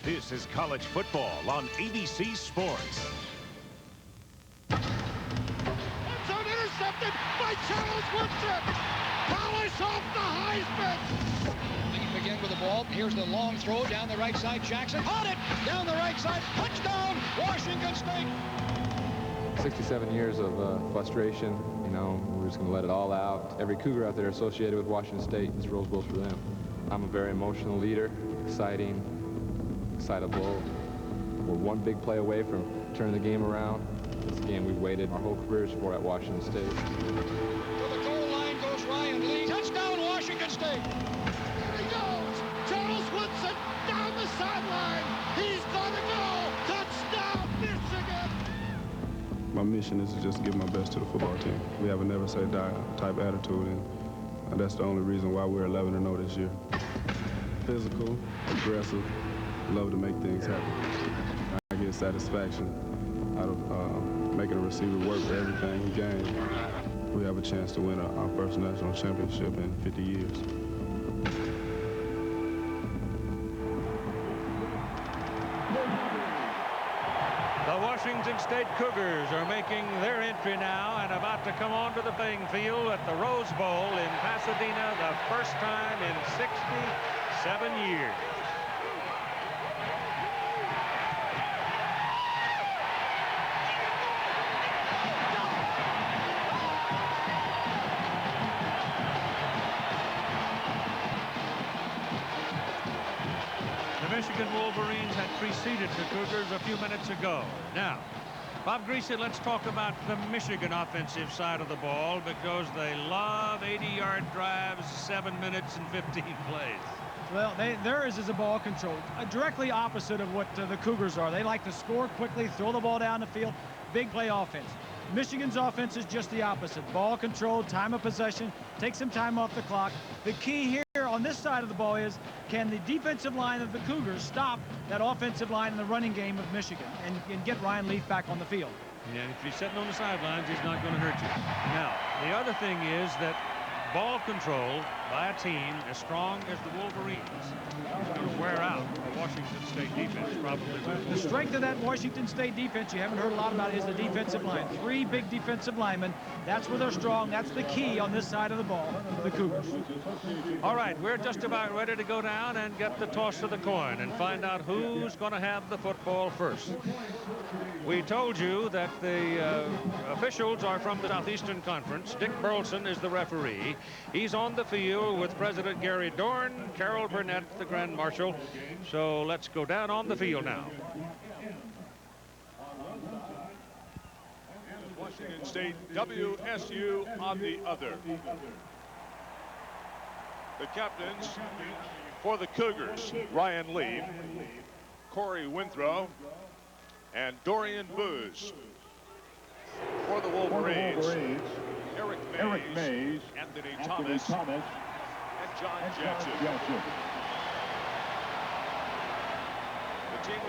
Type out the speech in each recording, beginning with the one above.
This is college football on ABC Sports. It's intercepted by Charles Woodson. Polish off the Heisman. Leaf again with the ball. Here's the long throw down the right side. Jackson caught it down the right side. Touchdown, Washington State. 67 years of frustration. You know, we're just going to let it all out. Every Cougar out there associated with Washington State, this Rose Bowl's for them. I'm a very emotional leader, exciting, excitable. We're one big play away from turning the game around. It's a game we've waited our whole careers for at Washington State. To the goal line goes Ryan Lee. Touchdown, Washington State. Here he goes. Charles Woodson down the sideline. He's gonna go. Touchdown, Michigan. My mission is to just give my best to the football team. We have a never say die type attitude, and that's the only reason why we're 11-0 this year. Physical, aggressive, love to make things happen. I get satisfaction out of making a receiver work for everything he gains. We have a chance to win our first national championship in 50 years. The Washington State Cougars are making their entry now and about to come onto the playing field at the Rose Bowl in Pasadena, the first time in 67 years. The Michigan Wolverines had preceded the Cougars a few minutes ago. Now, Bob Griese, let's talk about the Michigan offensive side of the ball, because they love 80-yard drives, 7 minutes and 15 plays. Well, theirs is a ball control, directly opposite of what the Cougars are. They like to score quickly, throw the ball down the field, big play offense. Michigan's offense is just the opposite. Ball control, time of possession, take some time off the clock. The key here on this side of the ball is, can the defensive line of the Cougars stop that offensive line in the running game of Michigan and get Ryan Leaf back on the field? Yeah, if he's sitting on the sidelines, he's not going to hurt you. Now, the other thing is that ball control by a team as strong as the Wolverines is going to wear out the Washington State defense, probably. The strength of that Washington State defense, you haven't heard a lot about, is the defensive line. 3 big defensive linemen. That's where they're strong. That's the key on this side of the ball, the Cougars. All right, we're just about ready to go down and get the toss of the coin and find out who's going to have the football first. We told you that the officials are from the Southeastern Conference. Dick Burleson is the referee. He's on the field with President Gary Dorn, Carol Burnett, the Grand Marshal. So let's go down on the field now. Washington State, WSU on the other. The captains for the Cougars, Ryan Leaf, Corey Winthrop, and Dorian Booz. For the Wolverines, Eric Mays, Anthony Thomas, and John Jackson.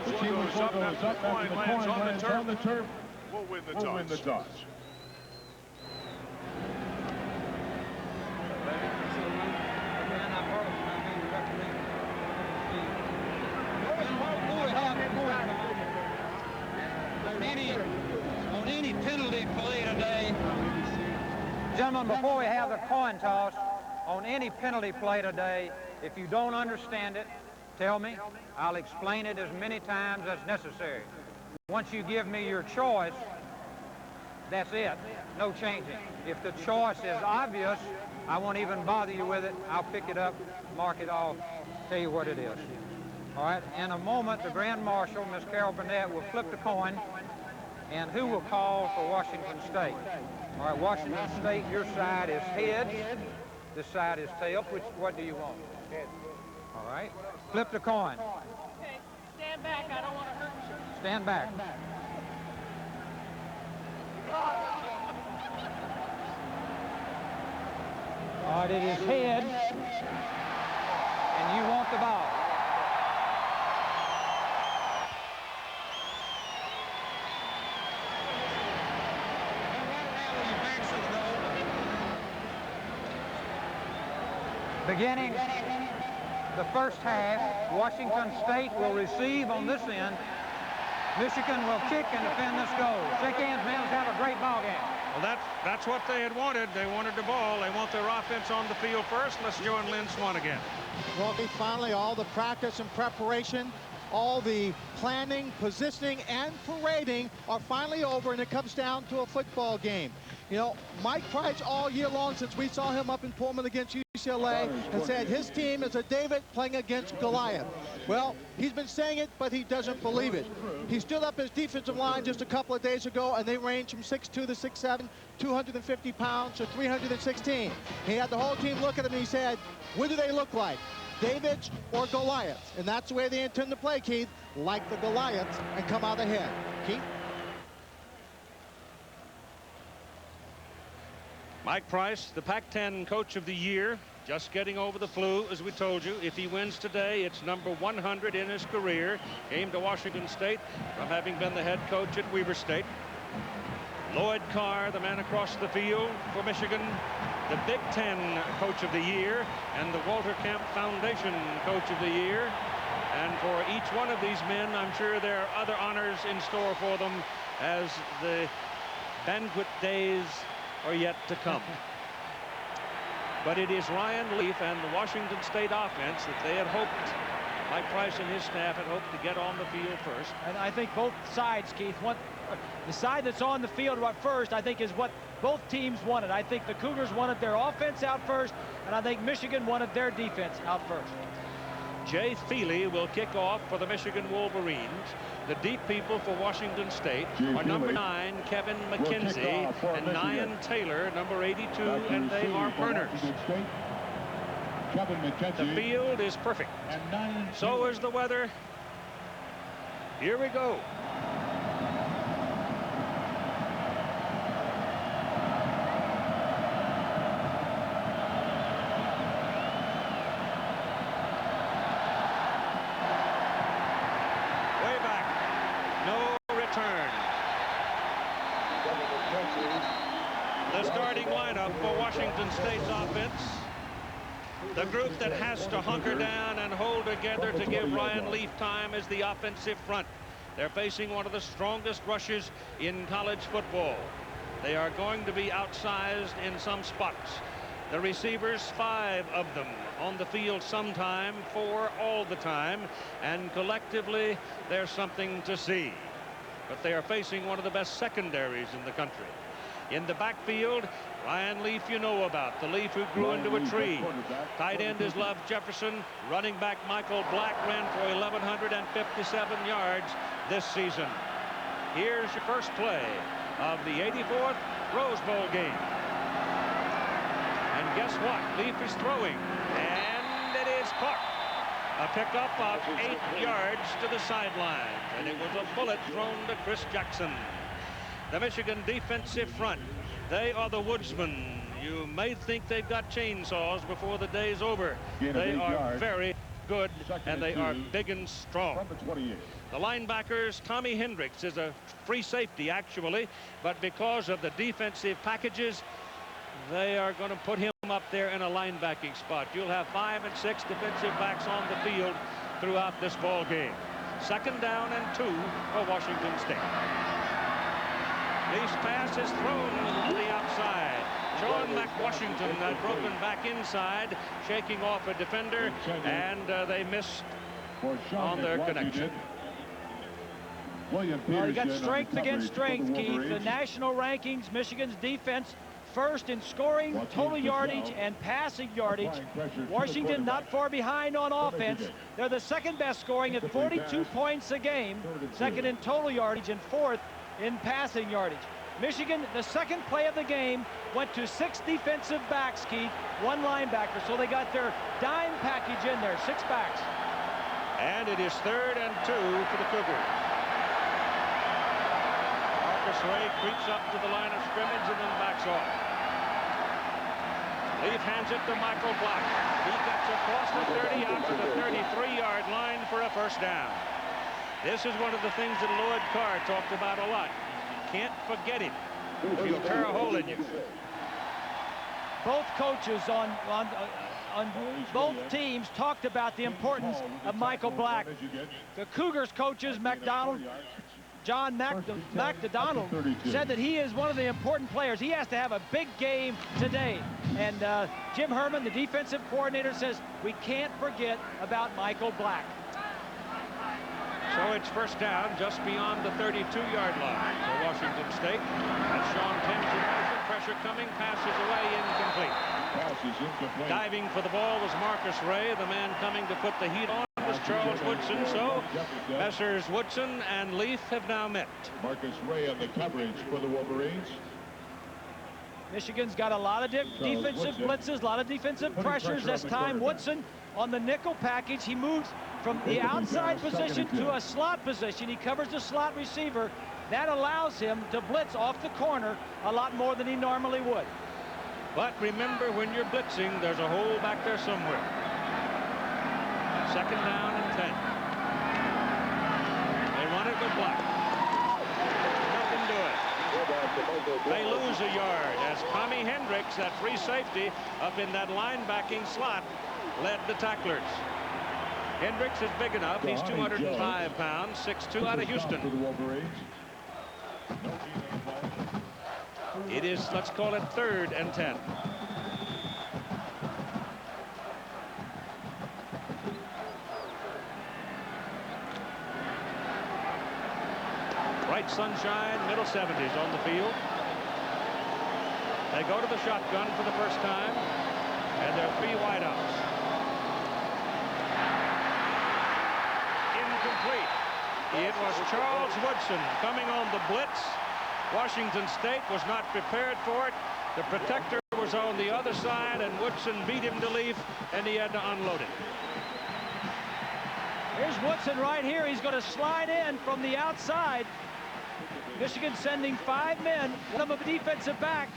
The team with logos up after the coin lands on the turf. Will win the toss. On any penalty play today, gentlemen, before we have the coin toss, on any penalty play today, if you don't understand it, tell me. I'll explain it as many times as necessary. Once you give me your choice, that's it. No changing. If the choice is obvious, I won't even bother you with it. I'll pick it up, mark it off, tell you what it is. All right, in a moment, the Grand Marshal, Miss Carol Burnett, will flip the coin, and who will call for Washington State? All right, Washington State, your side is heads, this side is tails. What do you want? Heads. All right, flip the coin. Okay, stand back, I don't want to hurt you. Stand back. All right, it is head, and you want the ball. the first half. Washington State will receive on this end. Michigan will kick and defend this goal. Shake hands, men. Let's have a great ball game. Well, that's what they had wanted. They wanted the ball. They want their offense on the field first. Let's join Lynn Swan again. Well, finally, all the practice and preparation, all the planning, positioning, and parading are finally over, and it comes down to a football game. You know, Mike Price all year long, since we saw him up in Pullman against UCLA, has said his team is a David playing against Goliath. Well, he's been saying it, but he doesn't believe it. He stood up his defensive line just a couple of days ago, and they range from 6'2" to 6'7", 250 pounds to 316. He had the whole team look at him, and he said, what do they look like? Davids or Goliaths? And that's the way they intend to play, Keith, like the Goliaths, and come out ahead. Keith? Mike Price, the Pac-10 Coach of the Year, just getting over the flu, as we told you. If he wins today, it's number 100 in his career. Came to Washington State from having been the head coach at Weber State. Lloyd Carr, the man across the field for Michigan, the Big Ten Coach of the Year, and the Walter Camp Foundation Coach of the Year. And for each one of these men, I'm sure there are other honors in store for them as the banquet days are yet to come. But it is Ryan Leaf and the Washington State offense that they had hoped, Mike Price and his staff had hoped to get on the field first. And I think both sides, Keith, want the side that's on the field first, I think, is what both teams wanted. I think the Cougars wanted their offense out first, and I think Michigan wanted their defense out first. Jay Feely will kick off for the Michigan Wolverines. The deep people for Washington State are number 9, Kevin McKenzie, and Nyan Taylor, number 82, and they are Burners. The field is perfect. So is the weather. Here we go. The starting lineup for Washington State's offense. The group that has to hunker down and hold together to give Ryan Leaf time is the offensive front. They're facing one of the strongest rushes in college football. They are going to be outsized in some spots. The receivers, 5 of them on the field sometime, 4 all the time, and collectively there's something to see. But they are facing one of the best secondaries in the country. In the backfield, Ryan Leaf you know about, the Leaf who grew into a tree. Tight end is Love Jefferson. Running back Michael Black ran for 1,157 yards this season. Here's your first play of the 84th Rose Bowl game. And guess what? Leaf is throwing, and it is caught. A pickup of 8 yards to the sideline, and it was a bullet thrown to Chris Jackson. The Michigan defensive front, they are the woodsmen. You may think they've got chainsaws before the day's over. They are very good, and they are big and strong. The linebackers, Tommy Hendricks is a free safety, actually, but because of the defensive packages, they are going to put him up there in a linebacking spot. You'll have 5 and 6 defensive backs on the field throughout this ball game. 2nd down and 2 for Washington State. Leaf's pass is thrown to the outside. Sean McWashington had broken back inside, shaking off a defender, and they missed on their connection. Well, you got strength against strength, Keith. The national rankings, Michigan's defense first in scoring, total yardage, and passing yardage. Washington not far behind on offense. They're the 2nd best scoring at 42 points a game, 2nd in total yardage, and 4th in passing yardage. Michigan, the 2nd play of the game, went to 6 defensive backs, Keith, 1 linebacker. So they got their dime package in there, 6 backs. And it is 3rd and 2 for the Cougars. Marcus Ray creeps up to the line of scrimmage and then backs off. Leaf hands it to Michael Black. He gets across the 30 out to the 33-yard line for a 1st down. This is one of the things that Lloyd Carr talked about a lot. You can't forget him. He'll tear a hole in you. Both coaches on on both teams talked about the importance of Michael Black. The Cougars coaches, John McDonald, said that he is one of the important players. He has to have a big game today. And Jim Herman, the defensive coordinator, says we can't forget about Michael Black. So it's first down just beyond the 32-yard line for Washington State. That's Sean Timms in motion. Pressure coming. Passes away. Incomplete. Diving for the ball was Marcus Ray. The man coming to put the heat on was Charles Woodson. So Messrs. Woodson and Leaf have now met. Marcus Ray on the coverage for the Wolverines. Michigan's got a lot of defensive blitzes, a lot of defensive pressures this time. Woodson on the nickel package. He moves from the outside position to a slot position. He covers the slot receiver. That allows him to blitz off the corner a lot more than he normally would. But remember, when you're blitzing, there's a hole back there somewhere. Second down and 10. They run it with Black. Nothing to it. They lose a yard as Tommy Hendricks, that free safety, up in that linebacking slot, led the tacklers. Hendricks is big enough. He's 205 pounds, 6'2", out of Houston. It is, let's call it 3rd and 10. Bright sunshine, middle 70s on the field. They go to the shotgun for the first time, and there are 3 wideouts. Incomplete. It was Charles Woodson coming on the blitz. Washington State was not prepared for it. The protector was on the other side, and Woodson beat him to leaf, and he had to unload it. Here's Woodson right here. He's going to slide in from the outside. Michigan sending 5 men, one of them a defensive back.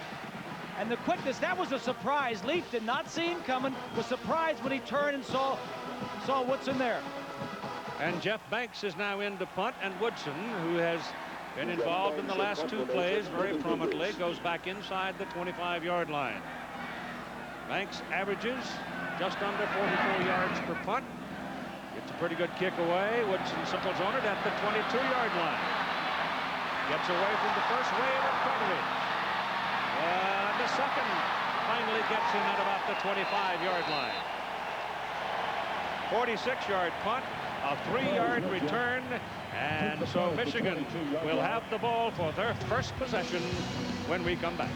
And the quickness, that was a surprise. Leaf did not see him coming, was surprised when he turned and saw Woodson there. And Jeff Banks is now in to punt, and Woodson, who has been involved in the last 2 plays very prominently, goes back inside the 25-yard line. Banks averages just under 44 yards per punt. Gets a pretty good kick away. Woodson circles on it at the 22-yard line. Gets away from the first wave of coverage. The second finally gets him at about the 25-yard line. 46-yard punt, a 3-yard return, and so Michigan will have the ball for their first possession when we come back.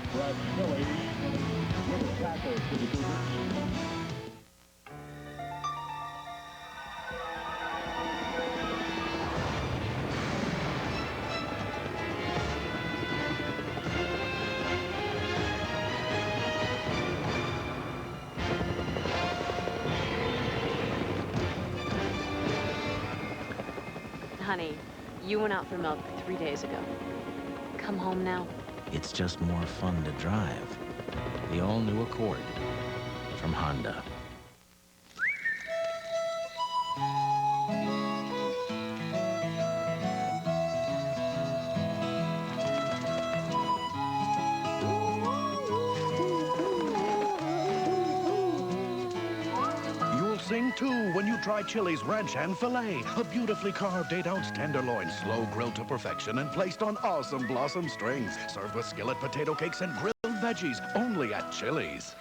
Honey, you went out for milk 3 days ago. Come home now. It's just more fun to drive. The all-new Accord from Honda. Sing too when you try Chili's Ranch and Filet, a beautifully carved 8-ounce tenderloin, slow grilled to perfection and placed on awesome blossom strings, served with skillet potato cakes and grilled veggies, only at Chili's.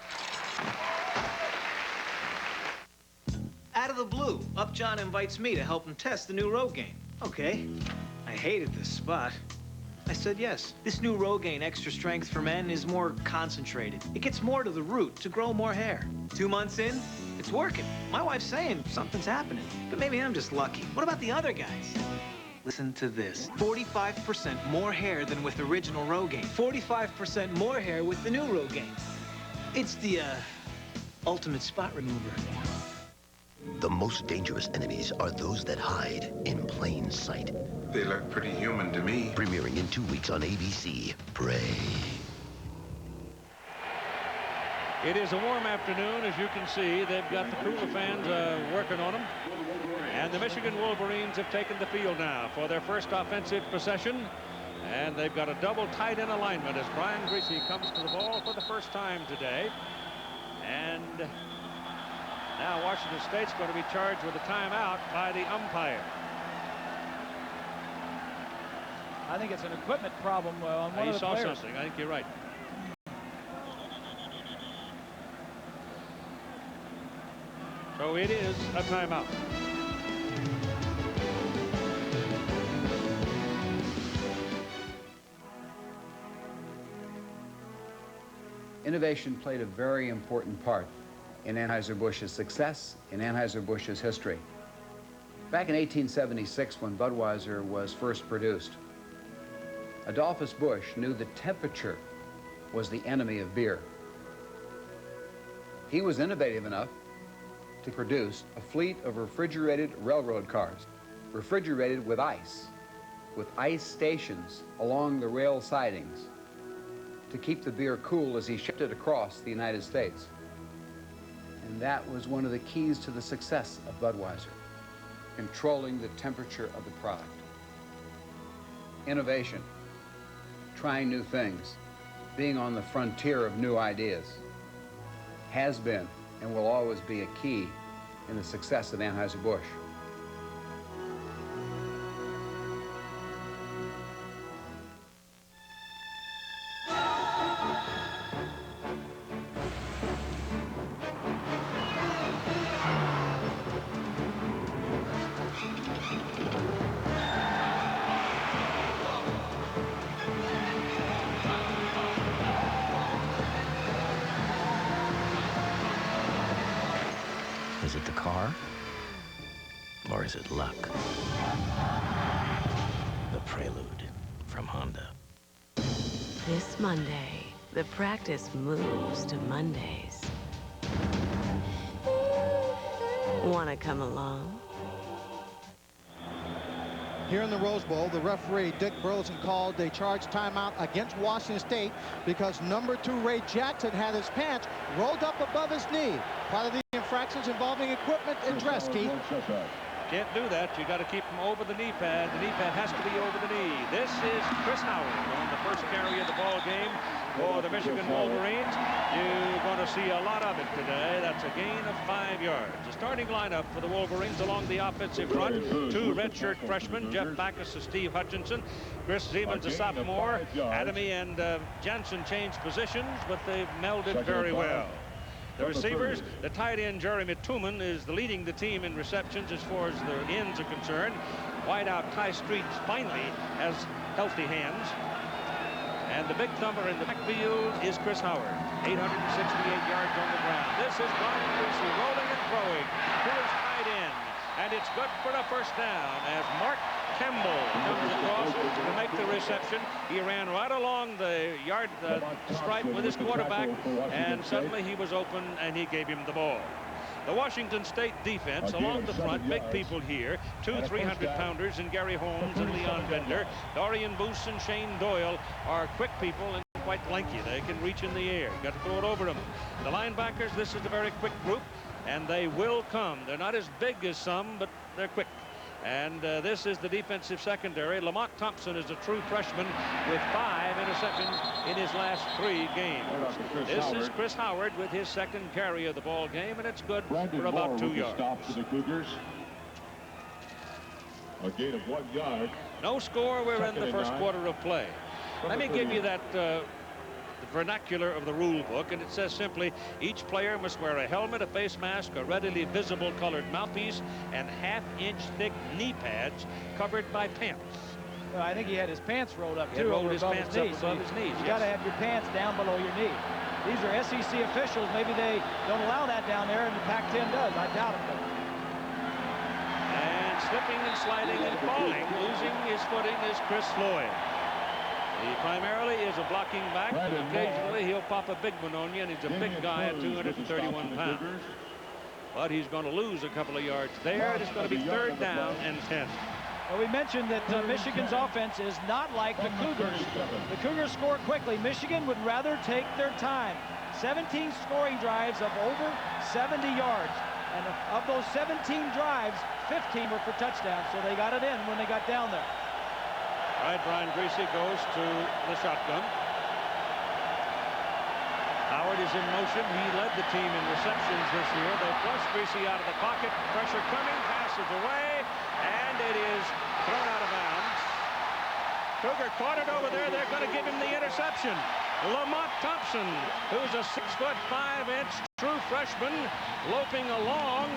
Out of the blue, Upjohn invites me to help him test the new Rogaine. Okay. I hated this spot. I said yes. This new Rogaine Extra Strength for Men is more concentrated. It gets more to the root to grow more hair. 2 months in, it's working. My wife's saying something's happening, but maybe I'm just lucky. What about the other guys? Listen to this. 45% more hair than with original Rogaine. 45% more hair with the new Rogaine. It's the, ultimate spot remover. The most dangerous enemies are those that hide in plain sight. They look pretty human to me. Premiering in 2 weeks on ABC. Prey. It is a warm afternoon, as you can see. They've got the Cougar fans working on them. And the Michigan Wolverines have taken the field now for their first offensive possession. And they've got a double tight end alignment as Brian Griese comes to the ball for the first time today. And Now Washington State's going to be charged with a timeout by the umpire. I think it's an equipment problem on one of the players. He saw something. I think you're right. So it is a timeout. Innovation played a very important part in Anheuser-Busch's success, in Anheuser-Busch's history. Back in 1876, when Budweiser was first produced, Adolphus Busch knew that temperature was the enemy of beer. He was innovative enough to produce a fleet of refrigerated railroad cars, refrigerated with ice stations along the rail sidings to keep the beer cool as he shipped it across the United States. And that was one of the keys to the success of Budweiser, controlling the temperature of the product. Innovation, trying new things, being on the frontier of new ideas, has been and will always be a key in the success of Anheuser-Busch. Is it the car? Or is it luck? The Prelude from Honda. This Monday, the practice moves to Mondays. Wanna come along? Here in the Rose Bowl, the referee, Dick Burleson, called a charge timeout against Washington State because number 2 Ray Jackson had his pants rolled up above his knee. Part of the infractions involving equipment and dress, Keith. Can't do that. You got to keep them over the knee pad. The knee pad has to be over the knee. This is Chris Howard on the first carry of the ball game for the Michigan Wolverines. You're going to see a lot of it today. That's a gain of 5 yards. The starting lineup for the Wolverines along the offensive front: 2 redshirt freshmen, Jeff Backus and Steve Hutchinson. Chris Siemens, a sophomore. Adamy and Jensen changed positions, but they've melded very well. The receivers, the tight end Jeremy Tooman is leading the team in receptions as far as the ends are concerned. Wideout Ty Streets finally has healthy hands. And the big thumper in the backfield is Chris Howard, 868 yards on the ground. This is Brian Greasy rolling and throwing to his tight end. And it's good for a first down as Mark Campbell comes across to make the reception. He ran right along the yard stripe with his quarterback, and suddenly he was open and he gave him the ball. The Washington State defense along the front, big people here, 2 300-pounders in Gary Holmes and Leon Bender. Dorian Boose and Shane Doyle are quick people and quite lanky. They can reach in the air. Got to throw it over them. The linebackers, this is a very quick group, and they will come. They're not as big as some, but they're quick. And this is the defensive secondary. Lamont Thompson is a true freshman with 5 interceptions in his last 3 games. This is Chris Howard with his second carry of the ball game, and it's good for about 2 yards. Stop for the Cougars. A gain of 1 yard. No score. We're in the first quarter of play. Let me give you that the vernacular of the rule book, and it says simply, each player must wear a helmet, a face mask, a readily visible colored mouthpiece, and half-inch thick knee pads covered by pants. Well, I think he had his pants rolled up, too. He rolled his pants up above his knees. You got to have your pants down below your knee. These are SEC officials. Maybe they don't allow that down there, and the Pac-10 does. I doubt it, though. And slipping and sliding and falling, losing his footing is Chris Floyd. He primarily is a blocking back, but occasionally he'll pop a big one on you, and he's a big guy at 231 pounds. But he's going to lose a couple of yards there. It's going to be 3rd down and 10. Well, we mentioned that Michigan's offense is not like the Cougars. The Cougars score quickly. Michigan would rather take their time. 17 scoring drives of over 70 yards. And of those 17 drives, 15 were for touchdowns, so they got it in when they got down there. All right, Brian Greasy goes to the shotgun. Howard is in motion. He led the team in receptions this year. They flush Greasy out of the pocket. Pressure coming. Passes away. And it is thrown out of bounds. Cougar caught it over there. They're going to give him the interception. Lamont Thompson, who's a 6'5" true freshman, loping along.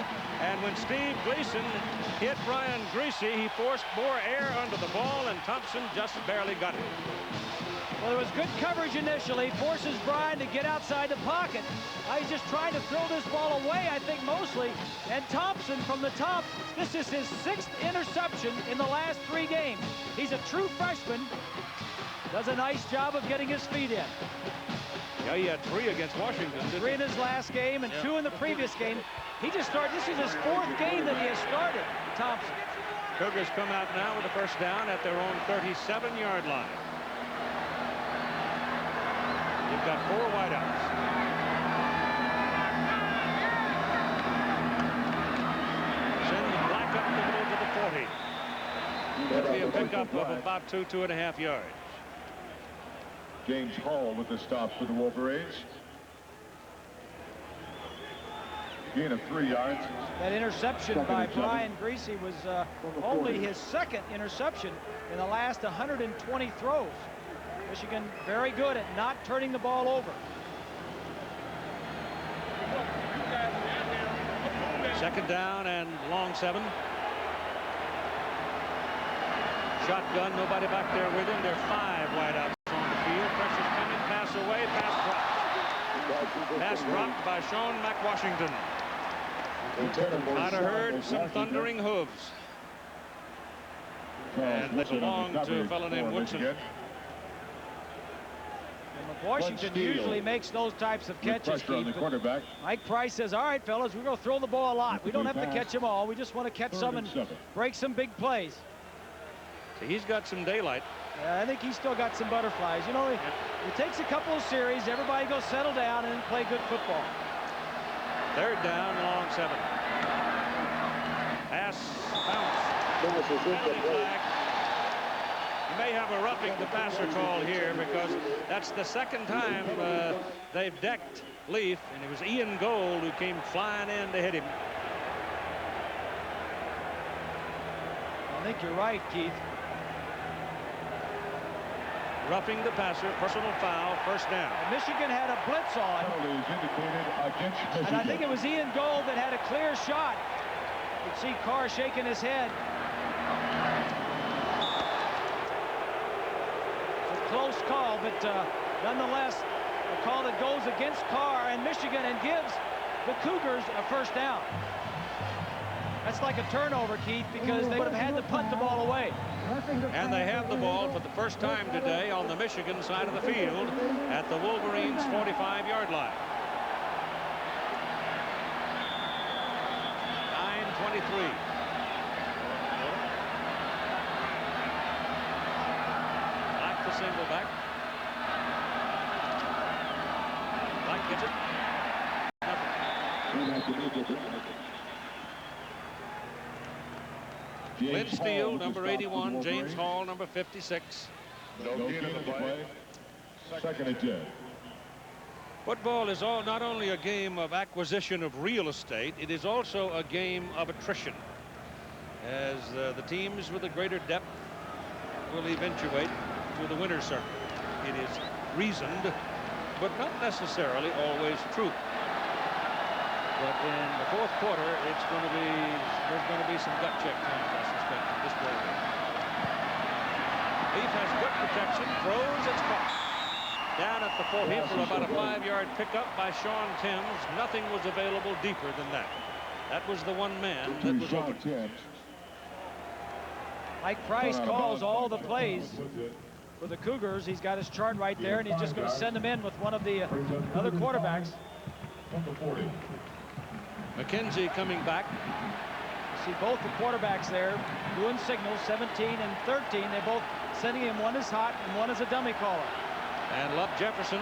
And when Steve Gleason hit Brian Greasy, he forced more air under the ball, and Thompson just barely got it. Well, there was good coverage initially. Forces Brian to get outside the pocket. He's just trying to throw this ball away, I think, mostly. And Thompson from the top, this is his 6th interception in the last 3 games. He's a true freshman. Does a nice job of getting his feet in. Yeah, he had 3 against Washington. 3 in his last game and 2 in the previous game. He just started. This is his 4th game that he has started, Thompson. Cougars come out now with a first down at their own 37-yard line. You've got 4 wideouts. Send the black up the middle to the 40. That'll be a pickup of about 2.5 yards. James Hall with the stop for the Wolverines. Gain of 3 yards. That interception by Brian Greasy was only his 2nd interception in the last 120 throws. Michigan very good at not turning the ball over. Second down and long 7. Shotgun, nobody back there with him. There are 5 wideouts on the field. Pressure's coming, pass away, pass dropped. Pass dropped by Sean McWashington. Might have heard some thundering hooves. And that belonged to a fellow named Woodson. Washington usually makes those types of catches, Keith. Mike Price says, all right, fellas, we're going to throw the ball a lot. We don't have to catch them all. We just want to catch some and break some big plays. So he's got some daylight. Yeah, I think he's still got some butterflies. You know, it takes a couple of series. Everybody go settle down and play good football. Third down, long 7. Pass, bounce. Penalty flag. You may have a roughing the passer call here because that's the 2nd time they've decked Leaf, and it was Ian Gold who came flying in to hit him. I think you're right, Keith. Roughing the passer, personal foul, first down. And Michigan had a blitz on. And I think it was Ian Gold that had a clear shot. You could see Carr shaking his head. It's a close call, but nonetheless, a call that goes against Carr and Michigan and gives the Cougars a first down. That's like a turnover, Keith, because they would have had to punt the ball away. And they have the ball for the first time today on the Michigan side of the field at the Wolverines' 45-yard line. 9:23. Black the single back. Black gets it. Lynn Steele, number 81. James Hall, number 56. No gain of the play. 2nd and 10. Football is not only a game of acquisition of real estate, it is also a game of attrition. As the teams with a greater depth will eventuate to the winner's circle. It is reasoned, but not necessarily always true. But in the 4th quarter, there's going to be some gut check times, I suspect, in this ball game. Leaf has good protection, throws, it's caught. Down at the 40 for about a 5-yard pickup by Sean Timms. Nothing was available deeper than that. That was the one man that was open. Mike Price calls all the plays for the Cougars. He's got his chart right there, and he's just going to send them in with one of the other quarterbacks. McKenzie coming back. You see both the quarterbacks there doing signals, 17 and 13. They're both sending him. One is hot and one is a dummy caller. And Lup Jefferson,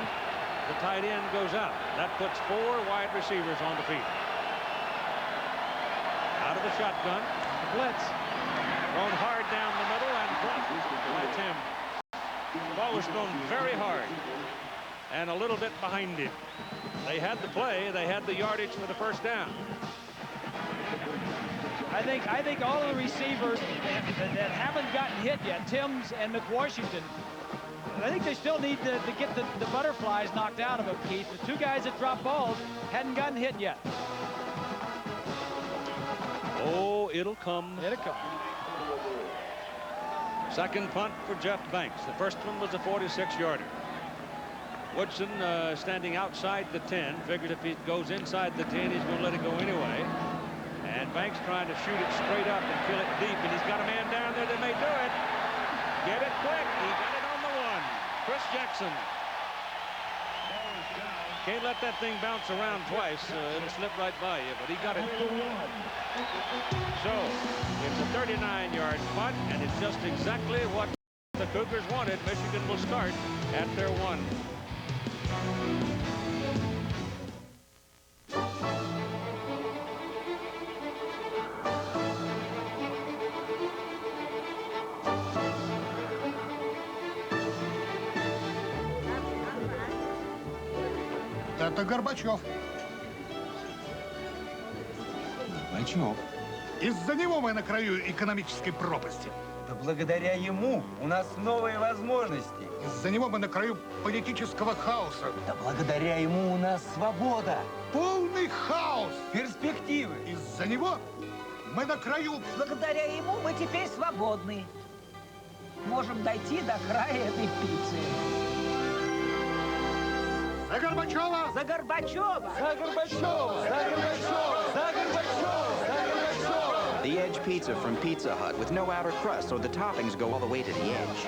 the tight end, goes out. That puts 4 wide receivers on the field. Out of the shotgun. The blitz. Thrown hard down the middle and blocked by Tim. The ball was thrown very hard. and a little bit behind him. They had the play. They had the yardage for the first down. I think all of the receivers that haven't gotten hit yet, Timms and McWashington, I think they still need to get the butterflies knocked out of them, Keith. The two guys that dropped balls hadn't gotten hit yet. Oh, it'll come. It'll come. Second punt for Jeff Banks. The first one was a 46-yarder. Woodson standing outside the 10. Figured if he goes inside the 10, he's going to let it go anyway. And Banks trying to shoot it straight up and kill it deep. And he's got a man down there that may do it. Get it quick. He got it on the one. Chris Jackson. Can't let that thing bounce around twice. It'll slip right by you, but he got it. So it's a 39-yard punt, and it's just exactly what the Cougars wanted. Michigan will start at their 1. Это Горбачев. Горбачев. Из-за него мы на краю экономической пропасти. Да благодаря ему у нас новые возможности. Из-за него мы на краю политического хаоса. Да благодаря ему у нас свобода. Полный хаос. Перспективы. Из-за него мы на краю. Благодаря ему мы теперь свободны. Можем дойти до края этой пиццы. За Горбачева! За Горбачева! За Горбачева! За Горбачева! За Горбачева! За Горбачева! The Edge Pizza from Pizza Hut with no outer crust, so the toppings go all the way to the edge.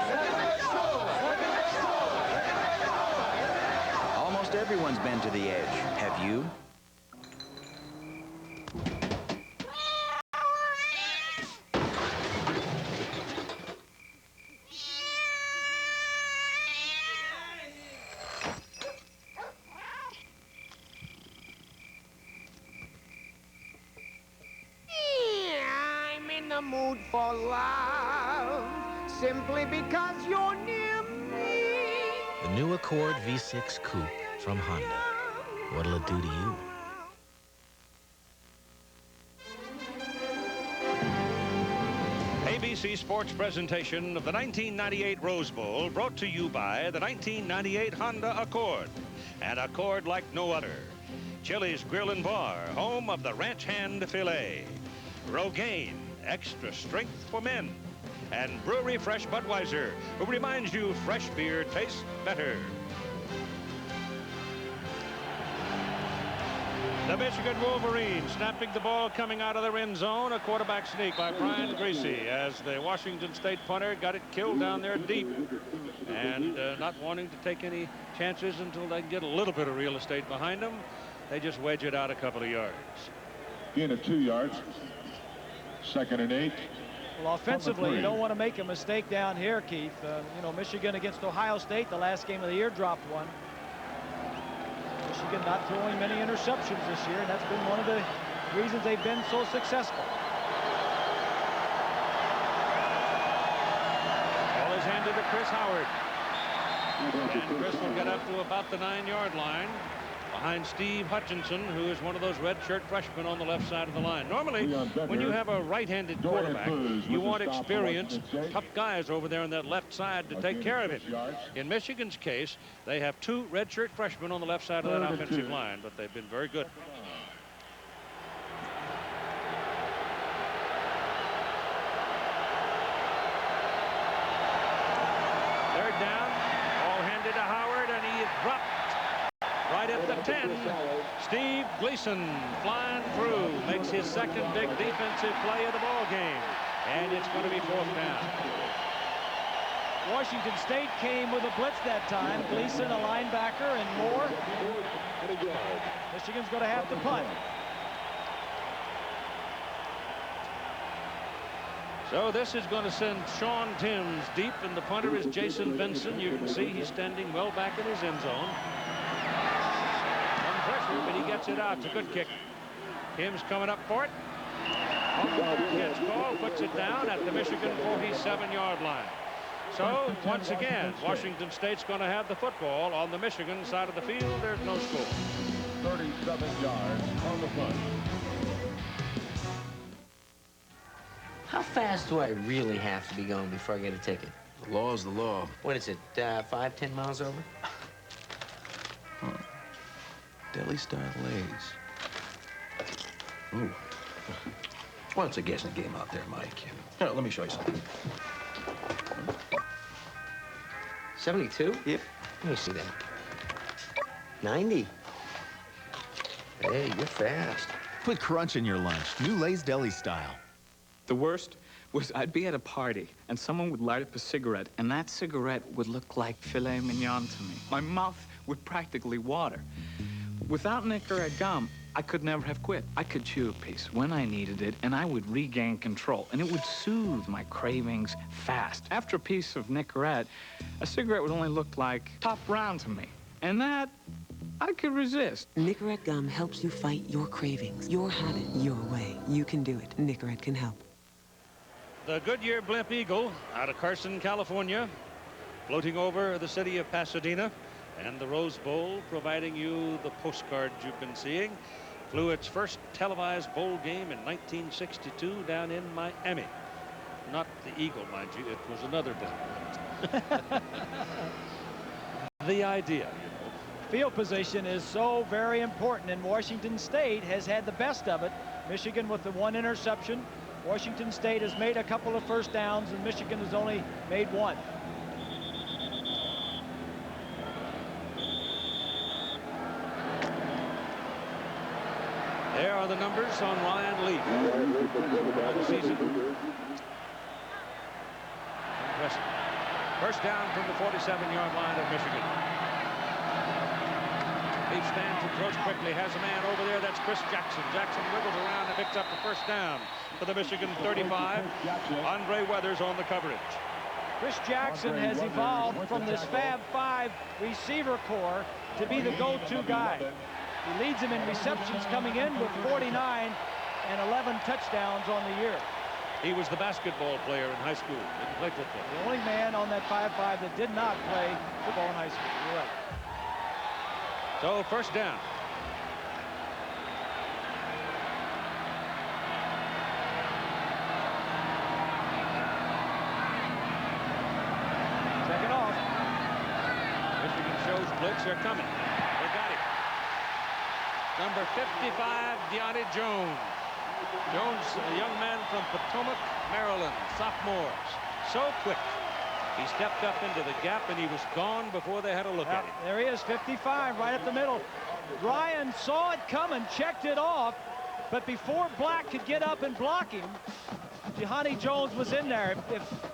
Almost everyone's been to the edge. Have you? Mood for love simply because you're near me. The new Accord V6 Coupe from Honda. What'll it do to you? ABC Sports presentation of the 1998 Rose Bowl brought to you by the 1998 Honda Accord. An Accord like no other. Chili's Grill and Bar, home of the Ranch Hand Filet. Rogaine, extra strength for men. And Brewery Fresh Budweiser, who reminds you fresh beer tastes better. The Michigan Wolverines snapping the ball coming out of their end zone. A quarterback sneak by Brian Greasy as the Washington State punter got it killed down there deep. And not wanting to take any chances until they get a little bit of real estate behind them, they just wedge it out a couple of yards. Gain of 2 yards. 2nd and 8. Well, offensively, you don't want to make a mistake down here, Keith. You know, Michigan against Ohio State, the last game of the year, dropped one. Michigan not throwing many interceptions this year, and that's been one of the reasons they've been so successful. Ball is handed to Chris Howard. And Chris will get up to about the 9-yard line behind Steve Hutchinson, who is one of those redshirt freshmen on the left side of the line. Normally, when you have a right-handed quarterback, you want experienced, tough guys over there on that left side to take care of it. In Michigan's case, they have 2 redshirt freshmen on the left side of that offensive line, but they've been very good. Third down, ball handed to Howard, and he is dropped right at the 10. Steve Gleason flying through, makes his second big defensive play of the ball game, and it's going to be 4th down. Washington State came with a blitz that time. Gleason, a linebacker, and Moore. Michigan's going to have to punt. So this is going to send Sean Timms deep, and the punter is Jason Benson. You can see he's standing well back in his end zone. Some pressure, but he gets it out. It's a good kick. Timms coming up for it. Gets called, puts it down at the Michigan 47-yard line. So, once again, Washington State's going to have the football on the Michigan side of the field. There's no score. 37 yards on the punt. How fast do I really have to be going before I get a ticket? The law's the law. What is it, 5, 10 miles over? Huh. Deli-style Lay's. Ooh. Well, it's a guessing game out there, Mike. Here, let me show you something. 72? Yep. Let me see that. 90. Hey, you're fast. Put crunch in your lunch. New Lay's Deli style. The worst was I'd be at a party and someone would light up a cigarette and that cigarette would look like filet mignon to me. My mouth would practically water. Without Nicorette gum, I could never have quit. I could chew a piece when I needed it and I would regain control and it would soothe my cravings fast. After a piece of Nicorette, a cigarette would only look like Top Round to me. And that, I could resist. Nicorette gum helps you fight your cravings, your habit, your way. You can do it. Nicorette can help. The Goodyear Blimp Eagle out of Carson, California, floating over the city of Pasadena and the Rose Bowl, providing you the postcards you've been seeing. Flew its first televised bowl game in 1962 down in Miami. Not the Eagle, mind you, it was another blimp. The idea, Field position is so very important, and Washington State has had the best of it. Michigan with the 1 interception. Washington State has made a couple of first downs, and Michigan has only made 1. There are the numbers on Ryan Leaf for the season. Impressive. First down from the 47-yard line of Michigan. Leaf stands and throws quickly, has a man over there. That's Chris Jackson. Jackson wiggles around and picks up the first down for the Michigan 35. Andre Weathers on the coverage. Chris Jackson has evolved from this Fab 5 receiver core to be the go-to guy. He leads them in receptions, coming in with 49 and 11 touchdowns on the year. He was the basketball player in high school. Didn't play football. The only man on that 5-5 that did not play football in high school. You're right. So first down. Second off. Michigan shows blitz. They're coming. They got him. Number 55, Deontay Jones. Jones, a young man from Potomac, Maryland, sophomore. So quick. He stepped up into the gap, and he was gone before they had a look at him. There he is, 55, right up the middle. Ryan saw it coming, checked it off, but before Black could get up and block him, Deontay Jones was in there.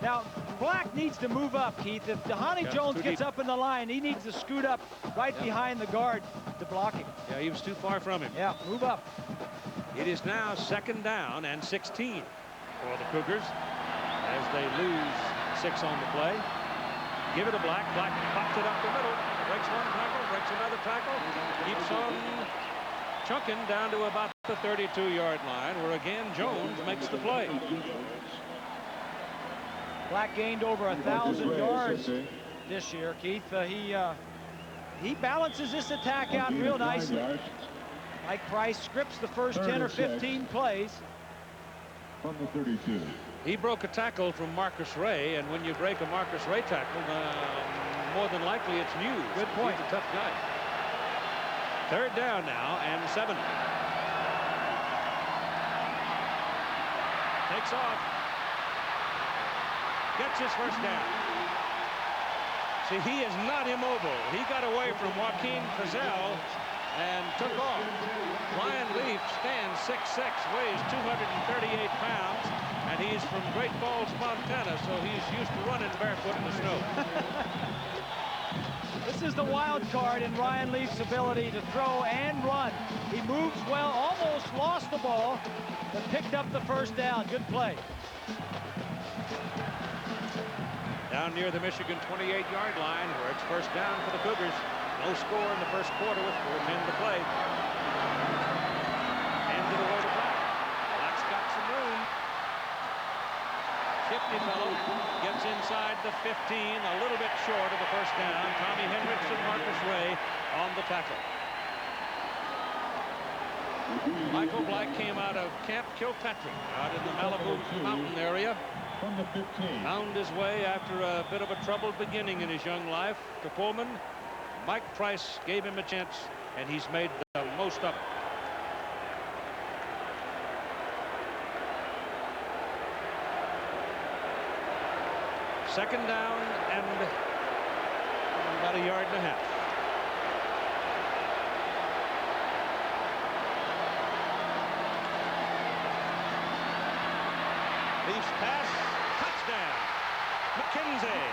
Now, Black needs to move up, Keith. If Deontay Jones gets up in the line, he needs to scoot up right behind the guard to block him. Yeah, he was too far from him. Yeah, move up. It is now second down and 16 for the Cougars as they lose 6 on the play. Give it to Black. Black pops it up the middle. Breaks one tackle, breaks another tackle. Keeps on chunking down to about the 32-yard line, where again Jones makes the play. Black gained over 1,000 yards this year, Keith. He balances this attack out real nicely. Mike Price scripts the first 10 or 15 plays. From the 32. He broke a tackle from Marcus Ray, and when you break a Marcus Ray tackle, more than likely it's news. Good point. He's a tough guy. Third down now and 7. Takes off. Gets his first down. See, he is not immobile. He got away from Joaquin Frizzell and took off. Ryan Leaf stands 6'6", weighs 238 pounds, and he's from Great Falls, Montana, so he's used to running barefoot in the snow. This is the wild card in Ryan Leaf's ability to throw and run. He moves well, almost lost the ball, but picked up the first down. Good play. Down near the Michigan 28-yard line, where it's first down for the Cougars. No score in the first quarter with 4:10 to play. Hands it away to Black. Black's got some room. Shifty fellow gets inside the 15, a little bit short of the first down. Tommy Hendricks and Marcus Ray on the tackle. Michael Black came out of Camp Kilpatrick, out in the Malibu mountain area. Found his way after a bit of a troubled beginning in his young life to Pullman. Mike Price gave him a chance, and he's made the most of it. Second down and about a yard and a half. Leafs pass, touchdown, McKenzie.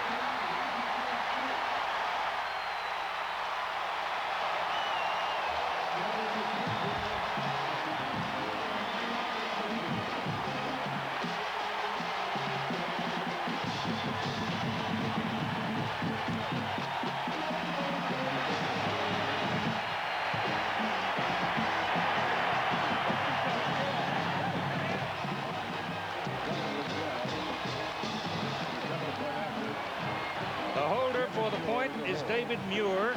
For the point is David Muir,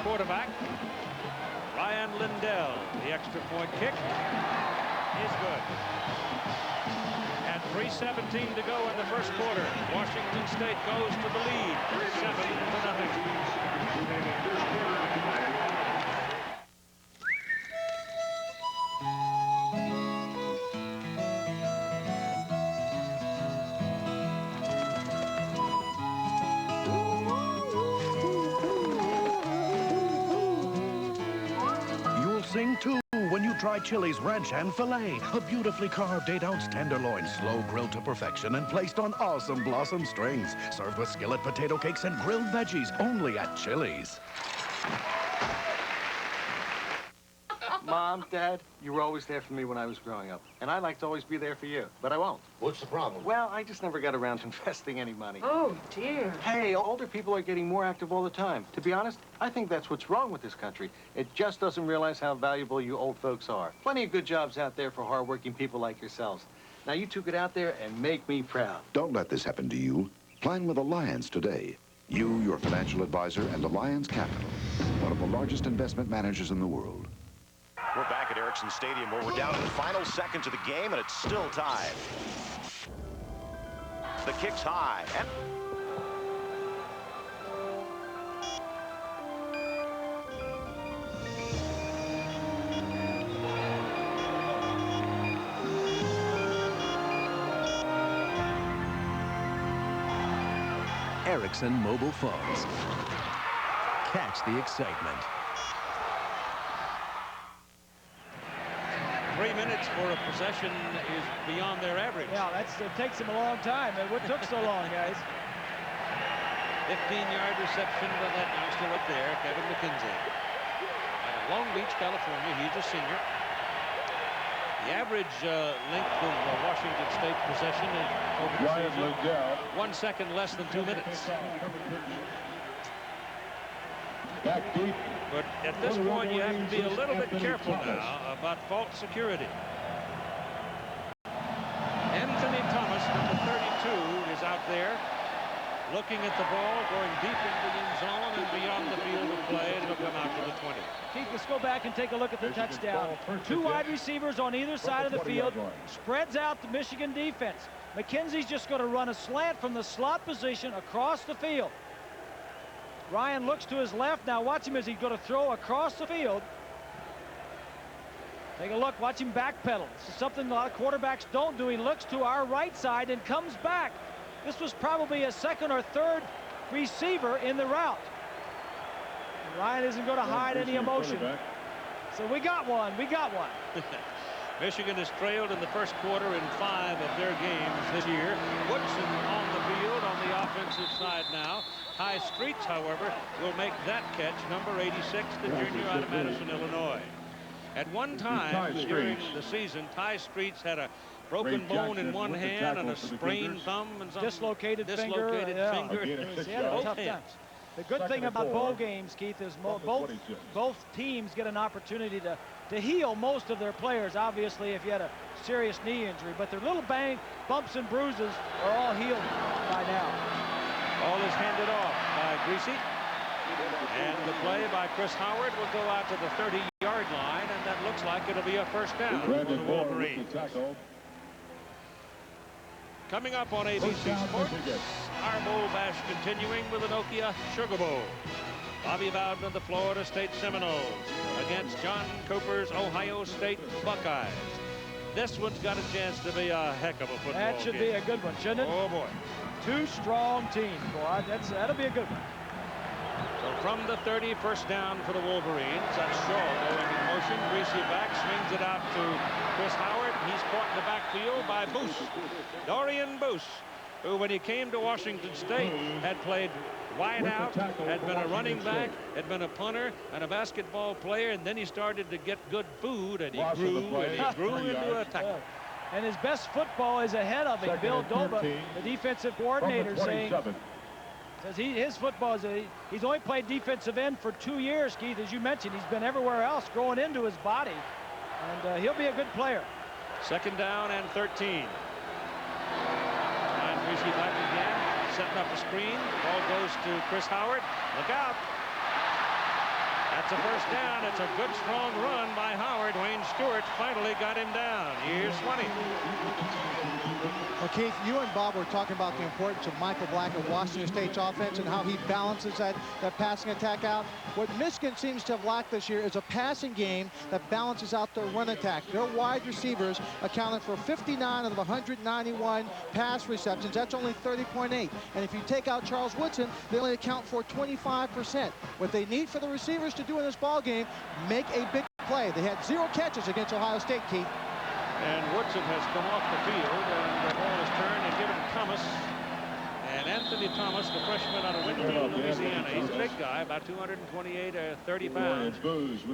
quarterback. Ryan Lindell, the extra point kick is good. And 3:17 to go in the first quarter. Washington State goes to the lead, 7-0. Sing too when you try Chili's Ranch and Filet. A beautifully carved 8-ounce tenderloin, slow grilled to perfection and placed on awesome blossom strings. Served with skillet potato cakes and grilled veggies, only at Chili's. Mom, Dad, you were always there for me when I was growing up. And I'd like to always be there for you, but I won't. What's the problem? Well, I just never got around to investing any money. Oh, dear. Hey, older people are getting more active all the time. To be honest, I think that's what's wrong with this country. It just doesn't realize how valuable you old folks are. Plenty of good jobs out there for hardworking people like yourselves. Now, you two get out there and make me proud. Don't let this happen to you. Plan with Alliance today. You, your financial advisor, and Alliance Capital, one of the largest investment managers in the world. We're back at Ericsson Stadium where we're down to the final seconds of the game and it's still tied. The kick's high. And Ericsson mobile phones. Catch the excitement. 3 minutes for a possession is beyond their average. Yeah, it takes them a long time. What took so long, guys? 15-yard reception by that youngster up there, Kevin McKenzie. Out of Long Beach, California. He's a senior. The average length of Washington State possession is over the season, 1 second less than 2 minutes. Back deep. But at this point, you have to be a little bit careful now about false security. Anthony Thomas, number 32, is out there looking at the ball, going deep into the end zone and beyond the field of play, and it'll come out to the 20. Keith, let's go back and take a look at the touchdown. Two wide receivers on either side of the field, spreads out the Michigan defense. McKenzie's just going to run a slant from the slot position across the field. Ryan looks to his left. Now watch him as he's going to throw across the field. Take a look. Watch him backpedal. This is something a lot of quarterbacks don't do. He looks to our right side and comes back. This was probably a second or third receiver in the route. And Ryan isn't going to hide any emotion. So we got one. We got one. Michigan has trailed in the first quarter in 5 of their games this year. Woodson on the field on the offensive side now. Ty Streets, however, will make that catch, number 86, the junior out of Madison, Illinois. At one time during the season, Ty Streets had a broken bone in one hand and a sprained thumb and something. Dislocated finger. Tough times. The good thing about bowl games, Keith, is both teams get an opportunity to heal most of their players. Obviously, if you had a serious knee injury, but their little bumps and bruises are all healed by now. Ball is handed off by Greasy. And the play by Chris Howard will go out to the 30-yard line, and that looks like it'll be a first down for the Wolverines. Coming up on ABC Sports, our Bowl Bash continuing with the Nokia Sugar Bowl. Bobby Bowden of the Florida State Seminoles against John Cooper's Ohio State Buckeyes. This one's got a chance to be a heck of a football game. That should be a good one, shouldn't it? Oh, boy. Two strong teams, boy. That'll be a good one. So from the 30, first down for the Wolverines. That's Shaw going in motion. Greasy back, swings it out to Chris Howard. He's caught in the backfield by Boose. Dorian Boose, who when he came to Washington State had played wide out, had been a running back, had been a punter and a basketball player, and then he started to get good food, and he grew into a tackle. And his best football is ahead of him. Bill Doba, the defensive coordinator, saying says his football is he's only played defensive end for 2 years, Keith. As you mentioned, he's been everywhere else, growing into his body, and he'll be a good player. Second down and 13. And Greasy back again, setting up a screen. Ball goes to Chris Howard. Look out. That's a first down. It's a good, strong run by Howard. Wayne Stewart finally got him down. Here's 20. Well, Keith, you and Bob were talking about the importance of Michael Black of Washington State's offense and how he balances that passing attack out. What Michigan seems to have lacked this year is a passing game that balances out their run attack. Their wide receivers accounted for 59 of the 191 pass receptions. That's only 30.8. And if you take out Charles Woodson, they only account for 25%. What they need for the receivers to do in this ball game, make a big play. They had 0 catches against Ohio State, Keith. And Woodson has come off the field, and the ball is turned and given to Thomas. And Anthony Thomas, the freshman out of Winfield, Louisiana. He's a big guy, about 228 or 30 pounds.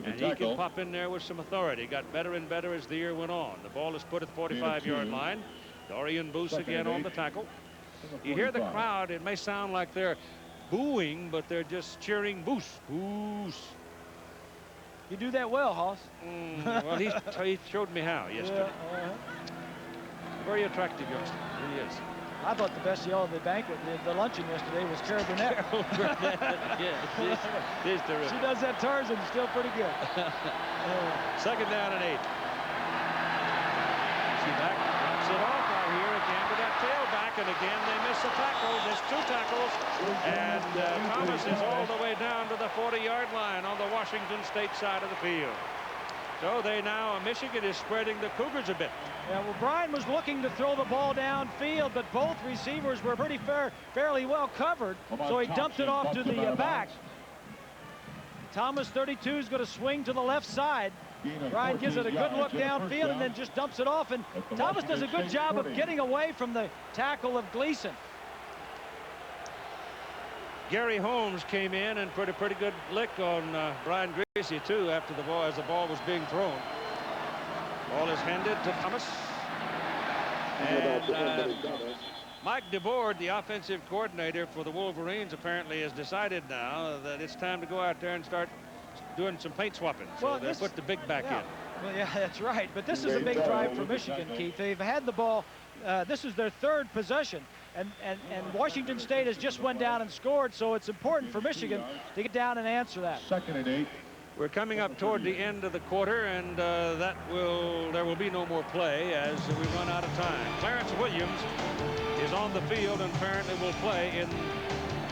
And he can pop in there with some authority. Got better and better as the year went on. The ball is put at the 45-yard line. Dorian Boose again on the tackle. You hear the crowd. It may sound like they're booing, but they're just cheering Boose. Boose. You do that well, Hoss. Well, he showed me how yesterday. Very attractive youngster. He is. I thought the best yell of the banquet, the luncheon yesterday, was Carol Burnett. Carol Burnett, yeah, she's terrific. She does that Tarzan, still pretty good. Second down and 8. She back, drops it off out here again to that tailback, and again they miss a tackle. There's 2 tackles, and Thomas is all the way down to the 40-yard line on the Washington State side of the field. So Michigan is spreading the Cougars a bit. Yeah, well, Brian was looking to throw the ball downfield, but both receivers were fairly well covered, so he dumped it off to the back. Thomas, 32, is going to swing to the left side. Brian gives it a good look downfield and then just dumps it off, and Thomas does a good job of getting away from the tackle of Gleason. Gary Holmes came in and put a pretty good lick on Brian Greasy too as the ball was being thrown. Ball is handed to Thomas. And Mike DeBoard, the offensive coordinator for the Wolverines, apparently has decided now that it's time to go out there and start doing some paint swapping. So they put the big back in. Well, yeah, that's right. But this is a big drive for Michigan, Keith. They've had the ball. This is their 3rd possession. And Washington State has just went down and scored, so it's important for Michigan to get down and answer that. Second and 8. We're coming up toward the end of the quarter, and there will be no more play as we run out of time. Clarence Williams is on the field and apparently will play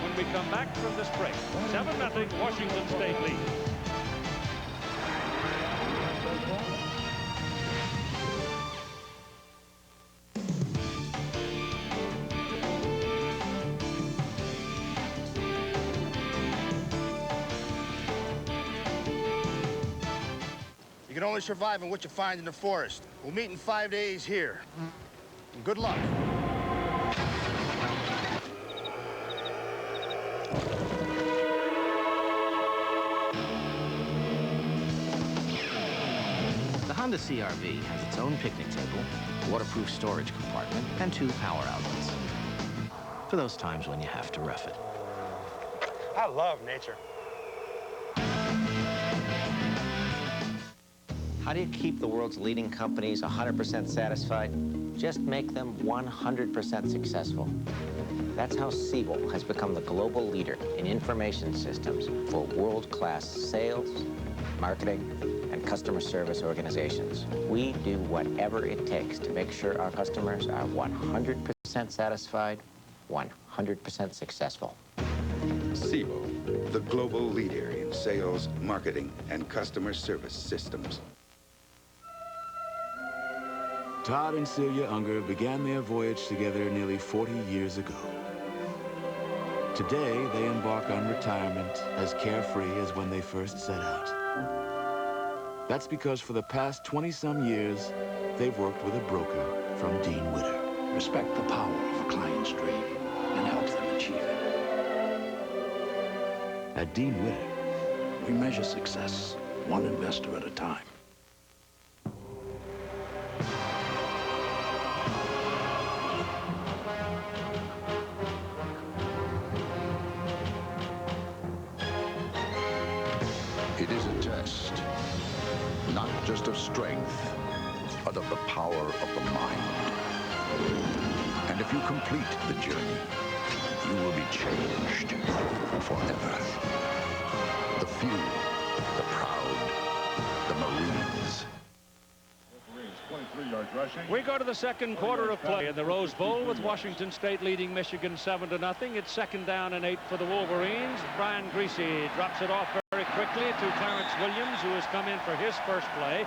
when we come back from this break. 7-0 Washington State lead. You can only survive on what you find in the forest. We'll meet in 5 days here. Good luck. The Honda CR-V has its own picnic table, waterproof storage compartment, and 2 power outlets. For those times when you have to rough it. I love nature. How do you keep the world's leading companies 100% satisfied? Just make them 100% successful. That's how Siebel has become the global leader in information systems for world-class sales, marketing, and customer service organizations. We do whatever it takes to make sure our customers are 100% satisfied, 100% successful. Siebel, the global leader in sales, marketing, and customer service systems. Todd and Celia Unger began their voyage together nearly 40 years ago. Today, they embark on retirement as carefree as when they first set out. That's because for the past 20-some years, they've worked with a broker from Dean Witter. Respect the power of a client's dream and help them achieve it. At Dean Witter, we measure success one investor at a time. It is a test, not just of strength, but of the power of the mind. And if you complete the journey, you will be changed forever. The few, the proud, the Marines. We go to the second quarter of play in the Rose Bowl with Washington State leading Michigan 7-0. It's 2nd down and 8 for the Wolverines. Brian Griese drops it off very quickly to Clarence Williams, who has come in for his first play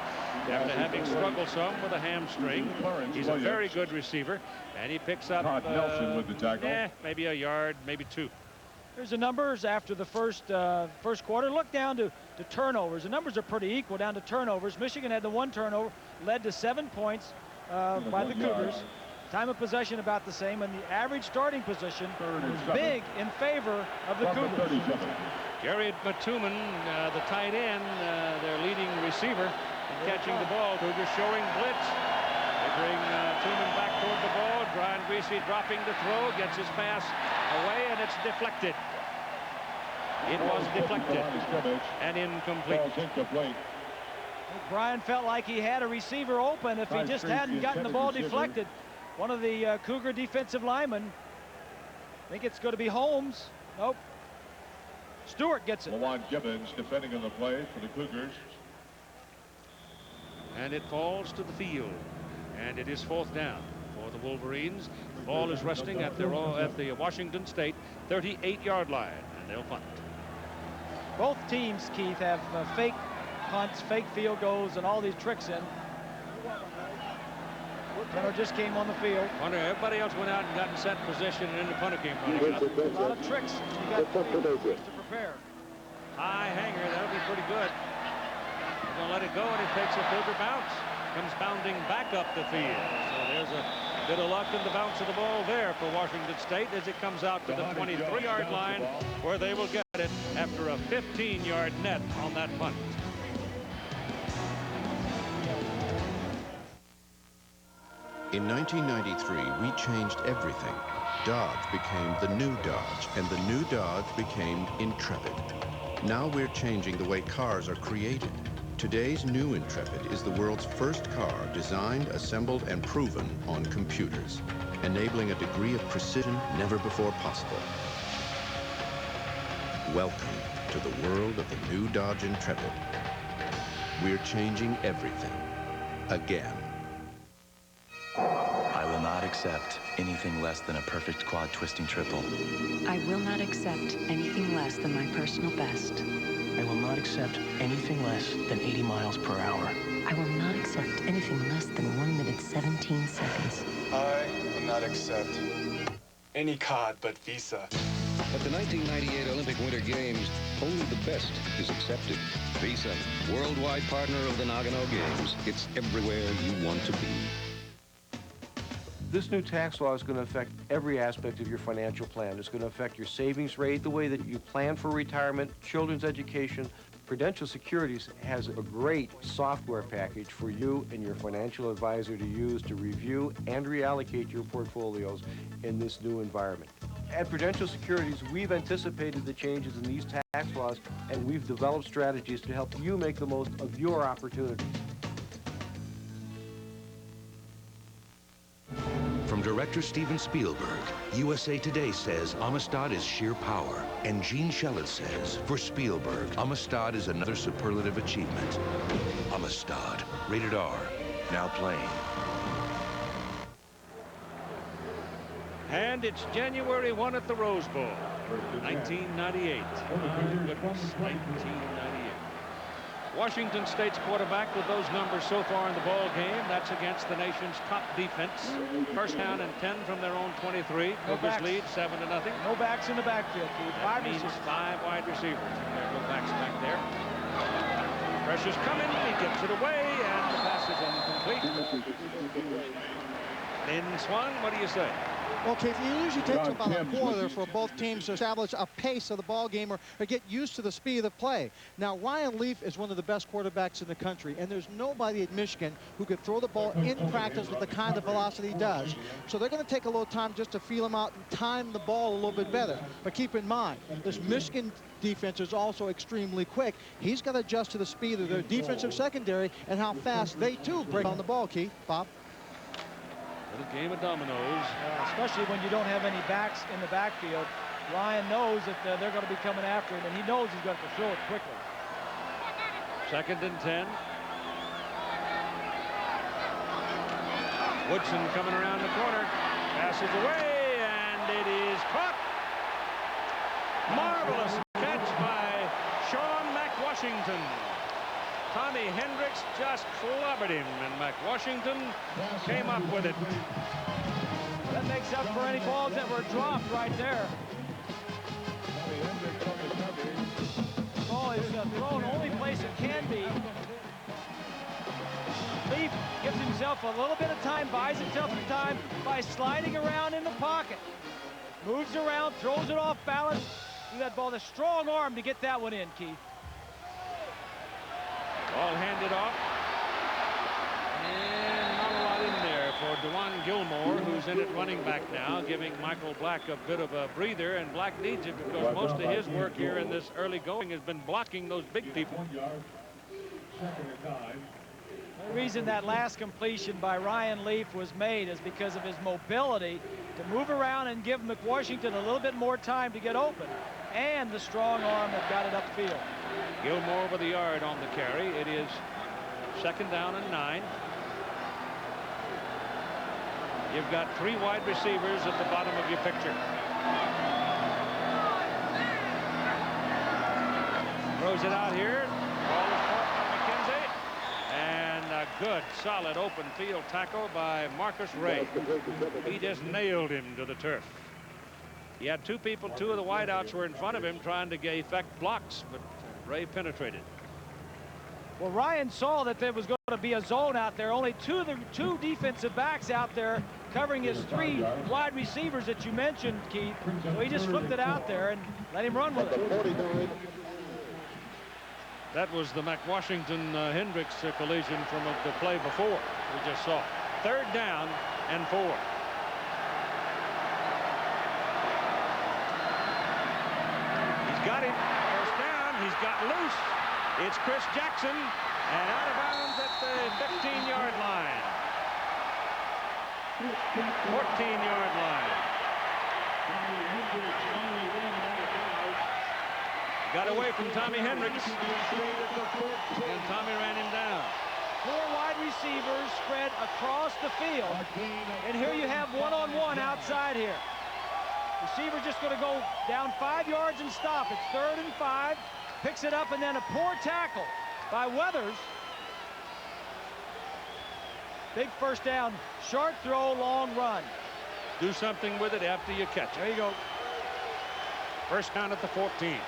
after having struggled some with a hamstring. He's a very good receiver, and he picks up Nelson with the tackle. maybe a yard, maybe 2. Here's the numbers after the first quarter. Look down to turnovers. The numbers are pretty equal down to turnovers. Michigan had the 1 turnover, led to 7 points by the Cougars. Time of possession about the same, and the average starting position was big in favor of the Cougars. Jared Matuman, the tight end, their leading receiver, catching the ball. Cougars showing blitz. They bring Matuman back toward the ball. Brian Griese dropping the throw, gets his pass away, and it's deflected. It was deflected and incomplete. Brian felt like he had a receiver open if he just hadn't gotten the ball deflected. One of the Cougar defensive linemen, I think it's going to be Holmes. Nope. Stewart gets it. Lawan Gibbons defending on the play for the Cougars. And it falls to the field. And it is 4th down for the Wolverines. The ball is resting at the Washington State 38-yard line, and they'll punt. Both teams, Keith, have fake punts, fake field goals, and all these tricks in. Punter just came on the field. Punter, everybody else went out and got in set position, and then the punter came running up. A lot of tricks. You got to prepare. High hanger, that'll be pretty good. He's going to let it go, and he takes a Cougar bounce. Comes bounding back up the field. So there's a bit of luck in the bounce of the ball there for Washington State as it comes out to the 23-yard line, where they will get it after a 15-yard net on that punt. In 1993, we changed everything. Dodge became the new Dodge, and the new Dodge became Intrepid. Now we're changing the way cars are created. Today's new Intrepid is the world's first car designed, assembled, and proven on computers, enabling a degree of precision never before possible. Welcome to the world of the new Dodge Intrepid. We're changing everything. Again. I will not accept anything less than a perfect quad twisting triple. I will not accept anything less than my personal best. I will not accept anything less than 80 miles per hour. I will not accept anything less than 1 minute 17 seconds. I will not accept any card but Visa. At the 1998 Olympic Winter Games, only the best is accepted. Visa, worldwide partner of the Nagano Games. It's everywhere you want to be. This new tax law is going to affect every aspect of your financial plan. It's going to affect your savings rate, the way that you plan for retirement, children's education. Prudential Securities has a great software package for you and your financial advisor to use to review and reallocate your portfolios in this new environment. At Prudential Securities, we've anticipated the changes in these tax laws, and we've developed strategies to help you make the most of your opportunities. From director Steven Spielberg, USA Today says Amistad is sheer power. And Gene Shalit says, for Spielberg, Amistad is another superlative achievement. Amistad, rated R, now playing. And it's January 1 at the Rose Bowl, 1998. My goodness, 1998. Washington State's quarterback with those numbers so far in the ball game. That's against the nation's top defense. First down and 10 from their own 23. Cougars lead 7-0. No backs in the backfield, Keith. That means 5 wide receivers. There are no backs back there. Pressure's coming. He gets it away, and the pass is incomplete. Then swung. What do you say? Well, Keith, it usually takes about a quarter for both teams to establish a pace of the ball game or get used to the speed of the play. Now, Ryan Leaf is one of the best quarterbacks in the country, and there's nobody at Michigan who could throw the ball in practice with the kind of velocity he does. So they're going to take a little time just to feel him out and time the ball a little bit better. But keep in mind, this Michigan defense is also extremely quick. He's got to adjust to the speed of their defensive secondary and how fast they, too, break on the ball, Keith. Bob? Little game of dominoes. Especially when you don't have any backs in the backfield. Ryan knows that they're going to be coming after him, and he knows he's got to throw it quickly. 2nd and 10. Woodson coming around the corner. Passes away, and it is caught. Marvelous catch by Sean McWashington. Tommy Hendricks just clobbered him, and McWashington came up with it. That makes up for any balls that were dropped right there. The ball is thrown only place it can be. Leaf gives himself a little bit of time, buys himself some time by sliding around in the pocket. Moves around, throws it off balance. Do that ball, the strong arm to get that one in, Keith. Ball handed off. And not a lot in there for Dewan Gilmore, who's in at running back now, giving Michael Black a bit of a breather. And Black needs it because most of his work here in this early going has been blocking those big people. The reason that last completion by Ryan Leaf was made is because of his mobility to move around and give McWashington a little bit more time to get open, and the strong arm that got it upfield. Gilmore with a yard on the carry. It is 2nd down and 9. You've got 3 wide receivers at the bottom of your picture. Throws it out here. Ball is caught by McKenzie. And a good, solid open field tackle by Marcus Ray. He just nailed him to the turf. He had 2 people, 2 of the wideouts were in front of him trying to effect blocks, but Ray penetrated. Well, Ryan saw that there was going to be a zone out there. Only 2 defensive backs out there covering his 3 wide receivers that you mentioned, Keith. So he just flipped it out there and let him run with it. That was the McWashington Hendricks collision from the play before we just saw. 3rd down and 4. He's got him. First down. He's got loose. It's Chris Jackson, and out of bounds at the 15-yard line. 14-yard line. Got away from Tommy Hendricks, and Tommy ran him down. 4 wide receivers spread across the field, and here you have one-on-one outside here. Receiver just going to go down 5 yards and stop. It's 3rd and 5. Picks it up, and then a poor tackle by Weathers. Big first down, short throw, long run. Do something with it after you catch it. There you go. First down at the 14.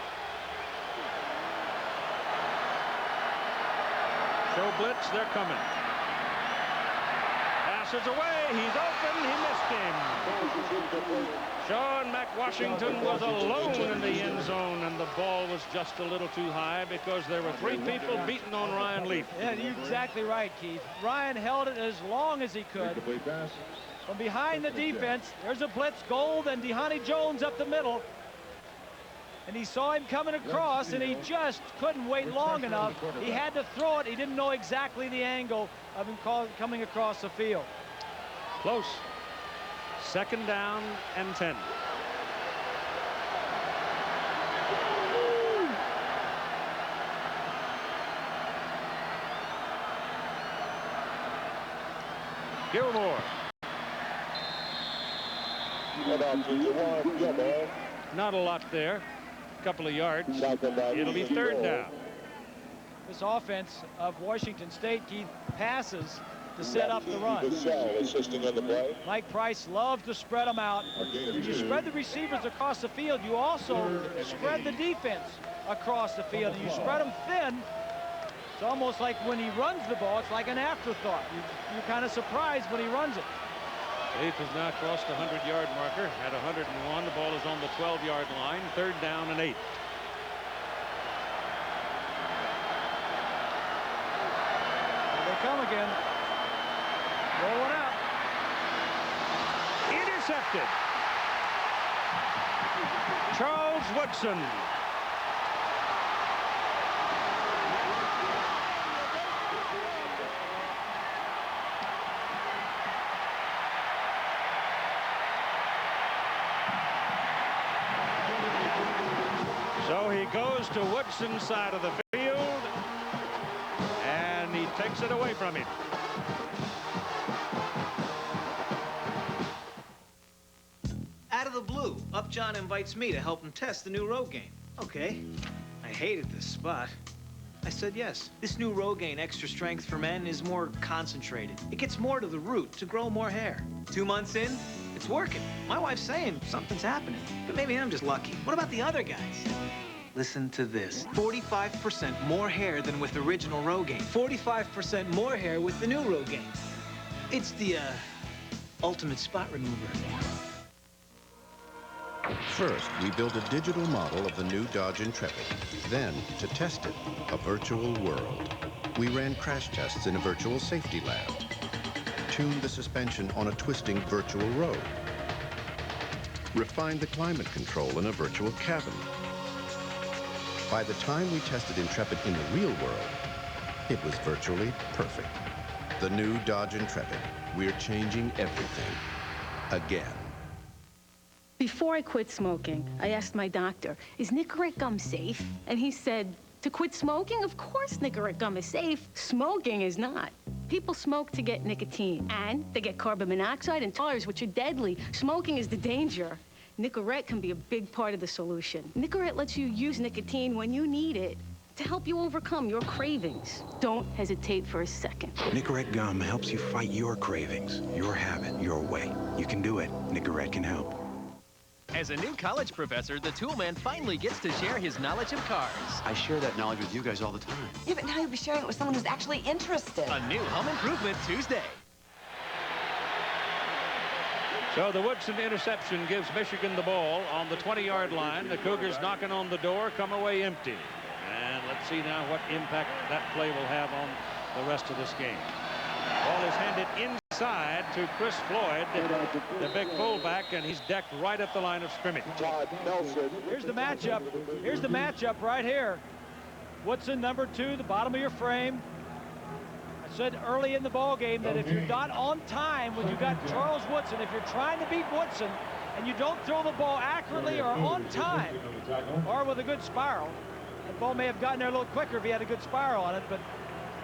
Show blitz, they're coming. Passes away, he's open, he missed him. Sean McWashington was alone in the end zone, and the ball was just a little too high because there were 3 people beating on Ryan Leaf. Yeah, you're exactly right, Keith. Ryan held it as long as he could. From behind the defense, there's a blitz, Gold and Dhani Jones up the middle. And he saw him coming across, and he just couldn't wait long enough. He had to throw it. He didn't know exactly the angle of him coming across the field. Close. 2nd down and 10. Gilmore. Not a lot there. A couple of yards. It'll be 3rd down. This offense of Washington State, Keith, passes to set up the run. Assisting on the play. Mike Price loves to spread them out. If you spread the receivers across the field, you also spread the defense across the field. And you spread them thin. It's almost like when he runs the ball, it's like an afterthought. You're kind of surprised when he runs it. Leaf has now crossed the 100-yard marker at 101. The ball is on the 12-yard line. 3rd down and 8. Here they come again. Rolling out. Intercepted. Charles Woodson. So he goes to Woodson's side of the field, and he takes it away from him. Out of the blue, Upjohn invites me to help him test the new Rogaine. Okay. I hated this spot. I said yes. This new Rogaine Extra Strength for Men is more concentrated. It gets more to the root to grow more hair. 2 months in, it's working. My wife's saying something's happening, but maybe I'm just lucky. What about the other guys? Listen to this. 45% more hair than with original Rogaine. 45% more hair with the new Rogaine. It's the, ultimate spot remover. First, we built a digital model of the new Dodge Intrepid. Then, to test it, a virtual world. We ran crash tests in a virtual safety lab. Tuned the suspension on a twisting virtual road. Refined the climate control in a virtual cabin. By the time we tested Intrepid in the real world, it was virtually perfect. The new Dodge Intrepid. We're changing everything. Again. Before I quit smoking, I asked my doctor, is Nicorette gum safe? And he said, to quit smoking? Of course Nicorette gum is safe. Smoking is not. People smoke to get nicotine, and they get carbon monoxide and tars, which are deadly. Smoking is the danger. Nicorette can be a big part of the solution. Nicorette lets you use nicotine when you need it to help you overcome your cravings. Don't hesitate for a second. Nicorette gum helps you fight your cravings, your habit, your way. You can do it. Nicorette can help. As a new college professor, the Toolman finally gets to share his knowledge of cars. I share that knowledge with you guys all the time. Yeah, but now you'll be sharing it with someone who's actually interested. A new home improvement Tuesday. So the Woodson interception gives Michigan the ball on the 20-yard line. The Cougars knocking on the door, come away empty. And let's see now what impact that play will have on the rest of this game. Ball is handed inside to Chris Floyd, the big fullback, and he's decked right at the line of scrimmage. Here's the matchup. Here's the matchup right here. Woodson, number 2, the bottom of your frame. I said early in the ball game that if you're not on time when you got Charles Woodson, if you're trying to beat Woodson and you don't throw the ball accurately or on time or with a good spiral, the ball may have gotten there a little quicker if he had a good spiral on it, but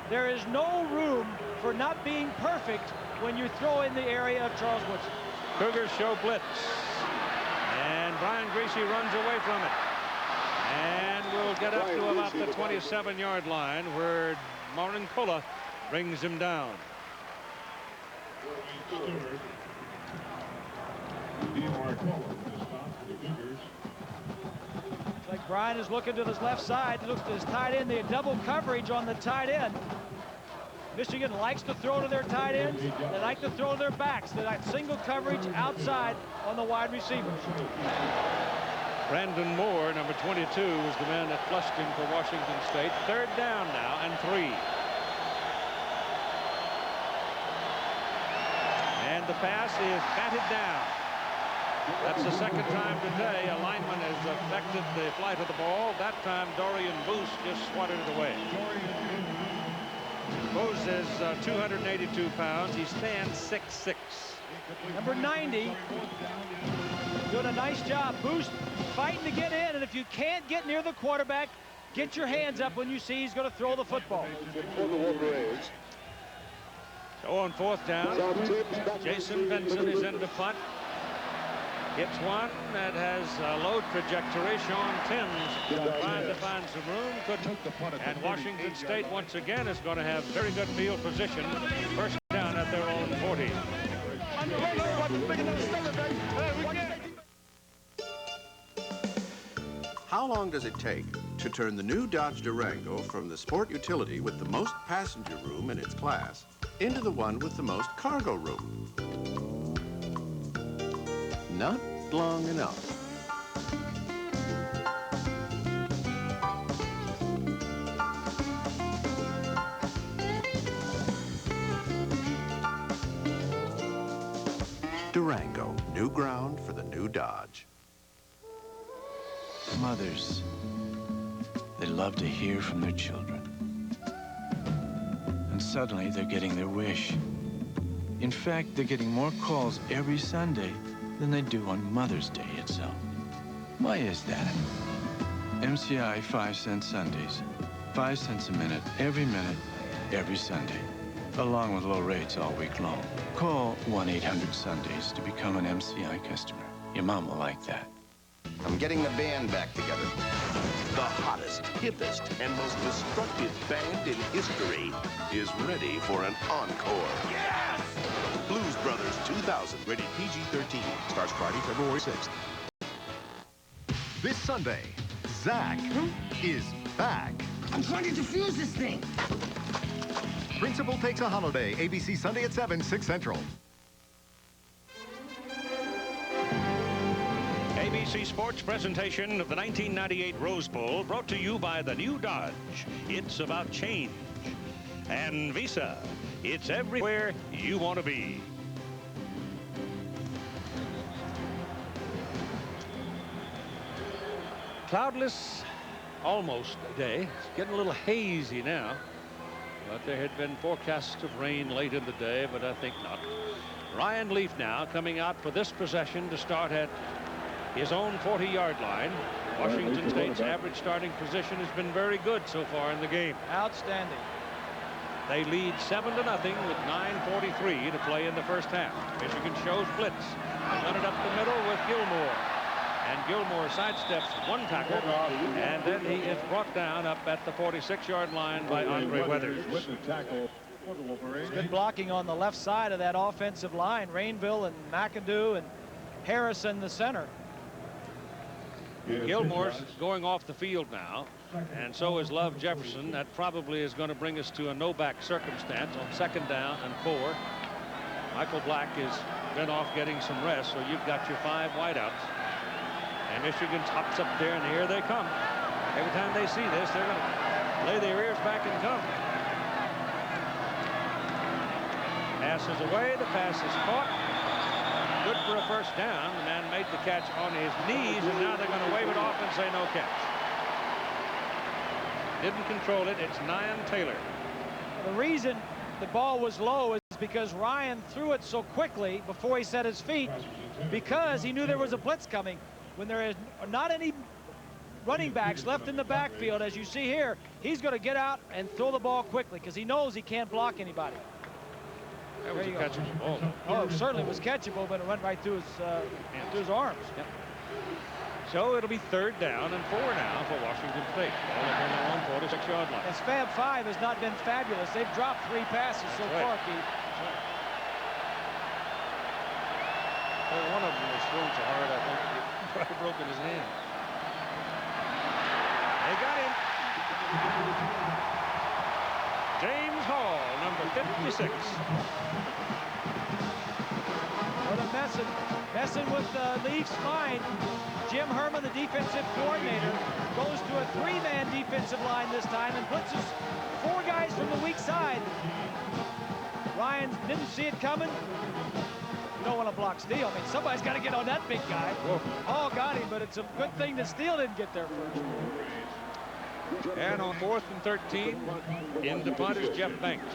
there is no room for not being perfect when you throw in the area of Charles Woodson. Cougars show blitz. And Brian Greasy runs away from it. And we'll get up to about the 27-yard line where Martin Kola brings him down. It's like Brian is looking to his left side. He looks to his tight end. They have double coverage on the tight end. Michigan likes to throw to their tight ends. They like to throw to their backs. They like single coverage outside on the wide receivers. Brandon Moore, number 22, was the man that flushed him for Washington State. 3rd down now and 3. And the pass is batted down. That's the 2nd time today a lineman has affected the flight of the ball. That time Dorian Boost just swatted it away. Booz is 282 pounds. He stands 6'6". Number 90 doing a nice job. Booz fighting to get in, and if you can't get near the quarterback, get your hands up when you see he's going to throw the football. So on 4th down, Jason Benson is in to punt. Hits one that has a low trajectory. Sean Timms trying to find some room. Couldn't. And Washington State once again is going to have very good field position. First down at their own 40. How long does it take to turn the new Dodge Durango from the sport utility with the most passenger room in its class into the one with the most cargo room? Not long enough. Durango, new ground for the new Dodge. Mothers, they love to hear from their children. And suddenly they're getting their wish. In fact, they're getting more calls every Sunday than they do on Mother's Day itself. Why is that? MCI 5-cent Sundays. 5 cents a minute, every Sunday. Along with low rates all week long. Call 1-800-SUNDAYS to become an MCI customer. Your mom will like that. I'm getting the band back together. The hottest, hippest, and most destructive band in history is ready for an encore. Yes! Blues Brothers 2000, rated PG-13. Starts Friday, February 6th. This Sunday, Zach is back. I'm trying to defuse this thing. Principal Takes a Holiday, ABC Sunday at 7, 6 Central. ABC Sports presentation of the 1998 Rose Bowl brought to you by the new Dodge. It's about change. And Visa. It's everywhere you want to be. Cloudless, almost day. It's getting a little hazy now. But there had been forecasts of rain late in the day, but I think not. Ryan Leaf now coming out for this possession to start at his own 40-yard line. Washington State's average starting position has been very good so far in the game. Outstanding. They lead 7-0 with 9:43 to play in the first half. Michigan shows blitz. They run it up the middle with Gilmore. And Gilmore sidesteps one tackle, and then he is brought down up at the 46-yard line by Andre Weathers. It's good blocking on the left side of that offensive line. Rainville and McAdoo and Harrison, the center. Gilmore's going off the field now, and so is Love Jefferson. That probably is going to bring us to a no-back circumstance on 2nd down and 4. Michael Black has been off getting some rest, so you've got your 5 wideouts. And Michigan hops up there, and here they come. Every time they see this, they're going to lay their ears back and come. Pass is away. The pass is caught. Good for a first down. The man made the catch on his knees, and now they're going to wave it off and say no catch. Didn't control it. It's Nyan Taylor. The reason the ball was low is because Ryan threw it so quickly before he set his feet, because he knew there was a blitz coming. When there is not any running backs left in the backfield, as you see here, he's going to get out and throw the ball quickly because he knows he can't block anybody. That was a catchable ball. Oh, it certainly was catchable, but it went right through his arms. Yep. So it'll be 3rd down and 4 now for Washington State. All up on their own 46-yard line. And Fab 5 has not been fabulous. They've dropped 3 passes so far, Keith. Well, one of them was thrown so hard, I think he probably broken his hand. They got him. James Hall, number 56. Well, they're messing with Leaf's mind. Jim Herman, the defensive coordinator, goes to a 3-man defensive line this time and blitzes 4 guys from the weak side. Ryan didn't see it coming. You don't want to block Steele. I mean, somebody's got to get on that big guy. Hall got him, but it's a good thing that Steele didn't get there first. And on 4th and 13, in to punt is Jeff Banks.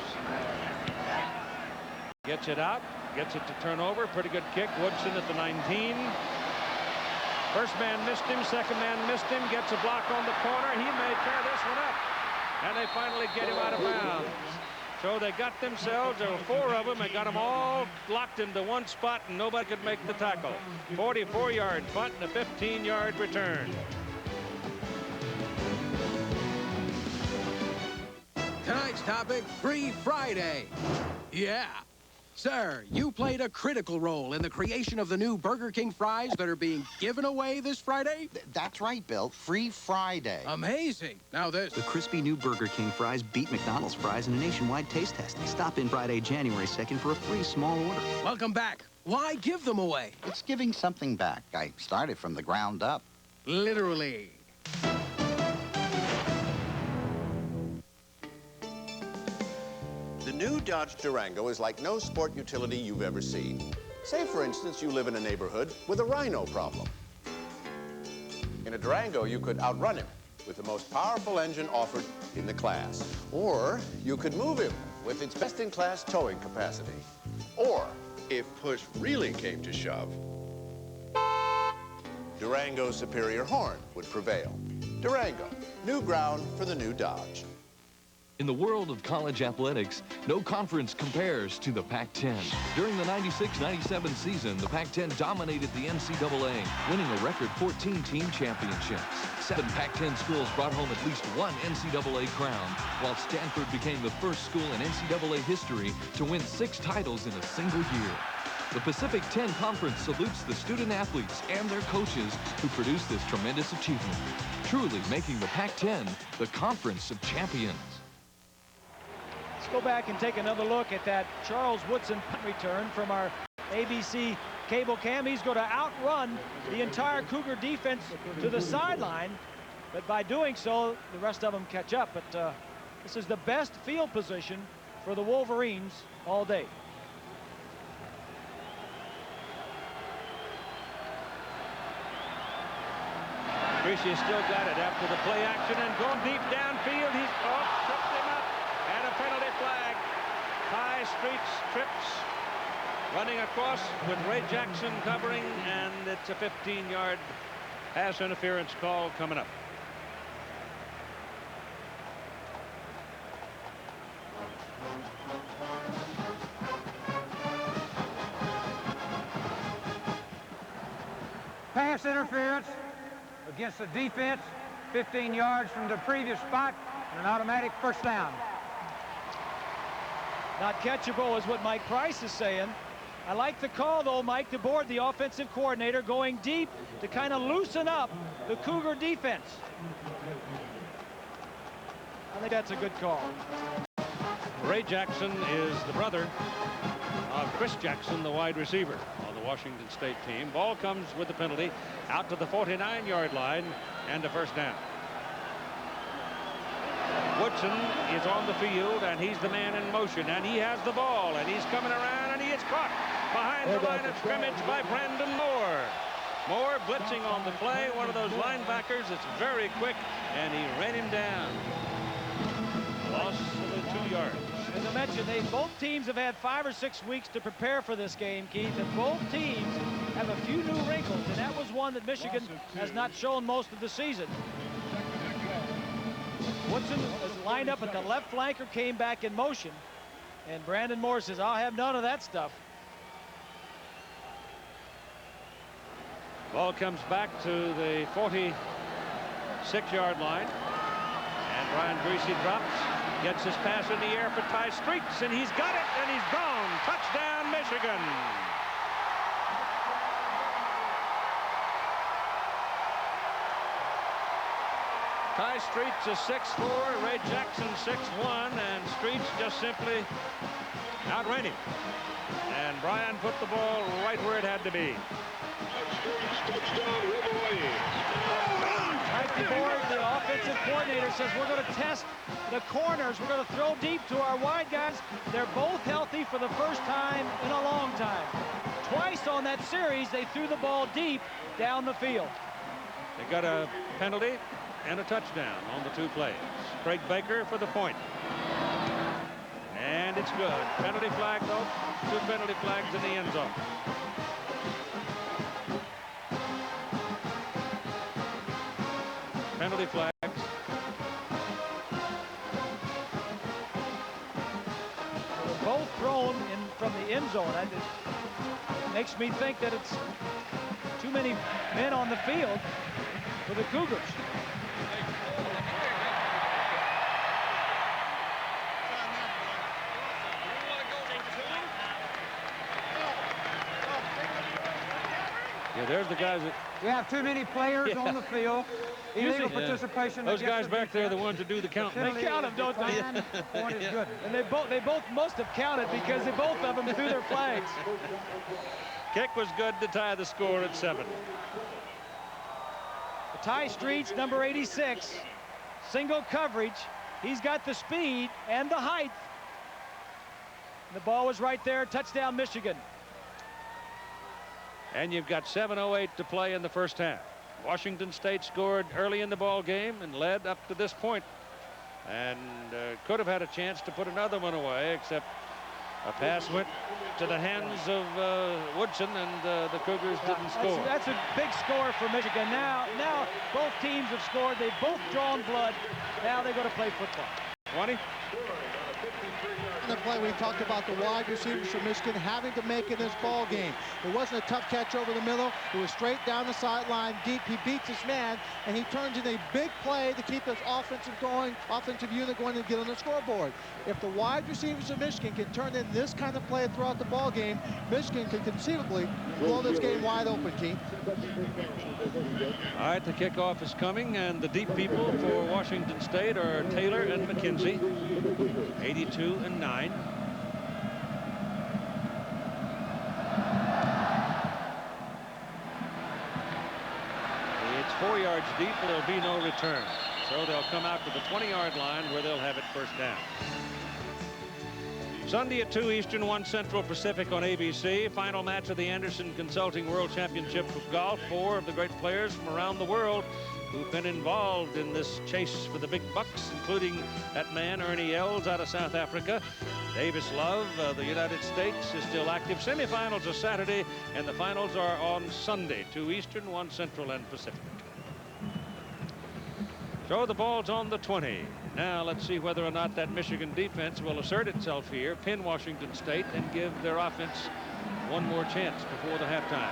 Gets it out, gets it to turn over. Pretty good kick. Woodson at the 19. First man missed him, second man missed him, gets a block on the corner. He may tear this one up. And they finally get him out of bounds. So they got themselves, there were 4 of them, they got them all locked into one spot and nobody could make the tackle. 44-yard punt and a 15-yard return. Tonight's topic, Free Friday. Yeah. Sir, you played a critical role in the creation of the new Burger King fries that are being given away this Friday? That's right, Bill. Free Friday. Amazing. Now this. The crispy new Burger King fries beat McDonald's fries in a nationwide taste testing. Stop in Friday, January 2nd for a free small order. Welcome back. Why give them away? It's giving something back. I started from the ground up. Literally. The new Dodge Durango is like no sport utility you've ever seen. Say, for instance, you live in a neighborhood with a rhino problem. In a Durango, you could outrun him with the most powerful engine offered in the class. Or you could move him with its best-in-class towing capacity. Or, if push really came to shove, Durango's superior horn would prevail. Durango, new ground for the new Dodge. In the world of college athletics, no conference compares to the Pac-10. During the 96-97 season, the Pac-10 dominated the NCAA, winning a record 14-team championships. 7 Pac-10 schools brought home at least one NCAA crown, while Stanford became the first school in NCAA history to win 6 titles in a single year. The Pacific 10 Conference salutes the student athletes and their coaches who produced this tremendous achievement, truly making the Pac-10 the conference of champions. Let's go back and take another look at that Charles Woodson punt return from our ABC cable cam. He's going to outrun the entire Cougar defense to the sideline, but by doing so, the rest of them catch up. But this is the best field position for the Wolverines all day. Greasy still got it after the play action and going deep downfield. He's tripped him up. And a penalty flag. Ty Streets trips, running across with Ray Jackson covering, and it's a 15-yard pass interference call coming up. Pass interference against the defense, 15 yards from the previous spot, and an automatic first down. Not catchable is what Mike Price is saying. I like the call, though, Mike DeBoard, the offensive coordinator, going deep to kind of loosen up the Cougar defense. I think that's a good call. Ray Jackson is the brother of Chris Jackson, the wide receiver on the Washington State team. Ball comes with the penalty out to the 49-yard line and a first down. Woodson is on the field, and he's the man in motion, and he has the ball, and he's coming around, and he is caught behind the line of scrimmage by Brandon Moore. Moore blitzing on the play, one of those linebackers that's very quick, and he ran him down. Loss of 2 yards. As I mentioned, both teams have had 5 or 6 weeks to prepare for this game, Keith, and both teams have a few new wrinkles, and that was one that Michigan has not shown most of the season. Woodson was lined up at the left flanker, came back in motion, and Brandon Moore says, I'll have none of that stuff. Ball comes back to the 46-yard line, and Brian Greasy drops, gets his pass in the air for Ty Streets, and he's got it, and he's gone. Touchdown, Michigan. Ty Streets is 6'4", Ray Jackson 6'1", and Streets just simply outran him. And Brian put the ball right where it had to be. Mike DeBoard, the offensive coordinator, says we're going to test the corners. We're going to throw deep to our wide guys. They're both healthy for the first time in a long time. Twice on that series, they threw the ball deep down the field. They got a penalty and a touchdown on the 2 plays. Craig Baker for the point. And it's good. Penalty flag, though. 2 penalty flags in the end zone. Penalty flags. They're both thrown in from the end zone. It makes me think that it's too many men on the field for the Cougars. Yeah, there's the guys that... We have too many players on the field. Illegal Yeah. participation. Those guys back there are the ones that do the counting. They count them, don't they? Point is good. And they both must have counted because they both of them threw their flags. Kick was good to tie the score at 7. Ty Streets, number 86, single coverage. He's got the speed and the height. The ball was right there. Touchdown, Michigan. And you've got 7:08 to play in the first half. Washington State scored early in the ball game and led up to this point, and could have had a chance to put another one away, except a pass went to the hands of Woodson, and the Cougars didn't score. That's a big score for Michigan. Now both teams have scored. They've both drawn blood. Now they go to play football. 20. In the play, we talked about the wide receivers from Michigan having to make in this ball game. It wasn't a tough catch over the middle. It was straight down the sideline deep. He beats his man, and he turns in a big play to keep this offensive unit going and get on the scoreboard. If the wide receivers of Michigan can turn in this kind of play throughout the ball game, Michigan can conceivably blow this game wide open, Keith. All right, the kickoff is coming, and the deep people for Washington State are Taylor and McKenzie, 82 and 9. It's 4 yards deep, but there'll be no return. So they'll come out to the 20-yard line where they'll have it first down. Sunday at 2 Eastern, 1 Central Pacific on ABC. Final match of the Anderson Consulting World Championship of Golf. 4 of the great players from around the world who've been involved in this chase for the big bucks, including that man, Ernie Els, out of South Africa. Davis Love, the United States, is still active. Semifinals are Saturday, and the finals are on Sunday. 2 Eastern, 1 Central and Pacific. So the ball's on the 20. Now let's see whether or not that Michigan defense will assert itself here, pin Washington State, and give their offense one more chance before the halftime.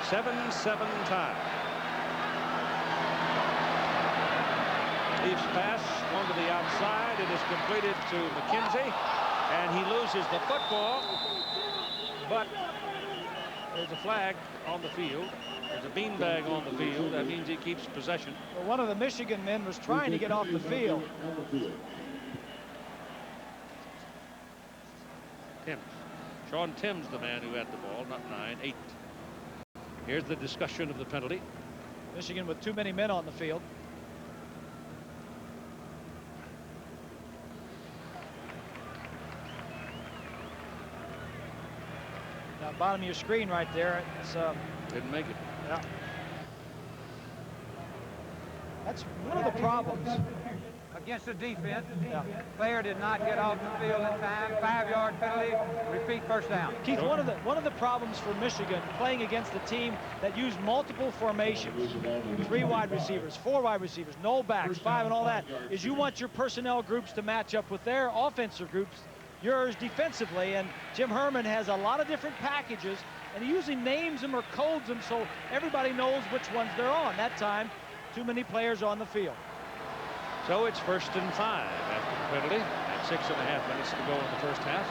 7-7 tie. Leafs pass, one to the outside. It is completed to McKenzie, and he loses the football, but there's a flag on the field. There's a beanbag on the field. That means he keeps possession. Well, one of the Michigan men was trying to get off the field. Timms. Sean Timms, the man who had the ball, not 9, 8. Here's the discussion of the penalty. Michigan with too many men on the field. Now, bottom of your screen right there. It's didn't make it. Yeah. That's one of the problems. Against the defense, player did not get off the field in time. 5-yard penalty. Repeat first down. Keith, one of the problems for Michigan playing against a team that used multiple formations, 3 wide receivers, 4 wide receivers, no backs, 5, and all that, is you want your personnel groups to match up with their offensive groups, yours defensively. And Jim Herman has a lot of different packages, and he usually names them or codes them so everybody knows which ones they're on. That time, too many players on the field. So it's 1st and 5 after the penalty, and 6.5 minutes to go in the first half.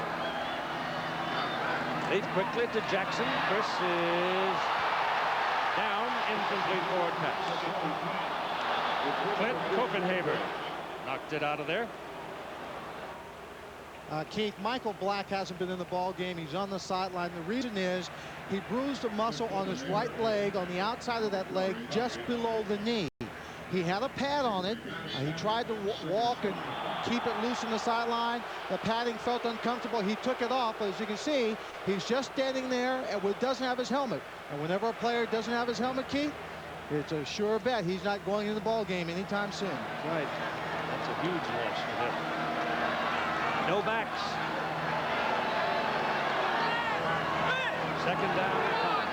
Lead quickly to Jackson. Chris is down, incomplete forward pass. Clint Kokenhaber knocked it out of there. Keith, Michael Black hasn't been in the ball game. He's on the sideline. The reason is he bruised a muscle on his right leg, on the outside of that leg, just below the knee. He had a pad on it. He tried to walk and keep it loose on the sideline. The padding felt uncomfortable. He took it off, but as you can see, he's just standing there and doesn't have his helmet. And whenever a player doesn't have his helmet, Keith, it's a sure bet he's not going in the ball game anytime soon. That's right. That's a huge loss for him. No backs. Second down and 5.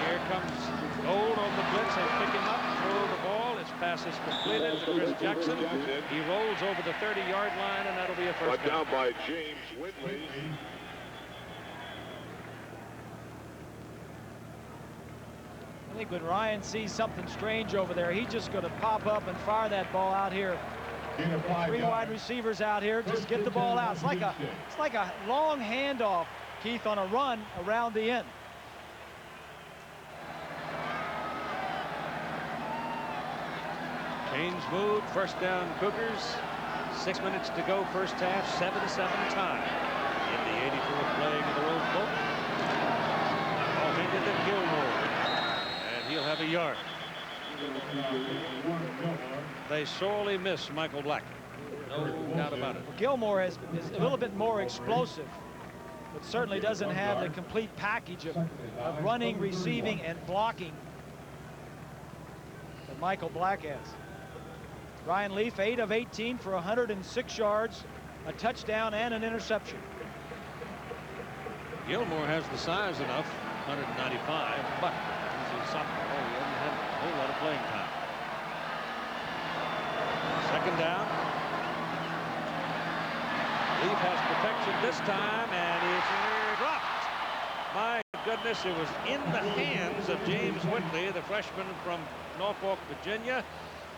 Here comes Gold on the blitz. They pick him up, throw the ball. His pass is completed to Chris Jackson. He rolls over the 30-yard line, and that'll be a first down. Down by James Whitley. I think when Ryan sees something strange over there, he's just going to pop up and fire that ball out here. 3 wide receivers out here, just get the ball out. It's like a long handoff, Keith, on a run around the end. Chains move, first down Cougars. 6 minutes to go, first half, 7-7 tie. In the 84th playing of the Rose Bowl. Ball handed to Gilmore. And he'll have a yard. They sorely miss Michael Black. No doubt about it. Well, Gilmore is a little bit more explosive, but certainly doesn't have the complete package of running, receiving, and blocking that Michael Black has. Ryan Leaf, 8 of 18 for 106 yards, a touchdown, and an interception. Gilmore has the size enough, 195, but he's a sophomore. He hasn't had a whole lot of playing time. Second down. Leaf has protection this time, and he's dropped. My goodness, it was in the hands of James Whitley, the freshman from Norfolk, Virginia,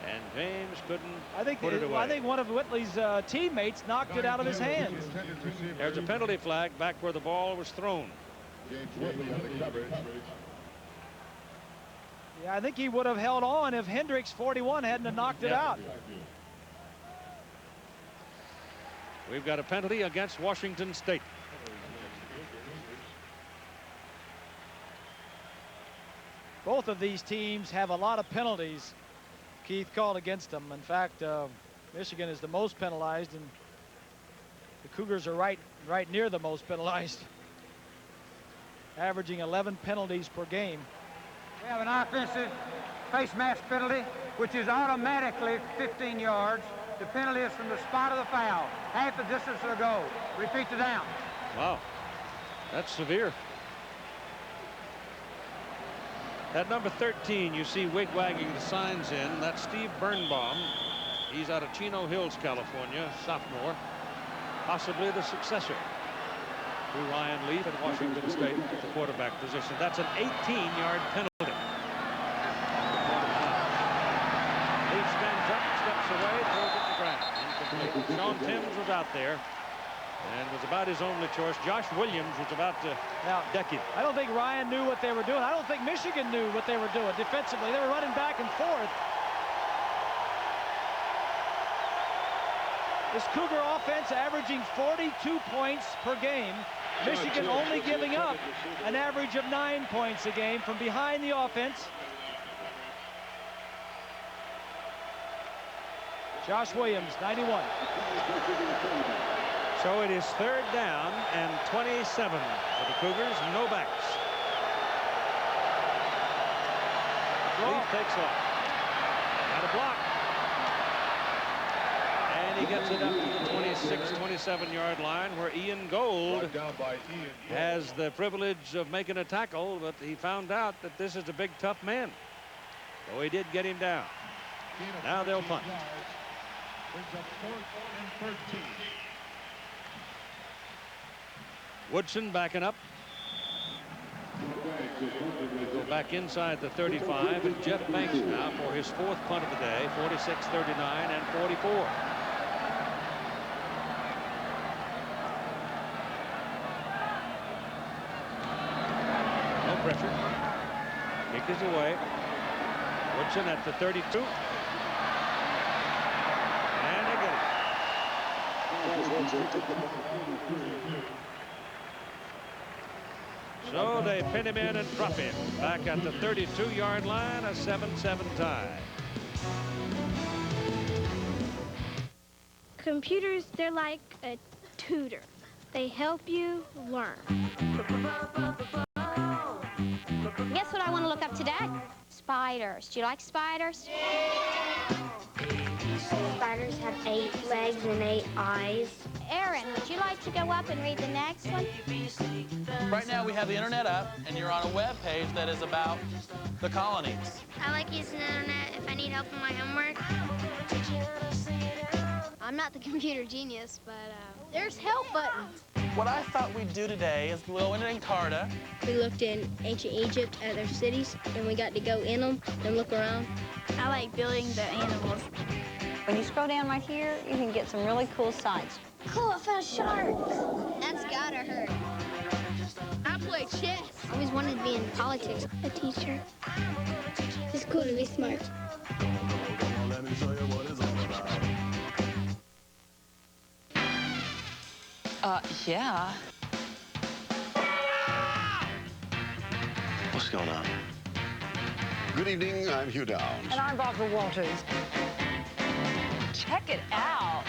and James couldn't put it away. I think one of Whitley's teammates knocked it out of his hands. There's a penalty flag back where the ball was thrown. Yeah, I think he would have held on if Hendricks, 41, hadn't have knocked it out. We've got a penalty against Washington State. Both of these teams have a lot of penalties, Keith, called against them. In fact, Michigan is the most penalized, and the Cougars are right near the most penalized, averaging 11 penalties per game. We have an offensive face mask penalty, which is automatically 15 yards. The penalty is from the spot of the foul, half the distance to the goal. Repeat the down. Wow, that's severe. At number 13, you see wig-wagging the signs in. That's Steve Birnbaum. He's out of Chino Hills, California, sophomore. Possibly the successor to Ryan Leaf at Washington State at the quarterback position. That's an 18-yard penalty. Leaf stands up, steps away, throws it to the ground. Incomplete. Sean Timms was out there and was about his only choice. Josh Williams was about to deck him. I don't think Ryan knew what they were doing. I don't think Michigan knew what they were doing defensively. They were running back and forth. This Cougar offense averaging 42 points per game. Michigan only giving up an average of 9 points a game from behind the offense. Josh Williams, 91. So it is third down and 27 for the Cougars. No backs. Leaf takes off. Got a block. And he gets it up to the 26, 27-yard line where Ian Gold has the privilege of making a tackle, but he found out that this is a big, tough man. So he did get him down. Now they'll punt. Woodson backing up. Go back inside the 35, and Jeff Banks now for his fourth punt of the day, 46, 39, and 44. No pressure. Kick is away. Woodson at the 32. And they get it. So they pin him in and drop him back at the 32-yard line, a 7-7 tie. Computers, they're like a tutor. They help you learn. Guess what I want to look up today? Spiders. Do you like spiders? Spiders have 8 legs and 8 eyes. Aaron, would you like to go up and read the next one? Right now we have the internet up, and you're on a web page that is about the colonies. I like using the internet if I need help in my homework. I'm not the computer genius, but there's help buttons. What I thought we'd do today is go into Encarta. We looked in ancient Egypt at their cities, and we got to go in them and look around. I like building the animals. When you scroll down right here, you can get some really cool sights. Cool, I found sharks. That's gotta hurt. I play chess. I always wanted to be in politics. A teacher. It's cool to be smart. Let me show you what it's all about. Yeah. What's going on? Good evening, I'm Hugh Downs. And I'm Barbara Walters. Check it out.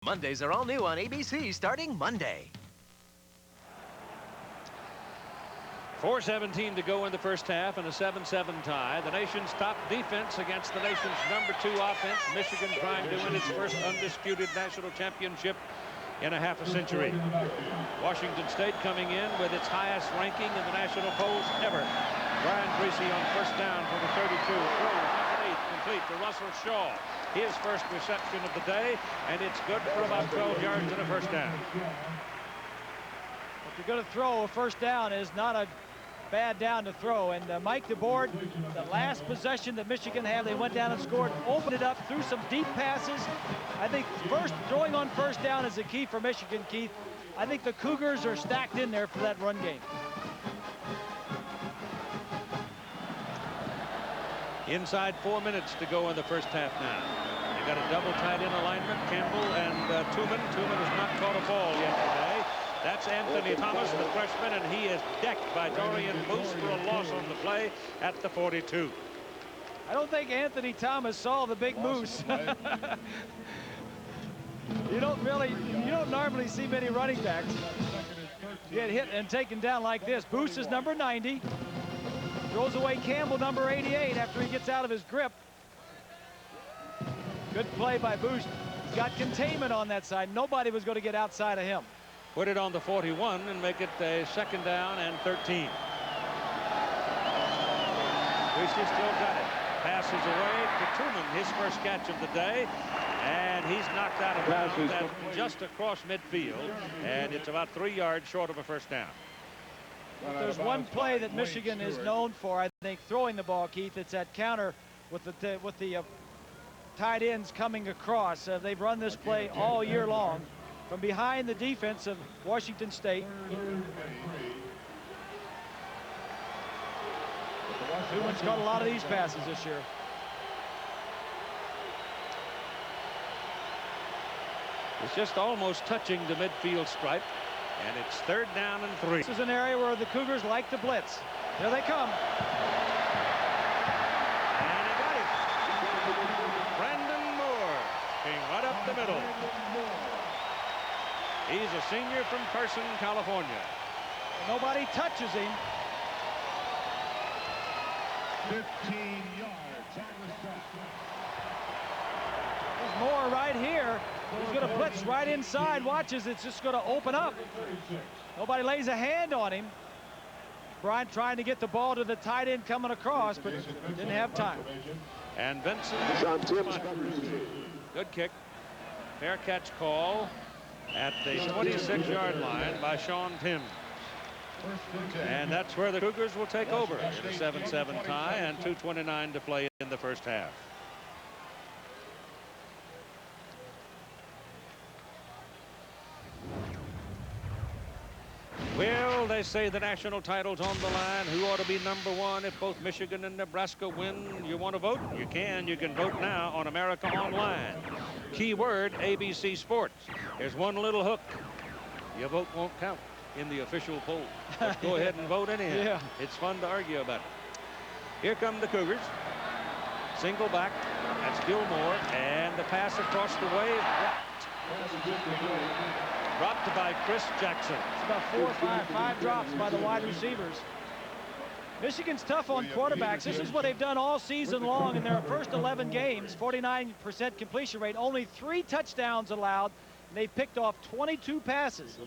Mondays are all new on ABC starting Monday. 4:17 to go in the first half and a 7-7 tie. The nation's top defense against the nation's #2 offense. Michigan trying to win its first undisputed national championship in a half a century. Washington State coming in with its highest ranking in the national polls ever. Brian Griese on first down for the 32. Throws underneath, complete to Russell Shaw. His first reception of the day, and it's good for about 12 yards and a first down. If you're going to throw, a first down is not a bad down to throw. And Mike DeBoard, the last possession that Michigan had, they went down and scored, opened it up, threw some deep passes. I think throwing on first down is the key for Michigan, Keith. I think the Cougars are stacked in there for that run game. Inside 4 minutes to go in the first half now. They got a double tight end alignment, Campbell and Tooman. Tooman has not caught a ball yet today. That's Anthony Thomas, the freshman, and he is decked by Dorian Moose for a loss on the play at the 42. I don't think Anthony Thomas saw the big moose. You don't normally see many running backs get hit and taken down like this. Boost is number 90. Throws away Campbell, number 88, after he gets out of his grip. Good play by Boost. He's got containment on that side. Nobody was going to get outside of him. Put it on the 41 and make it a second down and 13. Boost has still got it. Passes away to Tooman, his first catch of the day. And he's knocked out of bounds just across midfield. And it's about 3 yards short of a first down. If there's one play that Michigan is known for, I think, throwing the ball, Keith, it's that counter with the tight ends coming across. They've run this play all year long from behind the defense of Washington State. Tooman's caught a lot of these passes this year. It's just almost touching the midfield stripe. And it's third down and 3. This is an area where the Cougars like to blitz. Here they come. And he got it. Brandon Moore came right up the middle. He's a senior from Carson, California. Nobody touches him. 15 yards on the stop. There's Moore right here. He's going to blitz right inside. Watches, it's just going to open up. Nobody lays a hand on him. Bryant trying to get the ball to the tight end coming across, but didn't have time. And Benson. Good kick. Fair catch call at the 26-yard line by Sean Tim. And that's where the Cougars will take over. A 7-7 tie and 2:29 to play in the first half. Well, they say the national title's on the line. Who ought to be #1 if both Michigan and Nebraska win? You want to vote? You can. You can vote now on America Online. Keyword ABC Sports. There's one little hook. Your vote won't count in the official poll. But go ahead and vote anyhow. Yeah. It's fun to argue about it. Here come the Cougars. Single back. That's Gilmore. And the pass across the way is dropped by Chris Jackson. It's about 4 or 5 drops by the wide receivers. Michigan's tough on quarterbacks. This is what they've done all season long in their first 11 games. 49% completion rate. Only 3 touchdowns allowed. And they picked off 22 passes.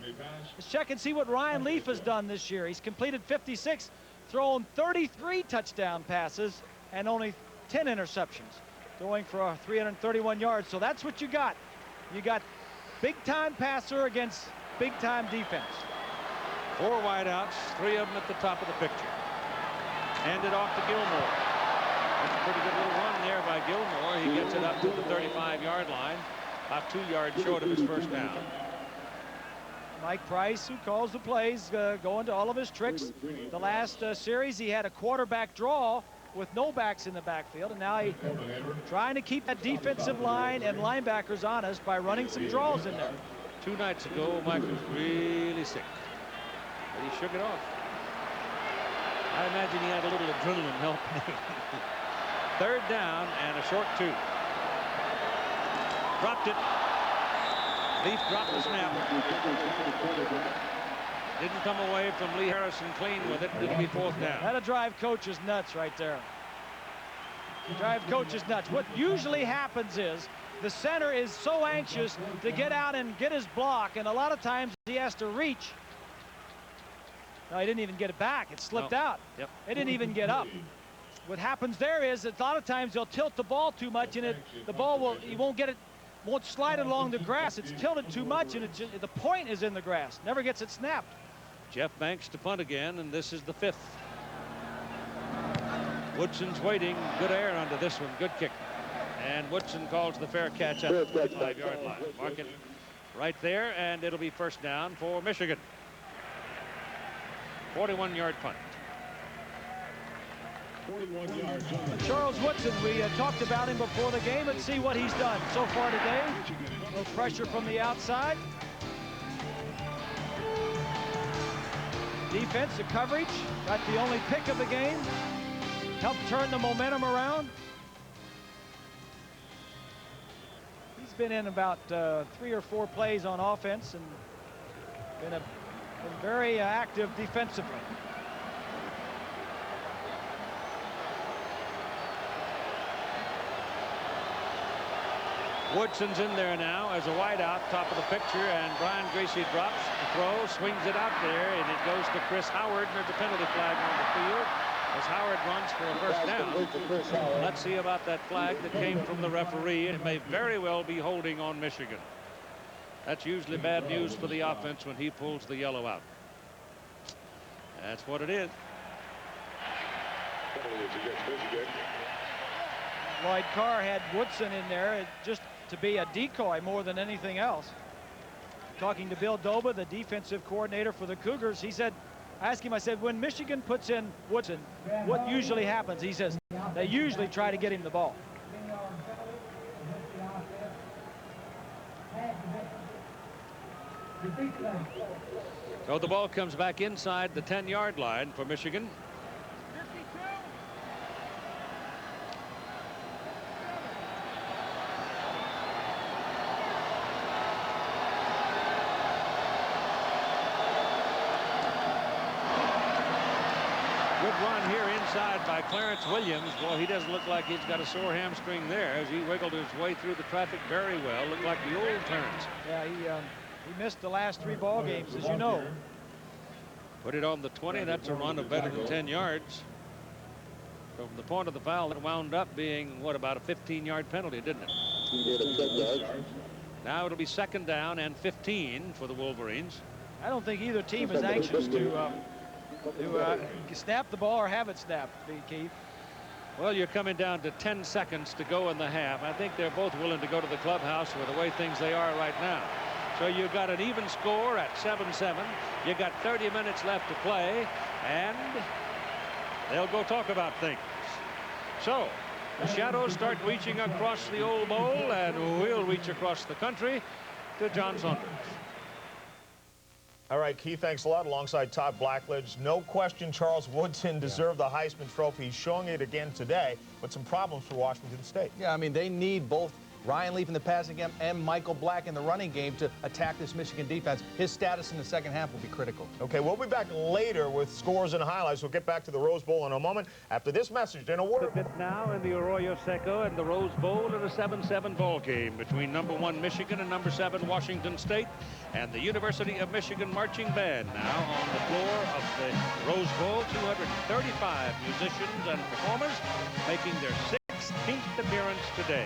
Let's check and see what Ryan Leaf has done this year. He's completed 56, thrown 33 touchdown passes, and only 10 interceptions, throwing for 331 yards. So that's what you got. You got big-time passer against big-time defense. 4 wideouts, 3 of them at the top of the picture. Handed off to Gilmore. That's a pretty good little run there by Gilmore. He gets it up to the 35-yard line, about 2 yards short of his first down. Mike Price, who calls the plays, going to all of his tricks. The last series, he had a quarterback draw with no backs in the backfield, and now he's trying to keep that defensive line and linebackers honest by running some draws in there. 2 nights ago, Mike was really sick, but he shook it off. I imagine he had a little adrenaline helping. 3rd down and a short 2. Dropped it. Leaf dropped the snap. Didn't come away from Lee Harrison clean with it. It'll be 4th down. That'll drive coaches nuts right there. Drive coaches nuts. What usually happens is the center is so anxious to get out and get his block, and a lot of times he has to reach. No, he didn't even get it back. It slipped out. Yep. It didn't even get up. What happens there is that a lot of times they'll tilt the ball too much, and the ball he won't get it, won't slide it along the grass. It's tilted too much, and the point is in the grass. Never gets it snapped. Jeff Banks to punt again, and this is the 5th. Woodson's waiting. Good air under this one. Good kick. And Woodson calls the fair catch at the 35-yard line. Mark it right there, and it'll be 1st down for Michigan. 41-yard punt. Charles Woodson, we talked about him before the game. Let's see what he's done so far today. No pressure from the outside. Defense, the coverage, got the only pick of the game. Helped turn the momentum around. He's been in about 3 or 4 plays on offense and been very active defensively. Woodson's in there now as a wideout, top of the picture, and Brian Gracie drops the throw, swings it out there, and it goes to Chris Howard, and there's a penalty flag on the field as Howard runs for a 1st down. Let's see about that flag that came from the referee. It may very well be holding on Michigan. That's usually bad news for the offense when he pulls the yellow out. That's what it is. Lloyd Carr had Woodson in there just to be a decoy more than anything else. Talking to Bill Doba, the defensive coordinator for the Cougars, he said, I asked him, I said, when Michigan puts in Woodson, what usually happens? He says, they usually try to get him the ball. So the ball comes back inside the 10-yard line for Michigan. Run here inside by Clarence Williams. Boy, he doesn't look like he's got a sore hamstring there as he wiggled his way through the traffic very well. Looked like the old turns. Yeah, he missed the last 3 ball games, as you know. Put it on the 20. That's a run of better than 10 yards. From the point of the foul, it wound up being, what, about a 15-yard penalty, didn't it? Now it'll be 2nd down and 15 for the Wolverines. I don't think either team is anxious to snap the ball or have it snapped, Keith. Well, you're coming down to 10 seconds to go in the half. I think they're both willing to go to the clubhouse with the way things they are right now. So you've got an even score at 7-7. You got 30 minutes left to play, and they'll go talk about things. So the shadows start reaching across the old bowl, and we'll reach across the country to John Saunders. All right, Keith, thanks a lot. Alongside Todd Blackledge, no question Charles Woodson deserved the Heisman Trophy. He's showing it again today, but some problems for Washington State. Yeah, I mean, they need both Ryan Leaf in the passing game and Michael Black in the running game to attack this Michigan defense. His status in the second half will be critical. Okay, we'll be back later with scores and highlights. We'll get back to the Rose Bowl in a moment after this message in a word. A bit now in the Arroyo Seco and the Rose Bowl in a 7-7 ball game between #1 Michigan and #7 Washington State, and the University of Michigan Marching Band now on the floor of the Rose Bowl. 235 musicians and performers making their 16th appearance today.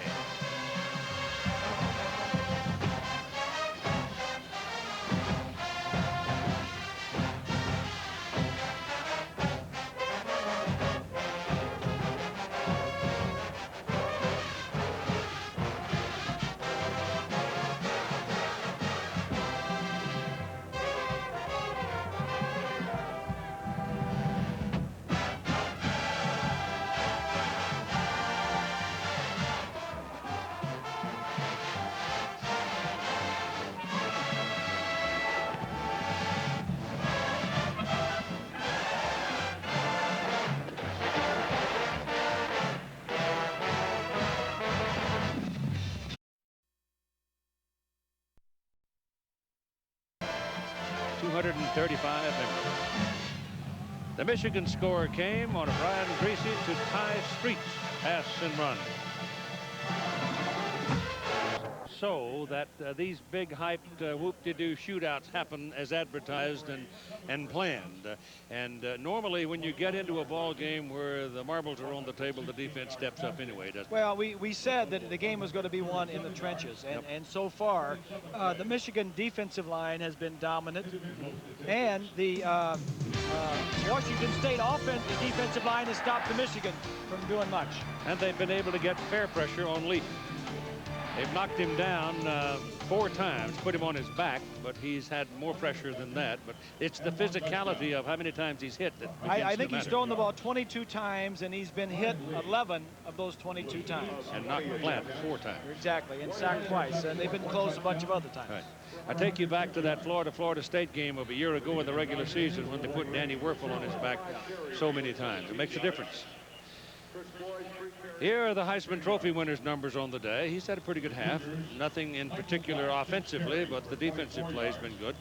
The Michigan score came on a Brian Griese to Ty Street's pass and run. So that these big hyped whoop-de-doo shootouts happen as advertised and planned. Normally when you get into a ball game where the marbles are on the table, the defense steps up anyway, doesn't it? Well, we said that the game was going to be won in the trenches, and so far the Michigan defensive line has been dominant, and the Washington State offense, the defensive line has stopped the Michigan from doing much. And they've been able to get fair pressure on Leaf. They've knocked him down 4 times, put him on his back, but he's had more pressure than that. But it's the physicality of how many times he's hit that I think he's thrown the ball 22 times, and he's been hit 11 of those 22 times. And knocked flat 4 times. Exactly, and sacked twice, and they've been close a bunch of other times. Right. I take you back to that Florida State game of a year ago in the regular season when they put Danny Werfel on his back so many times. It makes a difference. Here are the Heisman Trophy winners' numbers on the day. He's had a pretty good half. Nothing in particular offensively, but the defensive play has been good.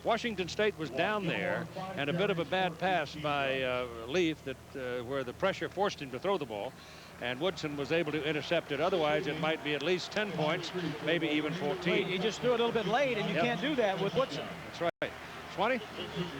Washington State was down there, and a bit of a bad pass by Leaf that where the pressure forced him to throw the ball, and Woodson was able to intercept it. Otherwise, it might be at least 10 points, maybe even 14. He just threw it a little bit late, and you can't do that with Woodson. That's right. Swanee?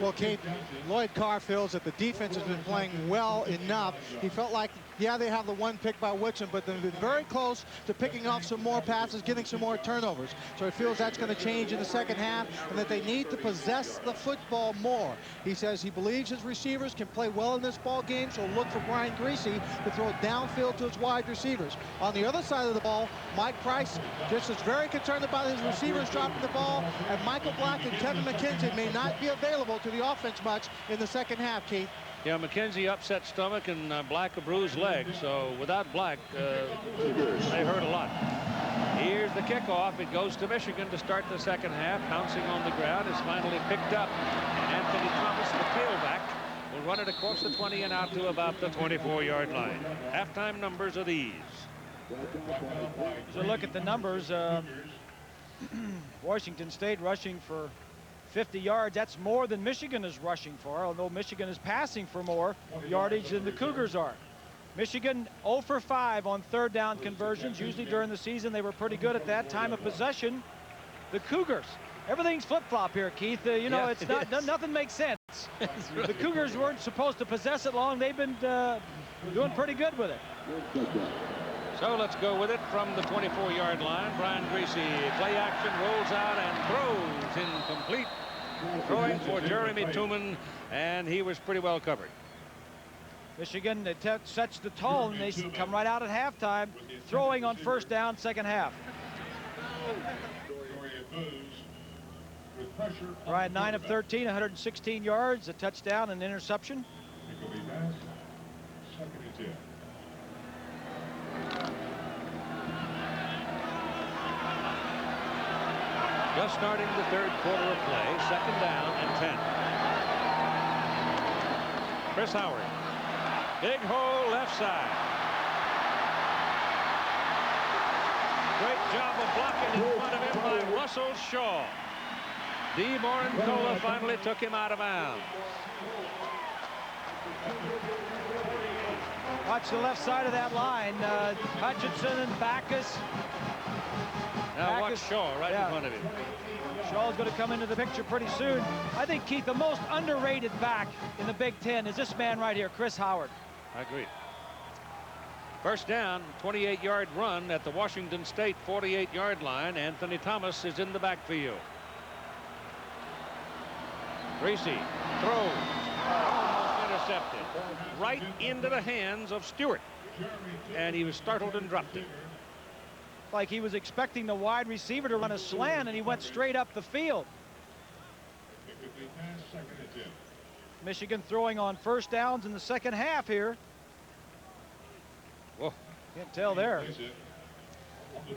Well, Kate, Lloyd Carr feels that the defense has been playing well enough. He felt like, yeah, they have the 1 pick by Woodson, but they've been very close to picking off some more passes, getting some more turnovers. So he feels that's going to change in the second half, and that they need to possess the football more. He says he believes his receivers can play well in this ball game, so look for Brian Griese to throw it downfield to his wide receivers. On the other side of the ball, Mike Price just is very concerned about his receivers dropping the ball, and Michael Black and Kevin McKenzie may not be available to the offense much in the second half, Keith. Yeah, McKenzie upset stomach and Black a bruised leg. So without Black, they hurt a lot. Here's the kickoff. It goes to Michigan to start the second half. Pouncing on the ground is finally picked up. And Anthony Thomas, the tailback, will run it across the 20 and out to about the 24-yard line. Halftime numbers are these. So look at the numbers. Washington State rushing for 50 yards. That's more than Michigan is rushing for, although Michigan is passing for more yardage than the Cougars are. Michigan 0 for 5 on third down conversions. Usually during the season they were pretty good at that. Time of possession, the Cougars. Everything's flip-flop here, Keith. You know, it's not, nothing makes sense. The Cougars weren't supposed to possess it long. They've been doing pretty good with it. So let's go with it from the 24-yard line. Brian Griese, play action, rolls out and throws incomplete. Throwing for Jeremy Tooman, and he was pretty well covered. Michigan sets the tone. They come right out at halftime, throwing on first down, second half. Right, 9 of 13, 116 yards, a touchdown, and an interception. Just starting the third quarter of play. Second down and 10. Chris Howard. Big hole left side. Great job of blocking in front of him by Russell Shaw. Dee Morincola finally took him out of bounds. Watch the left side of that line. Hutchinson and Backus. Now watch Shaw right in front of him. Shaw's going to come into the picture pretty soon. I think, Keith, the most underrated back in the Big Ten is this man right here, Chris Howard. I agree. First down, 28-yard run at the Washington State 48-yard line. Anthony Thomas is in the backfield. Gracie throws, almost intercepted, right into the hands of Stewart, and he was startled and dropped it. Like he was expecting the wide receiver to run a slant, and he went straight up the field. Michigan throwing on first downs in the second half here. Whoa. Can't tell there.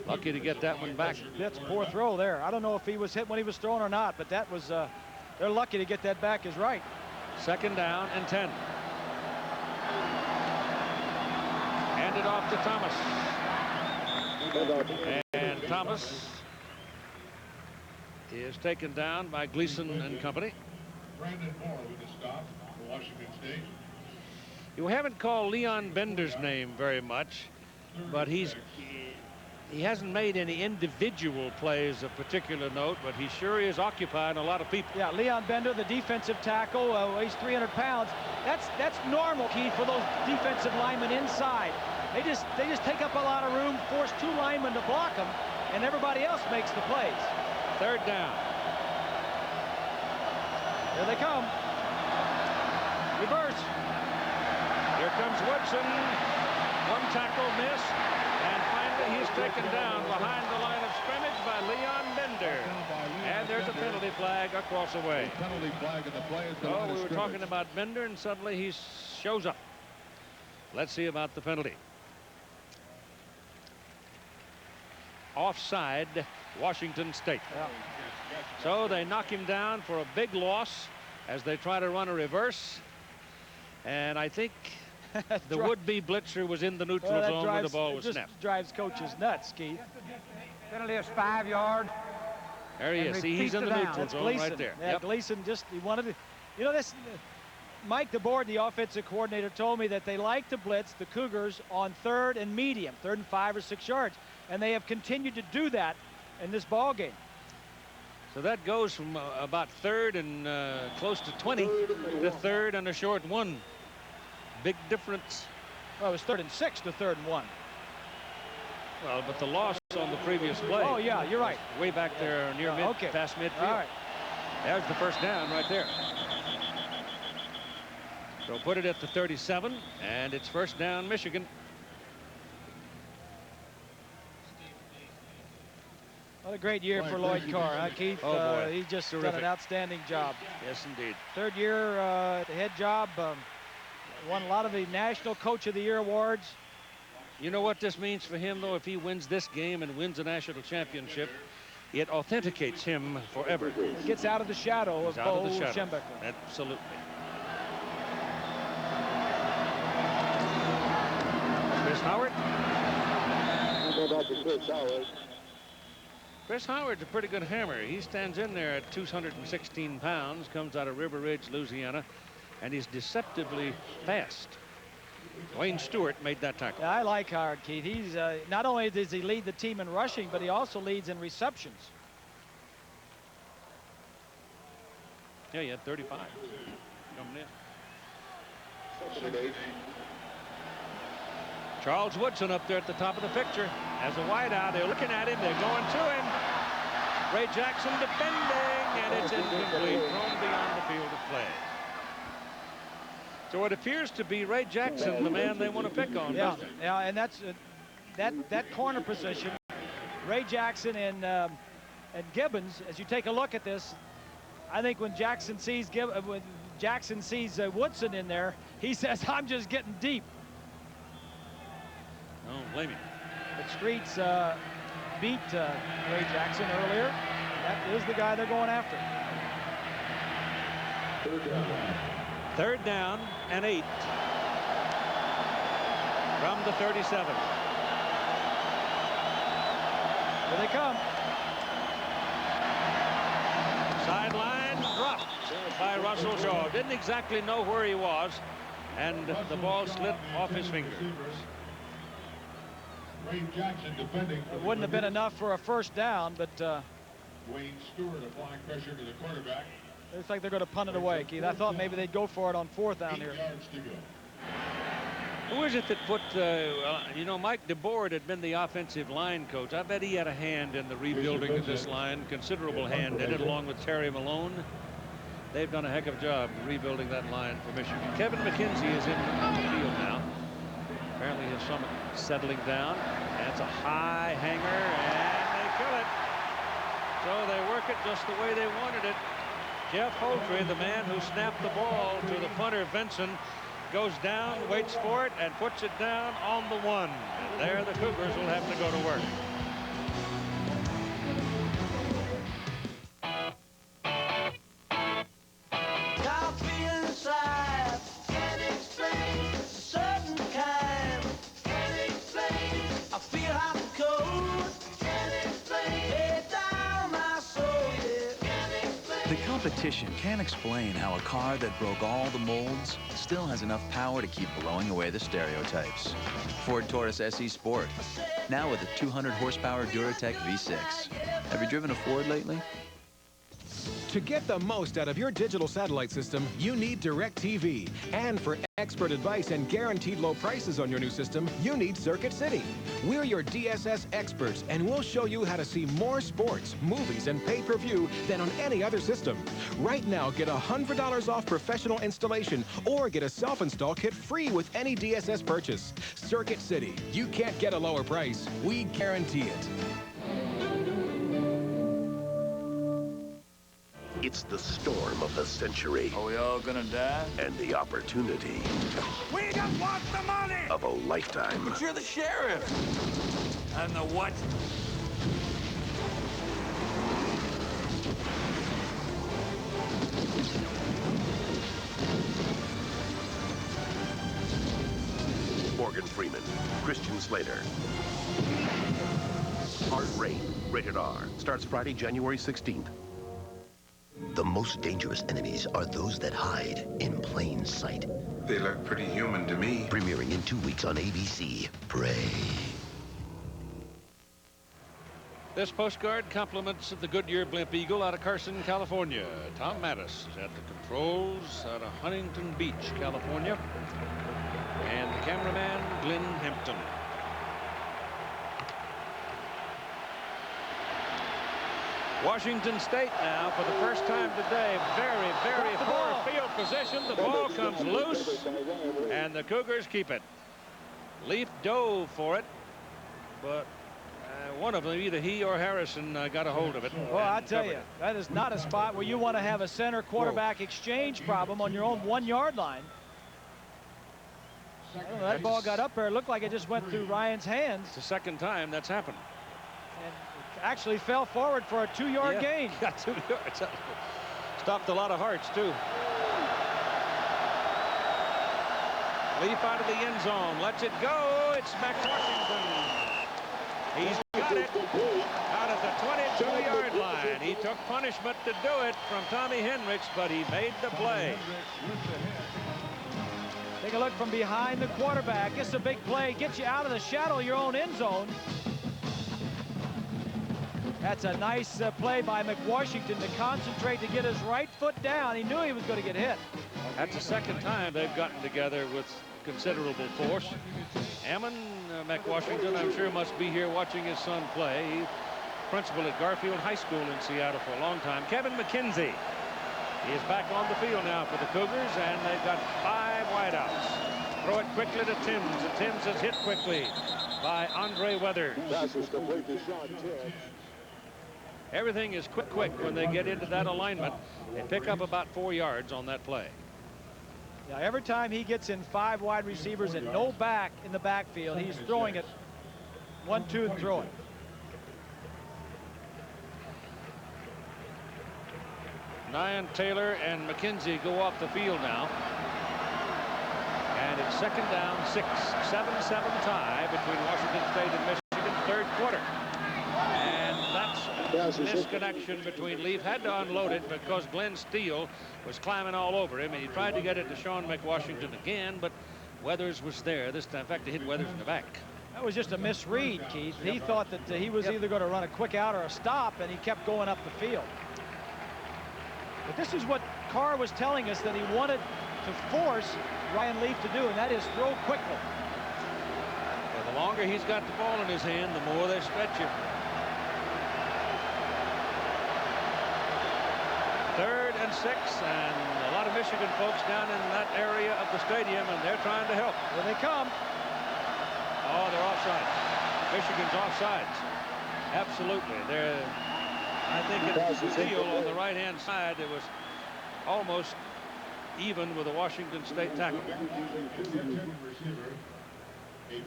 Lucky to get that one back. That's a poor throw there. I don't know if he was hit when he was throwing or not, but that was, they're lucky to get that back is right. Second down and 10. Handed off to Thomas. And Thomas is taken down by Gleason and company. Brandon Moore with the stop for Washington State. You haven't called Leon Bender's name very much, but he hasn't made any individual plays of particular note, but he sure is occupying a lot of people. Yeah, Leon Bender, the defensive tackle, weighs 300 pounds. That's normal, Keith, for those defensive linemen inside. They just take up a lot of room, force two linemen to block them, and everybody else makes the plays. Third down. Here they come. Reverse. Here comes Woodson. One tackle miss, and finally he's taken down behind the line of scrimmage by Leon Bender. And there's a penalty flag across the way. Penalty flag in the play at the line Oh, of we were scrimmage. talking about Bender, and suddenly he shows up. Let's see about the penalty. Offside, Washington State. Yeah. So they knock him down for a big loss as they try to run a reverse. And I think the would-be blitzer was in the neutral zone where the ball was snapped. Drives coaches nuts, Keith. Penalty is 5 yards. There he is. See, he's in the neutral zone right there. Yeah, Yep. Gleason he wanted to. You know, this. Mike DeBoer, the offensive coordinator, told me that they like to blitz the Cougars on third and medium, 3rd and 5 or 6 yards, and they have continued to do that in this ball game. So that goes from about 3rd and close to 20 to 3rd and a short 1. Big difference. Well, it was 3rd and 6 to 3rd and 1. Well, but the loss on the previous play. Oh, yeah, you're right. Way back there near past midfield. All right. There's the first down right there. So put it at the 37, and it's first down, Michigan. What a great year for Lloyd Carr, huh, Keith? Oh, boy. He just Terrific. done an outstanding job. Yes, indeed. 3rd year the head job. Won a lot of the National Coach of the Year awards. You know what this means for him, though? If he wins this game and wins a national championship, it authenticates him forever. He gets out of the shadow of Bo Schembechler. Absolutely. Chris Howard. Chris Howard's a pretty good hammer. He stands in there at 216 pounds, comes out of River Ridge, Louisiana, and he's deceptively fast. Wayne Stewart made that tackle. Yeah, I like Howard, Keith. He's not only does he lead the team in rushing, but he also leads in receptions. Yeah, he had 35 coming in. Charles Woodson up there at the top of the picture as a wideout. They're looking at him. They're going to him. Ray Jackson defending, and it's incomplete, thrown beyond the field of play. So it appears to be Ray Jackson, the man they want to pick on. Yeah, yeah, and that's that corner position. Ray Jackson and Gibbons. As you take a look at this, I think when Jackson sees Woodson in there, he says, "I'm just getting deep." Don't blame him. But Streets beat Ray Jackson earlier. That is the guy they're going after. Third down and 8 from the 37. Here they come. Sideline dropped by Russell Shaw. Didn't exactly know where he was, and the ball slid off his fingers. Wayne Jackson defending. It wouldn't have been enough for a first down, but Wayne Stewart applying pressure to the quarterback. looks like they're going to punt it away, Keith. I thought maybe they'd go for it on 4th down here. 8 yards to go. Who is it that put, you know, Mike DeBoer had been the offensive line coach. I bet he had a hand in the rebuilding of this line, considerable hand in it, along with Terry Malone. They've done a heck of a job rebuilding that line for Michigan. Kevin McKenzie is on the field now. Apparently his summit settling down. That's a high hanger, and they kill it. So they work it just the way they wanted it. Jeff Holtry, the man who snapped the ball to the punter Vinson, goes down, waits for it, and puts it down on the 1. And there the Cougars will have to go to work. The competition can't explain how a car that broke all the molds still has enough power to keep blowing away the stereotypes. Ford Taurus SE Sport, now with a 200 horsepower Duratec V6. Have you driven a Ford lately? To get the most out of your digital satellite system, you need DirecTV. And for expert advice and guaranteed low prices on your new system, you need Circuit City. We're your DSS experts, and we'll show you how to see more sports, movies, and pay-per-view than on any other system. Right now, get $100 off professional installation or get a self-install kit free with any DSS purchase. Circuit City. You can't get a lower price. We guarantee it. It's the storm of the century. Are we all gonna die? And the opportunity We just want the money! of a lifetime. But you're the sheriff! And the what? Morgan Freeman, Christian Slater. Hard Rain, rated R. Starts Friday, January 16th. The most dangerous enemies are those that hide in plain sight. They look pretty human to me. Premiering in 2 weeks on ABC. Prey. This postcard compliments the Goodyear Blimp Eagle out of Carson, California. Tom Mattis is at the controls out of Huntington Beach, California. And the cameraman, Glenn Hampton. Washington State now for the first time today. Very, very poor field position. The ball comes loose, and the Cougars keep it. Leaf dove for it, but one of them, either he or Harrison, got a hold of it. Well, I tell you, that is not a spot where you want to have a center quarterback exchange problem on your own 1-yard line. I don't know, that ball got up there. It looked like it just went through Ryan's hands. It's the second time that's happened. And actually fell forward for a 2-yard gain. Got 2 yards. Stopped a lot of hearts, too. Leaf out of the end zone. Lets it go. It's Mac Washington. He's got it out of the 22-yard line. He took punishment to do it from Tommy Hendricks, but he made the play. Take a look from behind the quarterback. It's a big play. Get you out of the shadow of your own end zone. That's a nice play by McWashington to concentrate to get his right foot down. He knew he was going to get hit. That's the second time they've gotten together with considerable force. Ammon McWashington, I'm sure, must be here watching his son play. He's principal at Garfield High School in Seattle for a long time. Kevin McKenzie is back on the field now for the Cougars, and they've got 5 wideouts. Throw it quickly to Timms, and Timms is hit quickly by Andre Weathers. Everything is quick when they get into that alignment. They pick up about 4 yards on that play. Yeah, every time he gets in 5 wide receivers and no back in the backfield, he's throwing it 1-2 and throw it. Nyan, Taylor, and McKenzie go off the field now. And it's 2nd down, 6, 7-7 tie between Washington State and Michigan, 3rd quarter. And that's a misconnection between Leaf. Had to unload it because Glenn Steele was climbing all over him, and he tried to get it to Sean McWashington again, but Weathers was there this time. In fact, he hit Weathers in the back. That was just a misread, Keith. He thought that he was either going to run a quick out or a stop, and he kept going up the field. But this is what Carr was telling us that he wanted to force Ryan Leaf to do, and that is throw quickly. Well, the longer he's got the ball in his hand, the more they stretch him. 3rd and 6, and a lot of Michigan folks down in that area of the stadium, and they're trying to help. Here they come. Oh, they're offside. Michigan's offsides. Absolutely. I think it's the deal on the right-hand side. It was almost even with the Washington State tackle. A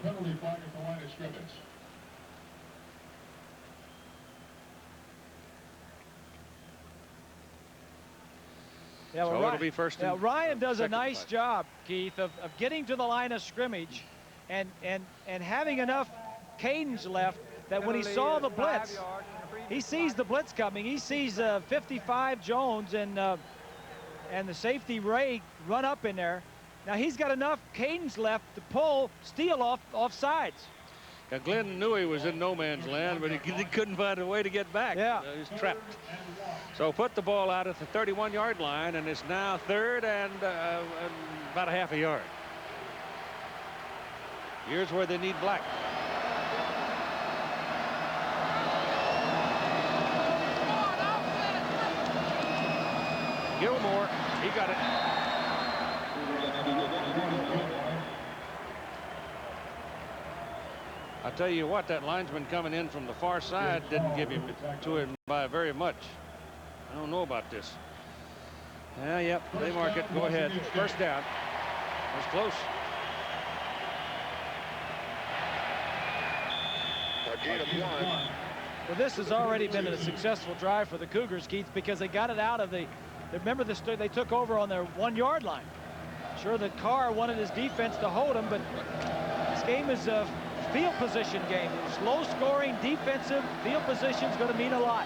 penalty flag at the line of scrimmage. Yeah, well, so it'll be first. Yeah, Ryan does a nice job, Keith, of getting to the line of scrimmage and having enough cadence left that when he saw the blitz, he sees the blitz coming. He sees 55 Jones and the safety Ray run up in there. Now he's got enough cadence left to pull Steele off sides. Now, Glenn knew he was in no man's land, but he couldn't find a way to get back. Yeah. He's trapped. So put the ball out at the 31-yard line, and it's now 3rd and about a half a yard. Here's where they need Black. Gilmore, he got it. I'll tell you what, that linesman coming in from the far side didn't give him to him by very much. I don't know about this. Yep, they mark it. Go ahead. 1st down. It was close. Well, this has already been a successful drive for the Cougars, Keith, because they got it out of the. Remember, they took over on their 1-yard line. Sure that Carr wanted his defense to hold him, but this game is a field position game. Low-scoring defensive field position is going to mean a lot.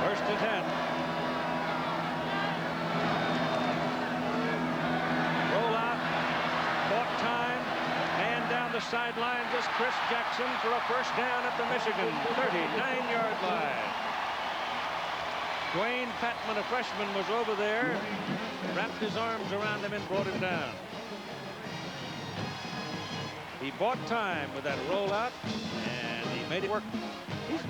1st and 10. Roll out. Bought time. Man down the sideline. Just Chris Jackson for a 1st down at the Michigan 39-yard line. Dwayne Patman, a freshman, was over there, wrapped his arms around him and brought him down. He bought time with that rollout, and he made it work.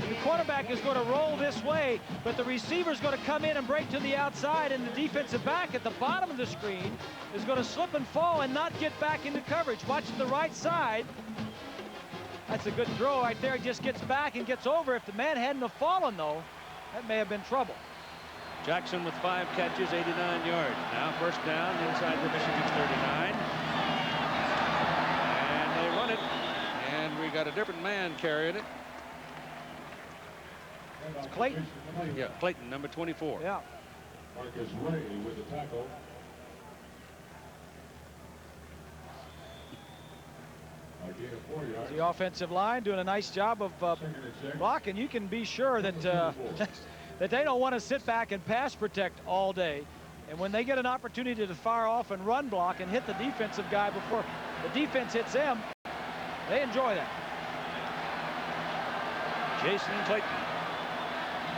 The quarterback is going to roll this way, but the receiver's going to come in and break to the outside, and the defensive back at the bottom of the screen is going to slip and fall and not get back into coverage. Watch the right side. That's a good throw right there. He just gets back and gets over. If the man hadn't have fallen, though, that may have been trouble. Jackson with 5 catches, 89 yards. Now 1st down inside the Michigan's 39. And they run it. And we got a different man carrying it. It's Clayton. Yeah, Clayton, number 24. Yeah. Marcus Ray with the tackle. The offensive line doing a nice job of blocking. You can be sure that that they don't want to sit back and pass protect all day. And when they get an opportunity to fire off and run block and hit the defensive guy before the defense hits them, they enjoy that. Jason Clayton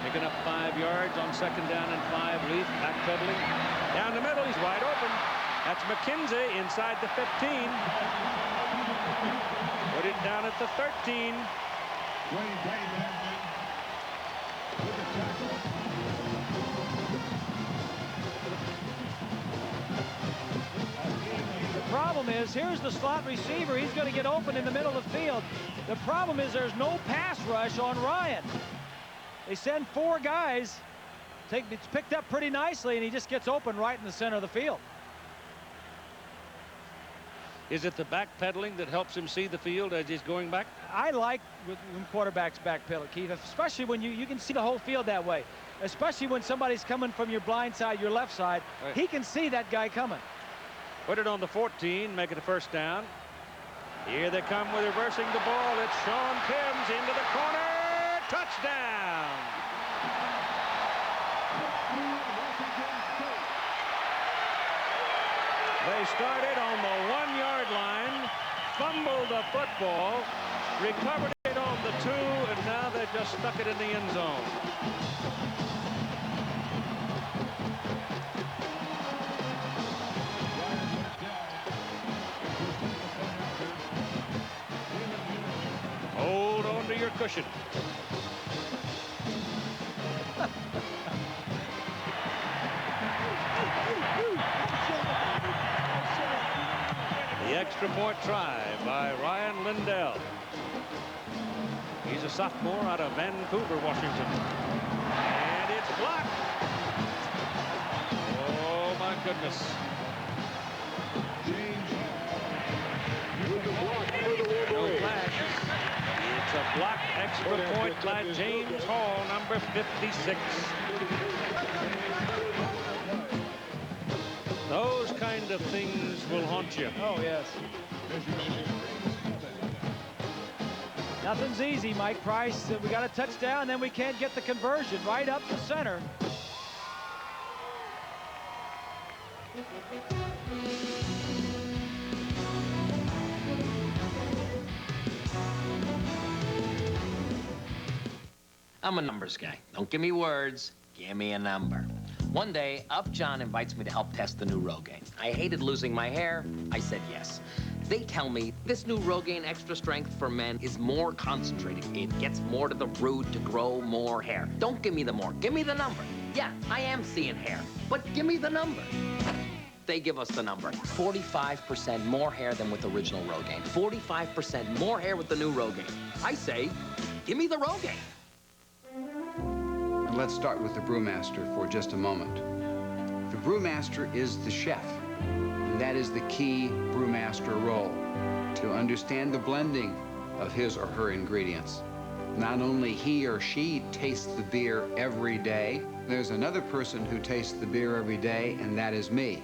picking up 5 yards on 2nd down and 5. Leaf backpedaling down the middle. He's wide open. That's McKenzie inside the 15. Put it down at the 13. The problem is, here's the slot receiver. He's going to get open in the middle of the field. The problem is there's no pass rush on Ryan. They send 4 guys. It's picked up pretty nicely, and he just gets open right in the center of the field. Is it the backpedaling that helps him see the field as he's going back? I like when quarterbacks backpedal, Keith, especially when you can see the whole field that way, especially when somebody's coming from your blind side, your left side. Right. He can see that guy coming. Put it on the 14, make it a first down. Here they come with reversing the ball. It's Sean Timms into the corner. Touchdown! They started on the 1-yard line, fumbled the football, recovered it on the 2, and now they just stuck it in the end zone. Hold on to your cushion. The extra point try by Ryan Lindell. He's a sophomore out of Vancouver, Washington. And it's blocked. Oh, my goodness. No flash. It's a blocked extra point by James Hall, number 56. Those kind of things will haunt you. Oh, yes. Nothing's easy, Mike Price. We got a touchdown, then we can't get the conversion right up the center. I'm a numbers guy. Don't give me words, give me a number. One day, Upjohn invites me to help test the new Rogaine. I hated losing my hair. I said yes. They tell me this new Rogaine Extra Strength for men is more concentrated. It gets more to the root to grow more hair. Don't give me the more, give me the number. Yeah, I am seeing hair, but give me the number. They give us the number. 45% more hair than with original Rogaine. 45% more hair with the new Rogaine. I say, give me the Rogaine. Let's start with the brewmaster for just a moment. The brewmaster is the chef, and that is the key brewmaster role, to understand the blending of his or her ingredients. Not only he or she tastes the beer every day, there's another person who tastes the beer every day, and that is me.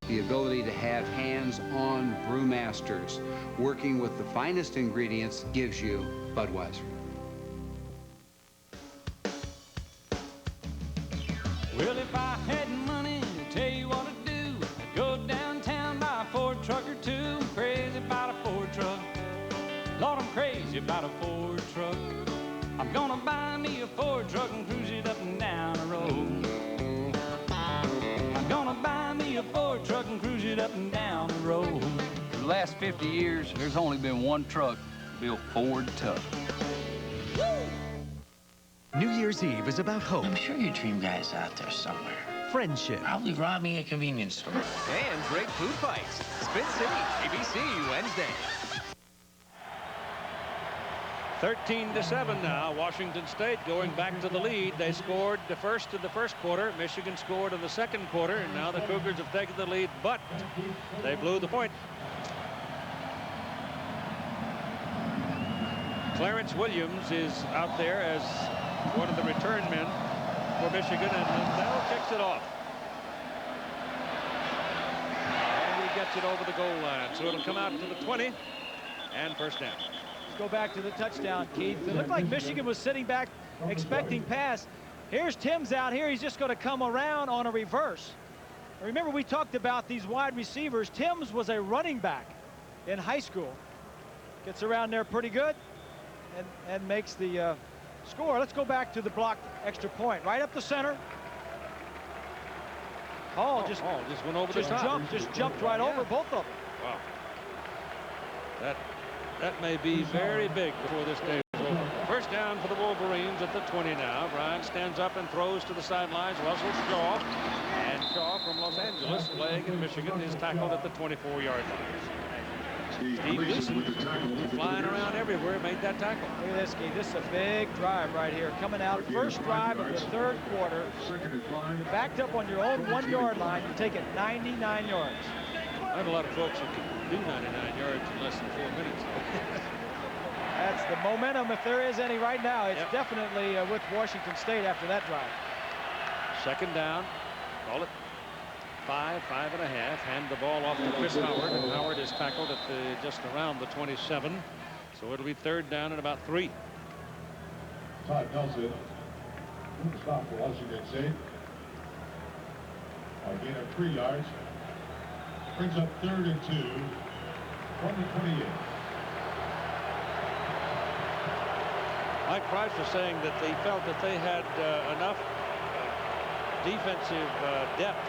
The ability to have hands-on brewmasters working with the finest ingredients gives you Budweiser. Well, if I had money, I'll tell you what I'd do. I'd go downtown, buy a Ford truck or two. I'm crazy about a Ford truck. Lord, I'm crazy about a Ford truck. I'm gonna buy me a Ford truck and cruise it up and down the road. I'm gonna buy me a Ford truck and cruise it up and down the road. For the last 50 years, there's only been one truck built Ford tough. New Year's Eve is about hope. I'm sure your dream guy is out there somewhere. Friendship. Probably robbing a convenience store. And great food fights. Spin City, ABC, Wednesday. 13-7 now. Washington State going back to the lead. They scored the first in the first quarter. Michigan scored in the second quarter, and now the Cougars have taken the lead, but they blew the point. Clarence Williams is out there as one of the return men for Michigan, and Lindell kicks it off. And he gets it over the goal line, so it'll come out to the 20 and first down. Let's go back to the touchdown, Keith. It looked like Michigan was sitting back expecting pass. Here's Timms out here. He's just going to come around on a reverse. Remember, we talked about these wide receivers. Timms was a running back in high school. Gets around there pretty good and makes the score. Let's go back to the blocked extra point. Right up the center. Hall just went over the top. Just jumped right over both of them. Wow. That may be very big before this day is over. First down for the Wolverines at the 20 now. Bryant stands up and throws to the sidelines. Russell Shaw. And Shaw from Los Angeles, playing in Michigan, is tackled at the 24-yard line. Steve Gleason, flying around everywhere, made that tackle. Look at this, Keith. This is a big drive right here. Coming out, first drive of the third quarter. You're backed up on your own 1-yard line. You take it 99 yards. Not a lot of folks who can do 99 yards in less than 4 minutes. That's the momentum, if there is any right now. It's definitely with Washington State after that drive. Second down. Call it 5, 5.5. Hand the ball off to Chris Howard, and Howard is tackled at just around the 27. So it'll be third down and about 3. Todd Nelson, stop for Washington State. A gain of 3 yards. Brings up 3rd and 2 from the 28. Mike Price was saying that they felt that they had enough defensive depth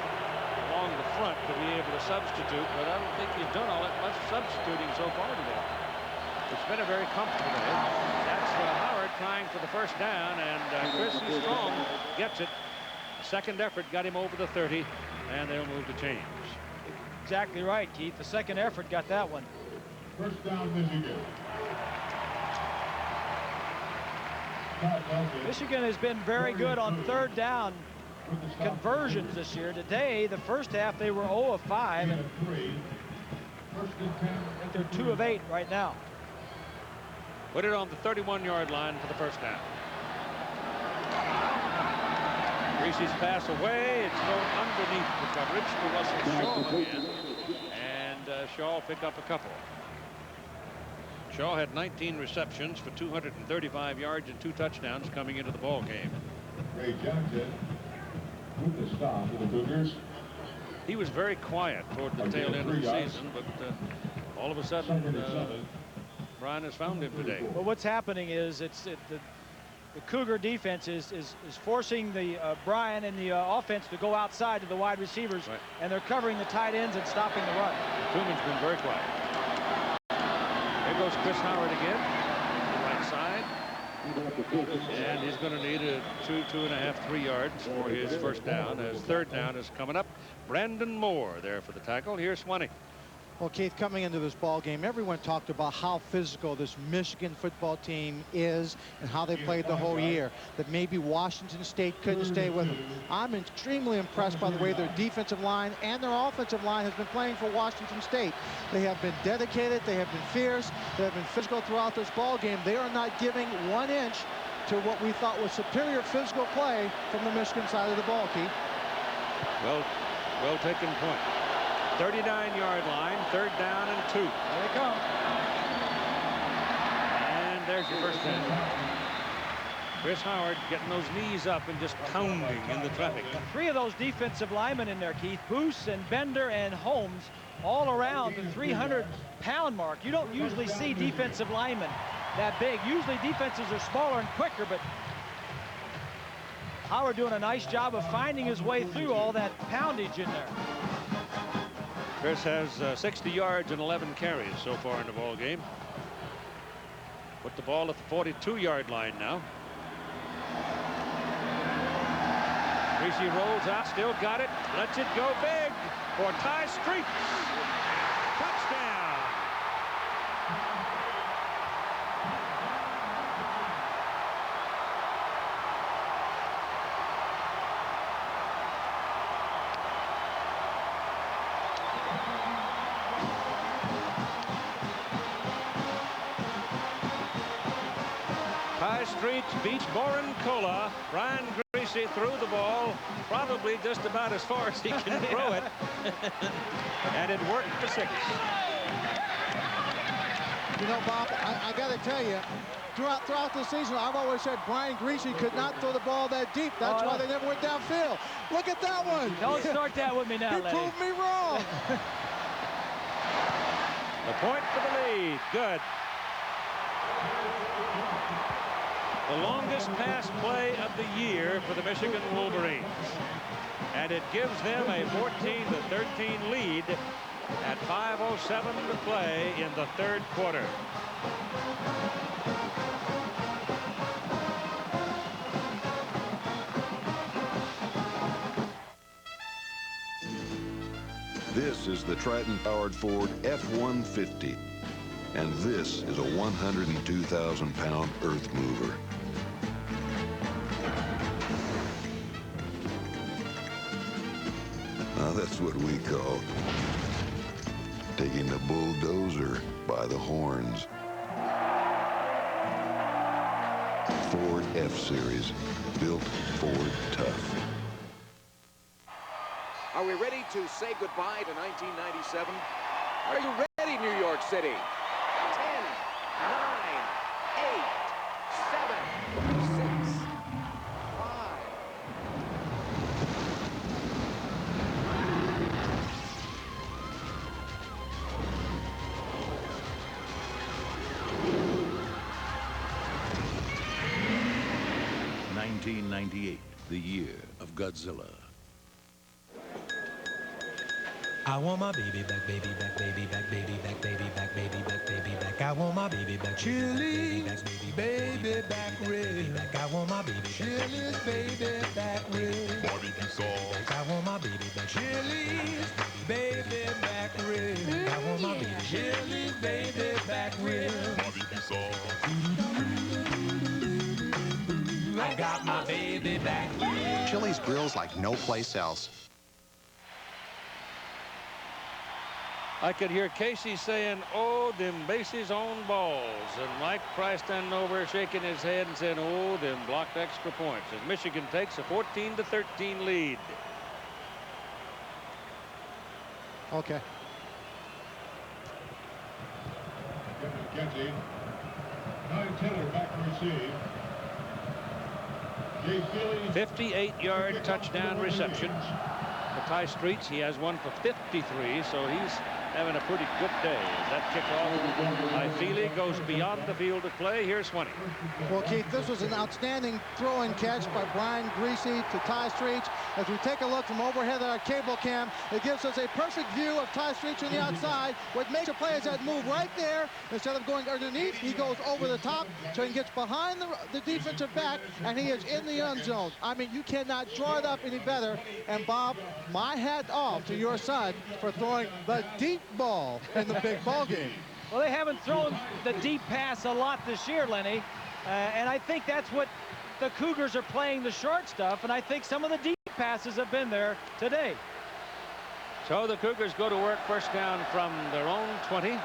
along the front to be able to substitute, but I don't think he's done all that much substituting so far today. It's been a very comfortable day. That's Howard trying for the first down, and Chris Strong gets it. The second effort got him over the 30, and they'll move the chains. Exactly right, Keith. The second effort got that one. First down, Michigan. Michigan has been very good on third down conversions this year. Today, the first half, they were 0 of 5. And I think they're 2 of 8 right now. Put it on the 31-yard line for the first down. Reese's pass away. It's going underneath the coverage to Russell Shaw again. And Shaw will pick up a couple. Shaw had 19 receptions for 235 yards and 2 touchdowns coming into the ball game. Ray Johnson with the stop for the Cougars. He was very quiet toward the tail end of the season, but all of a sudden, Brian has found him today. Well, what's happening is the Cougar defense is forcing the Brian and the offense to go outside to the wide receivers, and they're covering the tight ends and stopping the run. Truman's been very quiet. There goes Chris Howard again, right side. And he's going to need a 2.5, 3 yards for his first down, as third down is coming up. Brandon Moore there for the tackle. Here's Swanee. Well, Keith, coming into this ball game, everyone talked about how physical this Michigan football team is and how they played the whole year, that maybe Washington State couldn't stay with them. I'm extremely impressed by the way their defensive line and their offensive line has been playing for Washington State. They have been dedicated, they have been fierce, they have been physical throughout this ball game. They are not giving 1 inch to what we thought was superior physical play from the Michigan side of the ball, Keith. Well taken point. 39-yard line, third down and 2. There they come. And there's your first down. Chris Howard getting those knees up and just pounding in the traffic. 3 of those defensive linemen in there, Keith. Boose and Bender and Holmes all around the 300-pound mark. You don't usually see defensive linemen that big. Usually defenses are smaller and quicker, but Howard doing a nice job of finding his way through all that poundage in there. Chris has 60 yards and 11 carries so far in the ball game. Put the ball at the 42-yard line now. Reese rolls out, still got it, lets it go big for Ty Streets. Touchdown. Ty Streets beats Boren Cola. Brian Griese threw the ball probably just about as far as he can throw it. And it worked for 6. You know, Bob, I got to tell you, throughout the season, I've always said Brian Griese could not throw the ball that deep. That's why they never went downfield. Look at that one. Don't start that with me now, He proved me wrong. The point for the lead. Good. The longest pass play of the year for the Michigan Wolverines. And it gives them a 14-13 lead at 5:07 to play in the third quarter. This is the Triton-powered Ford F-150. And this is a 102,000-pound earth mover. Now that's what we call taking the bulldozer by the horns. Ford F-Series, built Ford tough. Are we ready to say goodbye to 1997? Are you ready, New York City? 10, 9, 8, 7, 6, 5. (1998), the year of Godzilla. I want my baby back, baby back, baby back, baby back, baby back, baby back, baby back. I want my baby back, Chili, baby back, baby back. I want my baby back, Chili's baby back, barbecue sauce. I want my baby back, Chili's baby back, I want my baby Chili's baby back, barbecue sauce. I got my baby back. Chili's grills like no place else. I could hear Casey saying, oh, them bases on balls. And Mike Price standing over shaking his head and saying, oh, them blocked extra points. As Michigan takes a 14-13 lead. Okay. McKenzie. Ty Taylor back to receive. 58-yard touchdown reception for Ty Streets. He has one for 53, so he's having a pretty good day. As that kickoff by Feely goes beyond the field of play. Here's Swinney. Well, Keith, this was an outstanding throw and catch by Brian Greasy to Ty Streets. As we take a look from overhead at our cable cam, it gives us a perfect view of Ty Streets on the outside. What makes a play is that move right there. Instead of going underneath, he goes over the top, so he gets behind the defensive back, and he is in the end zone. I mean, you cannot draw it up any better. And Bob, my hat off to your son for throwing the deep ball in the big ball game. Well, they haven't thrown the deep pass a lot this year, Lenny, and I think that's what the Cougars are playing, the short stuff, and I think some of the deep passes have been there today. So the Cougars go to work, first down from their own 20.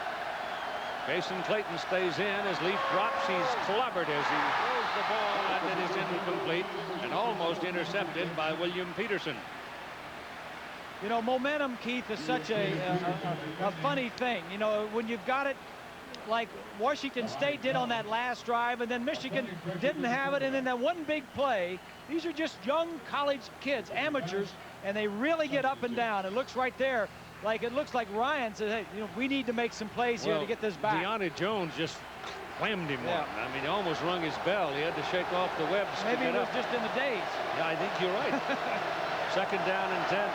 Jason Clayton stays in as Leaf drops. He's clobbered as he throws the ball, and it is incomplete and almost intercepted by William Peterson. You know, momentum, Keith, is such a funny thing. You know, when you've got it like Washington State did on that last drive, and then Michigan didn't have it, and then that one big play. These are just young college kids, amateurs, and they really get up and down. It looks right there, like it looks like Ryan said, hey, you know, we need to make some plays here to get this back. Deonte Jones just whammed him one. I mean, he almost rung his bell. He had to shake off the webs. Maybe it was just in the days. Yeah, I think you're right. Second down and 10.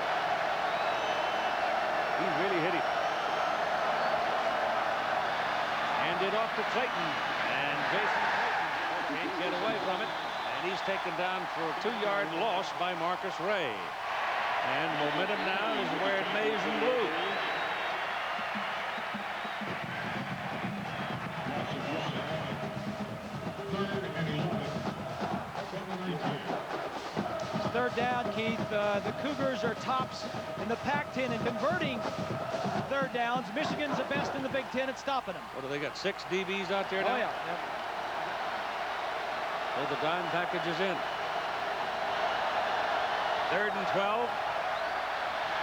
He really hit him. Handed off to Clayton, and Jason Clayton can't get away from it, and he's taken down for a 2-yard loss by Marcus Ray. And momentum now is wearing maize and blue. Third down, Keith. The Cougars are tops in the Pac-10 and converting third downs. Michigan's the best in the Big Ten at stopping them. What do they got? 6 DBs out there now? Oh, yeah. So the dime package is in. 3rd and 12.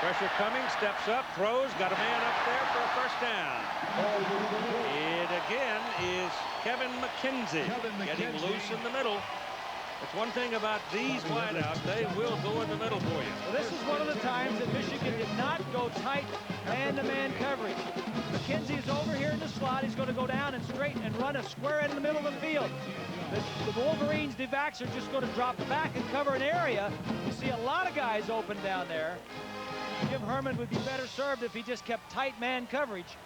Pressure coming, steps up, throws, got a man up there for a first down. It again is Kevin McKenzie getting loose in the middle. It's one thing about these wideouts, they will go in the middle for you. Well, this is one of the times that Michigan did not go tight man-to-man coverage. McKenzie's over here in the slot. He's going to go down and straight and run a square in the middle of the field. The Wolverines, the backs, are just going to drop back and cover an area. You see a lot of guys open down there. Jim Herman would be better served if he just kept tight man coverage.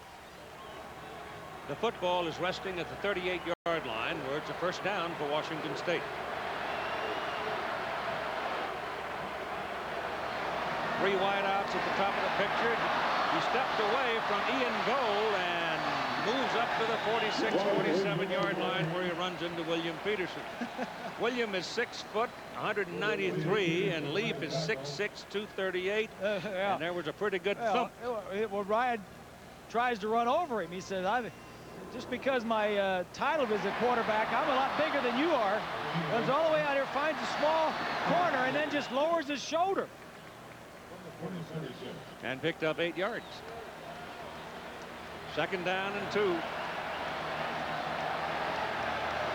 The football is resting at the 38-yard line, where it's a first down for Washington State. Three wideouts at the top of the picture. He stepped away from Ian Gold and moves up to the 46, 47-yard line, where he runs into William Peterson. William is 6 foot, 193, and Leaf is 6'6", 238. Yeah. And there was a pretty good thump. Well, Ryan tries to run over him. He says, just because my title is a quarterback, I'm a lot bigger than you are. Runs all the way out here, finds a small corner, and then just lowers his shoulder. And picked up 8 yards. 2nd down and 2.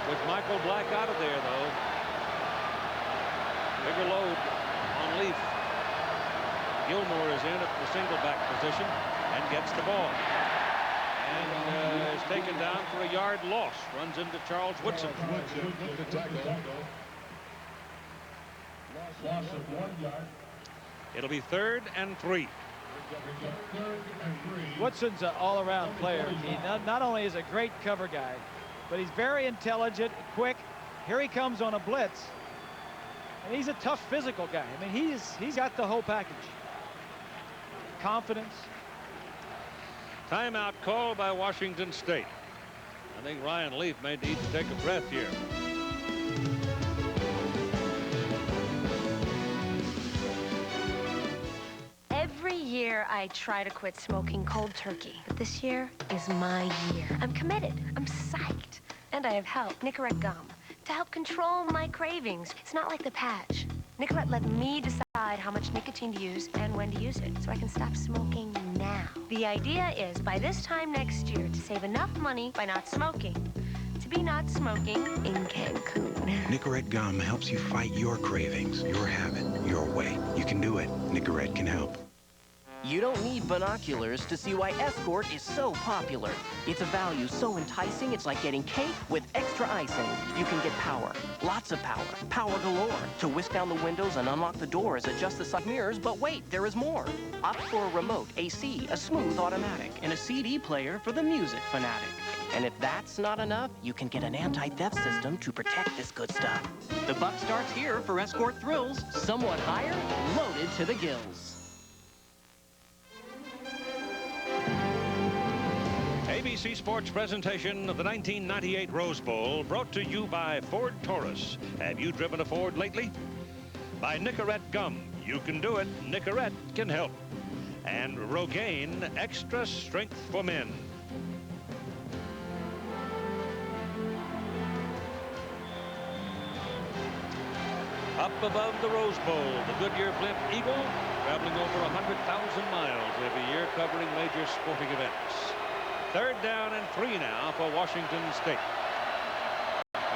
With Michael Black out of there, though. Bigger load on Leaf. Gilmore is in at the single back position and gets the ball. And is taken down for a yard loss. Runs into Charles Woodson. Loss of 1 yard. It'll be 3rd and 3. Woodson's an all-around player. He not only is a great cover guy, but he's very intelligent, quick. Here he comes on a blitz. And he's a tough physical guy. I mean, he's got the whole package. Confidence. Timeout called by Washington State. I think Ryan Leaf may need to take a breath here. Every year I try to quit smoking cold turkey, but this year is my year. I'm committed. I'm psyched. And I have help, Nicorette gum, to help control my cravings. It's not like the patch. Nicorette let me decide how much nicotine to use and when to use it, so I can stop smoking now. The idea is, by this time next year, to save enough money by not smoking, to be not smoking in Cancun. Nicorette gum helps you fight your cravings, your habit, your way. You can do it. Nicorette can help. You don't need binoculars to see why Escort is so popular. It's a value so enticing, it's like getting cake with extra icing. You can get power, lots of power, power galore, to whisk down the windows and unlock the doors, adjust the side mirrors, but wait, there is more. Opt for a remote, AC, a smooth automatic, and a CD player for the music fanatic. And if that's not enough, you can get an anti-theft system to protect this good stuff. The buck starts here for Escort thrills, somewhat higher, loaded to the gills. ABC Sports presentation of the 1998 Rose Bowl brought to you by Ford Taurus. Have you driven a Ford lately? By Nicorette Gum. You can do it. Nicorette can help. And Rogaine Extra Strength for Men. Up above the Rose Bowl, the Goodyear Blimp Eagle, traveling over 100,000 miles every year, covering major sporting events. 3rd down and 3 now for Washington State.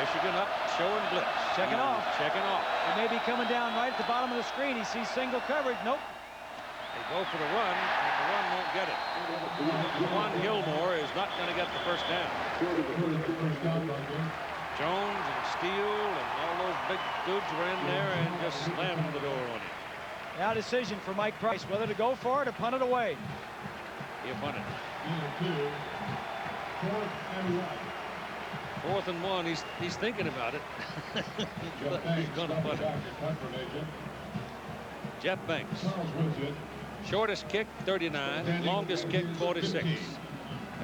Michigan up, showing blitz. Checking off. Checking off. He may be coming down right at the bottom of the screen. He sees single coverage. Nope. They go for the run, and the run won't get it. Juan Gilmore is not going to get the first down. Jones and Steele and all those big dudes were in there and just slammed the door on him. Now decision for Mike Price, whether to go for it or punt it away. He punted. 4th and 1. He's thinking about it. He's going to punt it. Jeff Banks. Shortest kick 39, longest kick 46,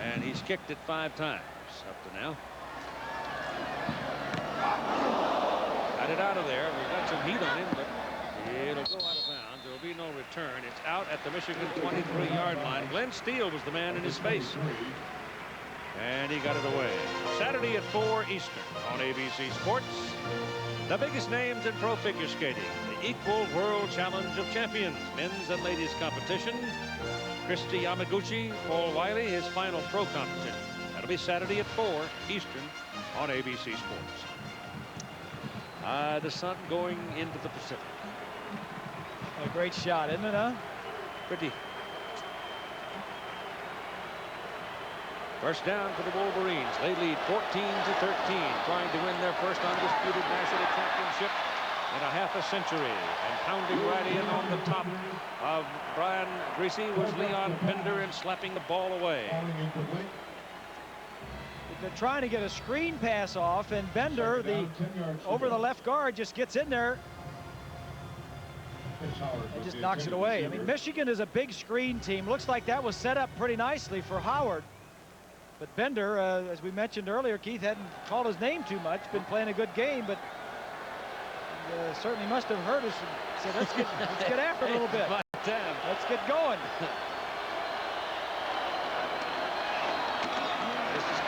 and he's kicked it 5 times up to now. Got it out of there. We've got some heat on him, but it'll go out of bounds. There will be no return. It's out at the Michigan 23-yard line. Glenn Steele was the man in his face. And he got it away. Saturday at 4 Eastern on ABC Sports. The biggest names in pro figure skating. The Equal World Challenge of Champions. Men's and ladies competitions. Christy Yamaguchi, Paul Wiley, his final pro competition. That'll be Saturday at 4 Eastern on ABC Sports. The sun going into the Pacific. A great shot, isn't it, huh? Pretty. First down for the Wolverines. They lead 14-13, trying to win their first undisputed national championship in a half a century. And pounding right in on the top of Brian Greasy was Leon Bender, and slapping the ball away. They're trying to get a screen pass off, and Bender, over the left guard, just gets in there and just knocks it away. I mean, Michigan is a big screen team. Looks like that was set up pretty nicely for Howard. But Bender, as we mentioned earlier, Keith hadn't called his name too much, been playing a good game, but certainly must have heard us and said, let's get after it a little bit. Let's get going.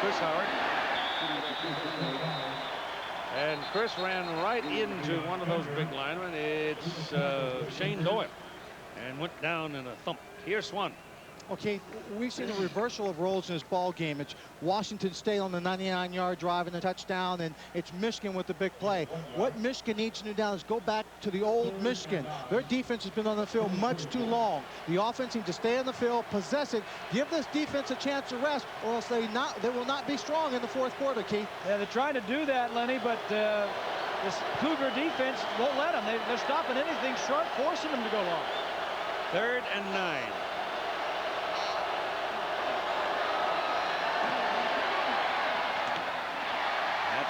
Chris Howard. And Chris ran right into one of those big linemen. It's Shane Doyle, and went down in a thump. Here's Swan. Okay, we've seen a reversal of roles in this ball game. It's Washington State on the 99-yard drive and a touchdown, and it's Michigan with the big play. What Michigan needs to do now is go back to the old Michigan. Their defense has been on the field much too long. The offense needs to stay on the field, possess it, give this defense a chance to rest, or else they will not be strong in the fourth quarter, Keith. Yeah, they're trying to do that, Lenny, but this Cougar defense won't let them. They're stopping anything short, forcing them to go long. 3rd and 9.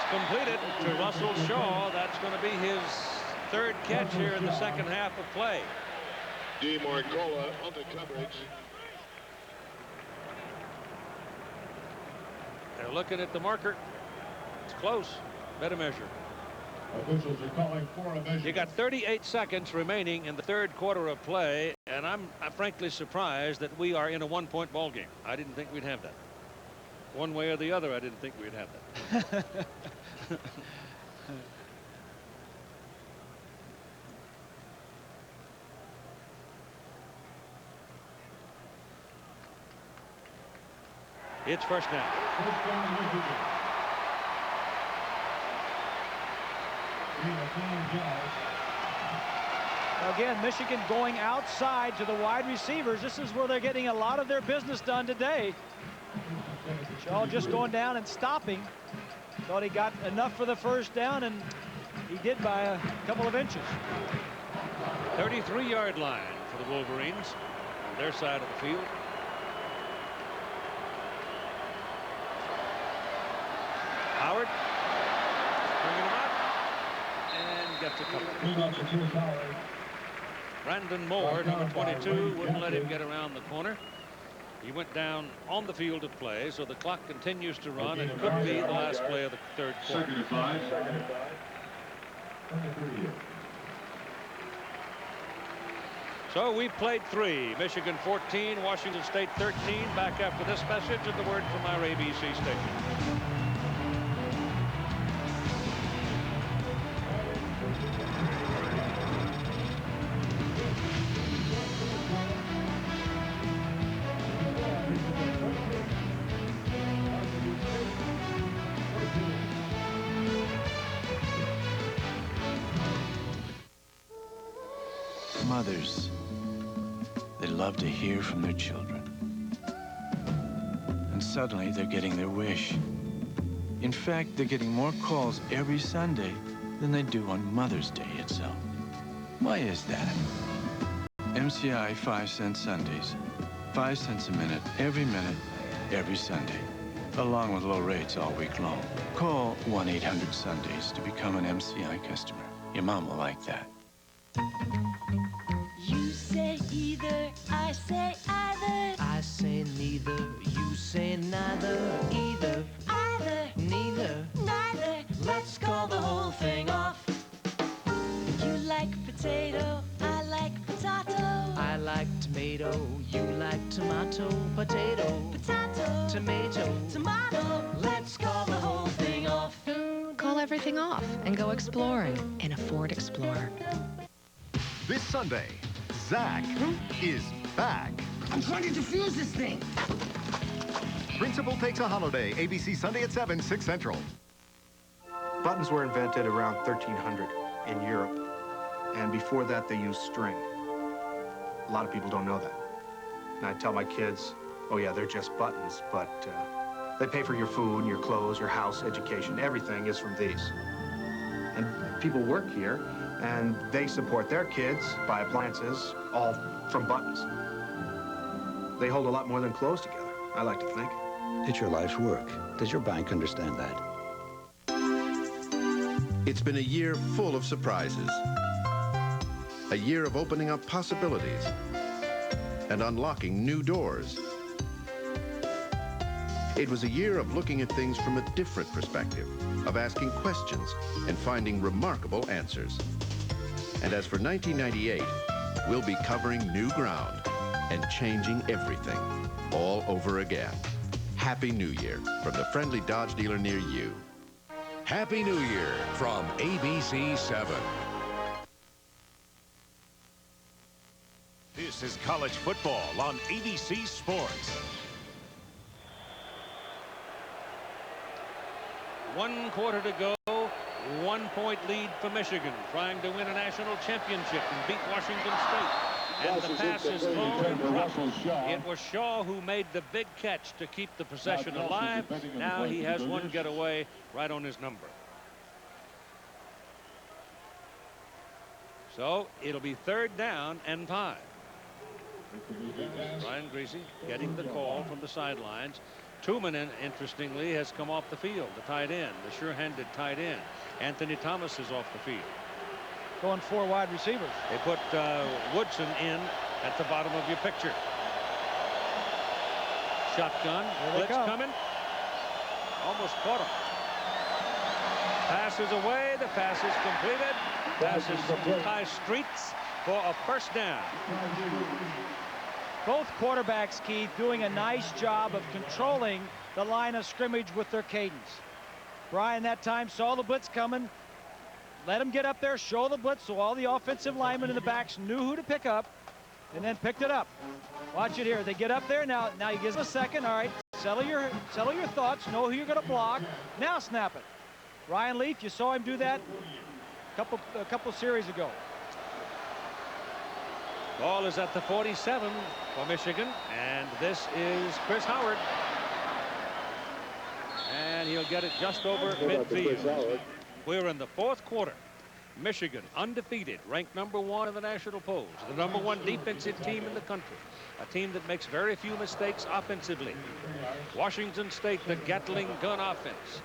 Completed to Russell Shaw. That's going to be his 3rd catch here in the second half of play. DeMarcola on the coverage. They're looking at the marker. It's close. Better measure. Officials are calling for a measure. You got 38 seconds remaining in the 3rd quarter of play, and I'm frankly surprised that we are in a 1-point ball game. I didn't think we'd have that. One way or the other, I didn't think we'd have that. It's first down. Again, Michigan going outside to the wide receivers. This is where they're getting a lot of their business done today. Shaw just going down and stopping. Thought he got enough for the first down, and he did by a couple of inches. 33-yard line for the Wolverines on their side of the field. Howard bringing him up and gets a couple. Brandon Moore, number 22, wouldn't let him get around the corner. He went down on the field of play, so the clock continues to run and could be the last play of the 3rd quarter. 2nd and 5. 2nd and 5. So we played 3. Michigan 14, Washington State 13. Back after this message and the word from our ABC station. Mothers, they love to hear from their children. And suddenly they're getting their wish. In fact, they're getting more calls every Sunday than they do on Mother's Day itself. Why is that? MCI 5-cent Sundays. 5 cents a minute, every Sunday. Along with low rates all week long. Call 1-800-SUNDAYS to become an MCI customer. Your mom will like that. You say either, I say either. I say neither, you say neither. Either, Either, neither. neither. Let's call the whole thing off. You like potato, I like potato. I like tomato, you like tomato. Potato, Potato, tomato, tomato. Let's call the whole thing off. Call everything off and go exploring in a Ford Explorer. This Sunday, Zach is back. I'm trying to defuse this thing. Principal Takes a Holiday, ABC Sunday at 7, 6 Central. Buttons were invented around 1300 in Europe, and before that they used string. A lot of people don't know that. And I tell my kids, oh yeah, they're just buttons, but they pay for your food, your clothes, your house, education. Everything is from these. And people work here, and they support their kids, buy appliances, all from buttons. They hold a lot more than clothes together, I like to think. It's your life's work. Does your bank understand that? It's been a year full of surprises. A year of opening up possibilities and unlocking new doors. It was a year of looking at things from a different perspective, of asking questions and finding remarkable answers. And as for 1998, we'll be covering new ground and changing everything all over again. Happy New Year from the friendly Dodge dealer near you. Happy New Year from ABC 7. This is college football on ABC Sports. 1 quarter to go. 1 point lead for Michigan, trying to win a national championship and beat Washington State. And the pass is thrown and dropped. It was Shaw who made the big catch to keep the possession alive. Now he has one getaway right on his number. So it'll be 3rd down and 5. Brian Griese getting the call from the sidelines. Tumanen, interestingly, has come off the field, the tight end, the sure-handed tight end. Anthony Thomas is off the field. Going 4 wide receivers. They put Woodson in at the bottom of your picture. Shotgun, blitz coming. Almost caught him. Passes away, the pass is completed. Passes to Ty Streets for a 1st down. Both quarterbacks, Keith, doing a nice job of controlling the line of scrimmage with their cadence. Brian that time saw the blitz coming, let him get up there, show the blitz, so all the offensive linemen in the backs knew who to pick up, and then picked it up. Watch it here. They get up there now. Now he gives them a second. All right, settle your thoughts. Know who you're going to block. Now snap it. Ryan Leaf, you saw him do that a couple series ago. Ball is at the 47 for Michigan, and this is Chris Howard. And he'll get it just over midfield. We're in the 4th quarter. Michigan undefeated, ranked #1 in the national polls, the #1 defensive team in the country, a team that makes very few mistakes offensively. Washington State, the Gatling gun offense.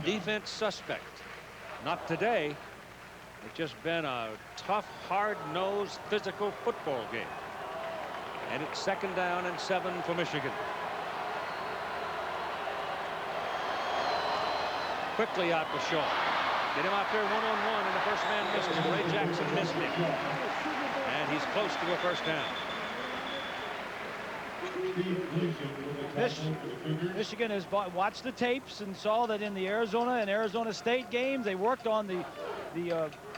Defense suspect. Not today. It's just been a tough, hard-nosed, physical football game. And it's 2nd down and 7 for Michigan. Quickly out to Shaw. Get him out there one-on-one, and the first man missed him. Ray Jackson missed him. And he's close to a 1st down. Michigan has watched the tapes and saw that in the Arizona and Arizona State games, they worked on the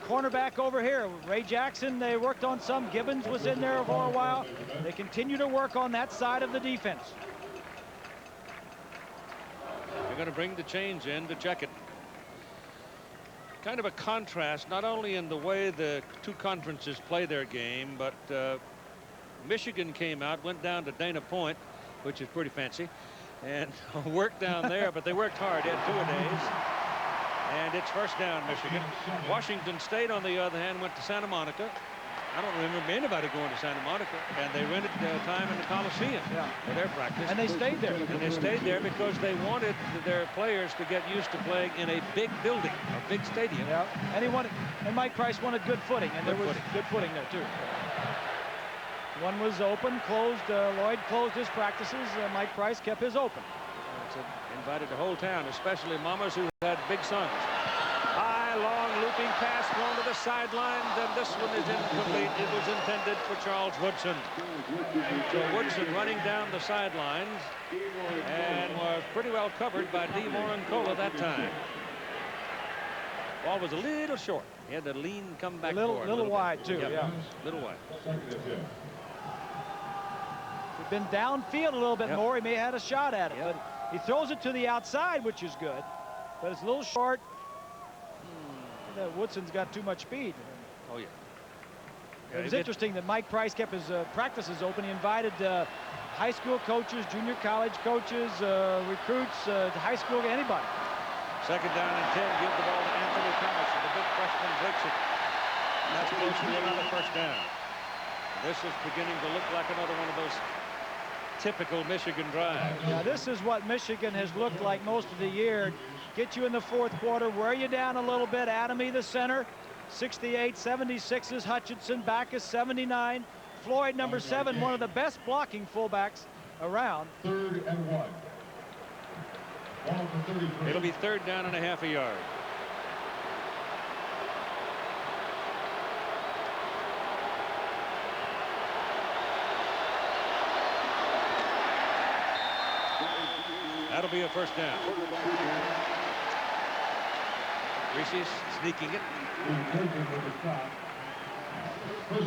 cornerback over here. Ray Jackson, they worked on some. Gibbons was in there for a while. They continue to work on that side of the defense. They're going to bring the change in to check it. Kind of a contrast, not only in the way the two conferences play their game, but Michigan came out, went down to Dana Point, which is pretty fancy, and worked down there, but they worked hard. They had 2-a-days. And it's 1st down, Michigan. Washington State, on the other hand, went to Santa Monica. I don't remember anybody going to Santa Monica, and they rented time in the Coliseum for their practice. And they stayed there. And they stayed there because they wanted their players to get used to playing in a big building, a big stadium. Yeah, and Mike Price wanted good footing, and there was good footing there too. One was open, closed. Lloyd closed his practices. Mike Price kept his open. Invited the whole town, especially mamas who had big sons. High, long, looping pass thrown to the sideline. Then this one is incomplete. It was intended for Charles Woodson. So Woodson running down the sidelines and was pretty well covered by D. Morincola that time. Ball was a little short. He had to lean, come back forward. A little wide, too, yeah. Little wide. He'd been downfield a little bit more. He may have had a shot at it, but he throws it to the outside, which is good, but it's a little short. Woodson's got too much speed. Oh, yeah. It was interesting that Mike Price kept his practices open. He invited high school coaches, junior college coaches, recruits, high school, anybody. 2nd down and 10. Give the ball to Anthony Thomas, and the big freshman breaks it. And that's close to another 1st down. This is beginning to look like another one of those typical Michigan drives. Yeah, this is what Michigan has looked like most of the year. Get you in the 4th quarter, wear you down a little bit. Adamy, the center, 68, 76 is Hutchinson, back is 79. Floyd, number 7, one of the best blocking fullbacks around. 3rd and 1. It'll be 3rd down and a half a yard. That'll be a first down. Reese's sneaking it.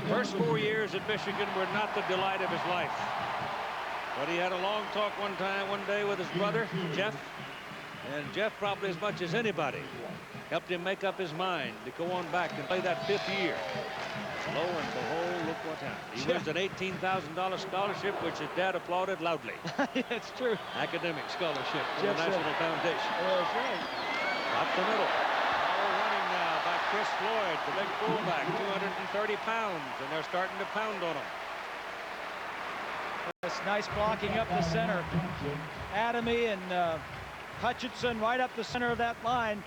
First 4 years at Michigan were not the delight of his life. But he had a long talk one day with his brother, Jeff. And Jeff, probably as much as anybody, helped him make up his mind to go on back and play that 5th year. Lo and behold, look what happened. He wins an $18,000 scholarship, which his dad applauded loudly. It's true. Academic scholarship from the National Foundation. That's right. Up the middle. Power running now by Chris Floyd, the big fullback, 230 pounds, and they're starting to pound on him. That's nice blocking up the center. Adamy and Hutchinson right up the center of that line.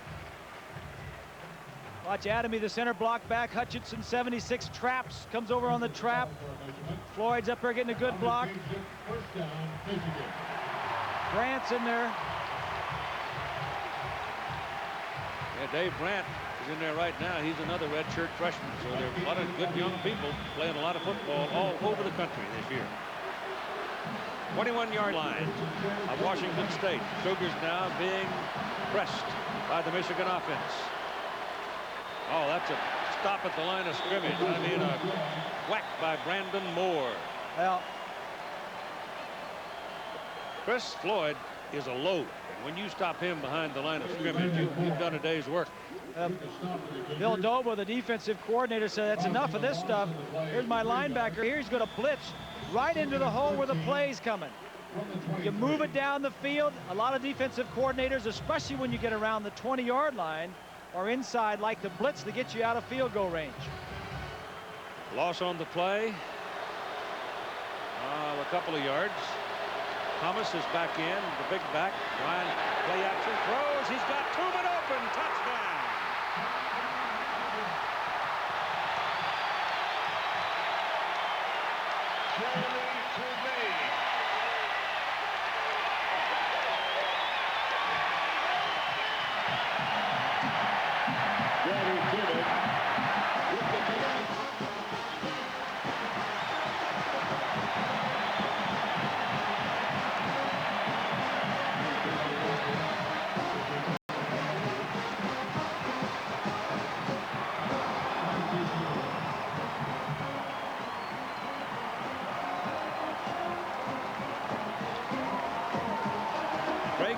Watch Adamy, the center, block back. Hutchinson, 76, traps, comes over on the trap. Floyd's up there getting a good block. Brandt's in there. Yeah, Dave Brandt is in there right now. He's another redshirt freshman. So there are a lot of good young people playing a lot of football all over the country this year. 21-yard line of Washington State. Cougars now being pressed by the Michigan offense. Oh, that's a stop at the line of scrimmage. I mean, a whack by Brandon Moore. Well, Chris Floyd is a load. When you stop him behind the line of scrimmage, you've done a day's work. Bill Doba, the defensive coordinator, said that's enough of this stuff. Here's my linebacker here. He's going to blitz right into the hole where the play's coming. You move it down the field. A lot of defensive coordinators, especially when you get around the 20-yard line, or inside, like the blitz to get you out of field goal range. Loss on the play. A couple of yards. Thomas is back in, the big back. Ryan, play action, throws. He's got Truman open. Touchdown.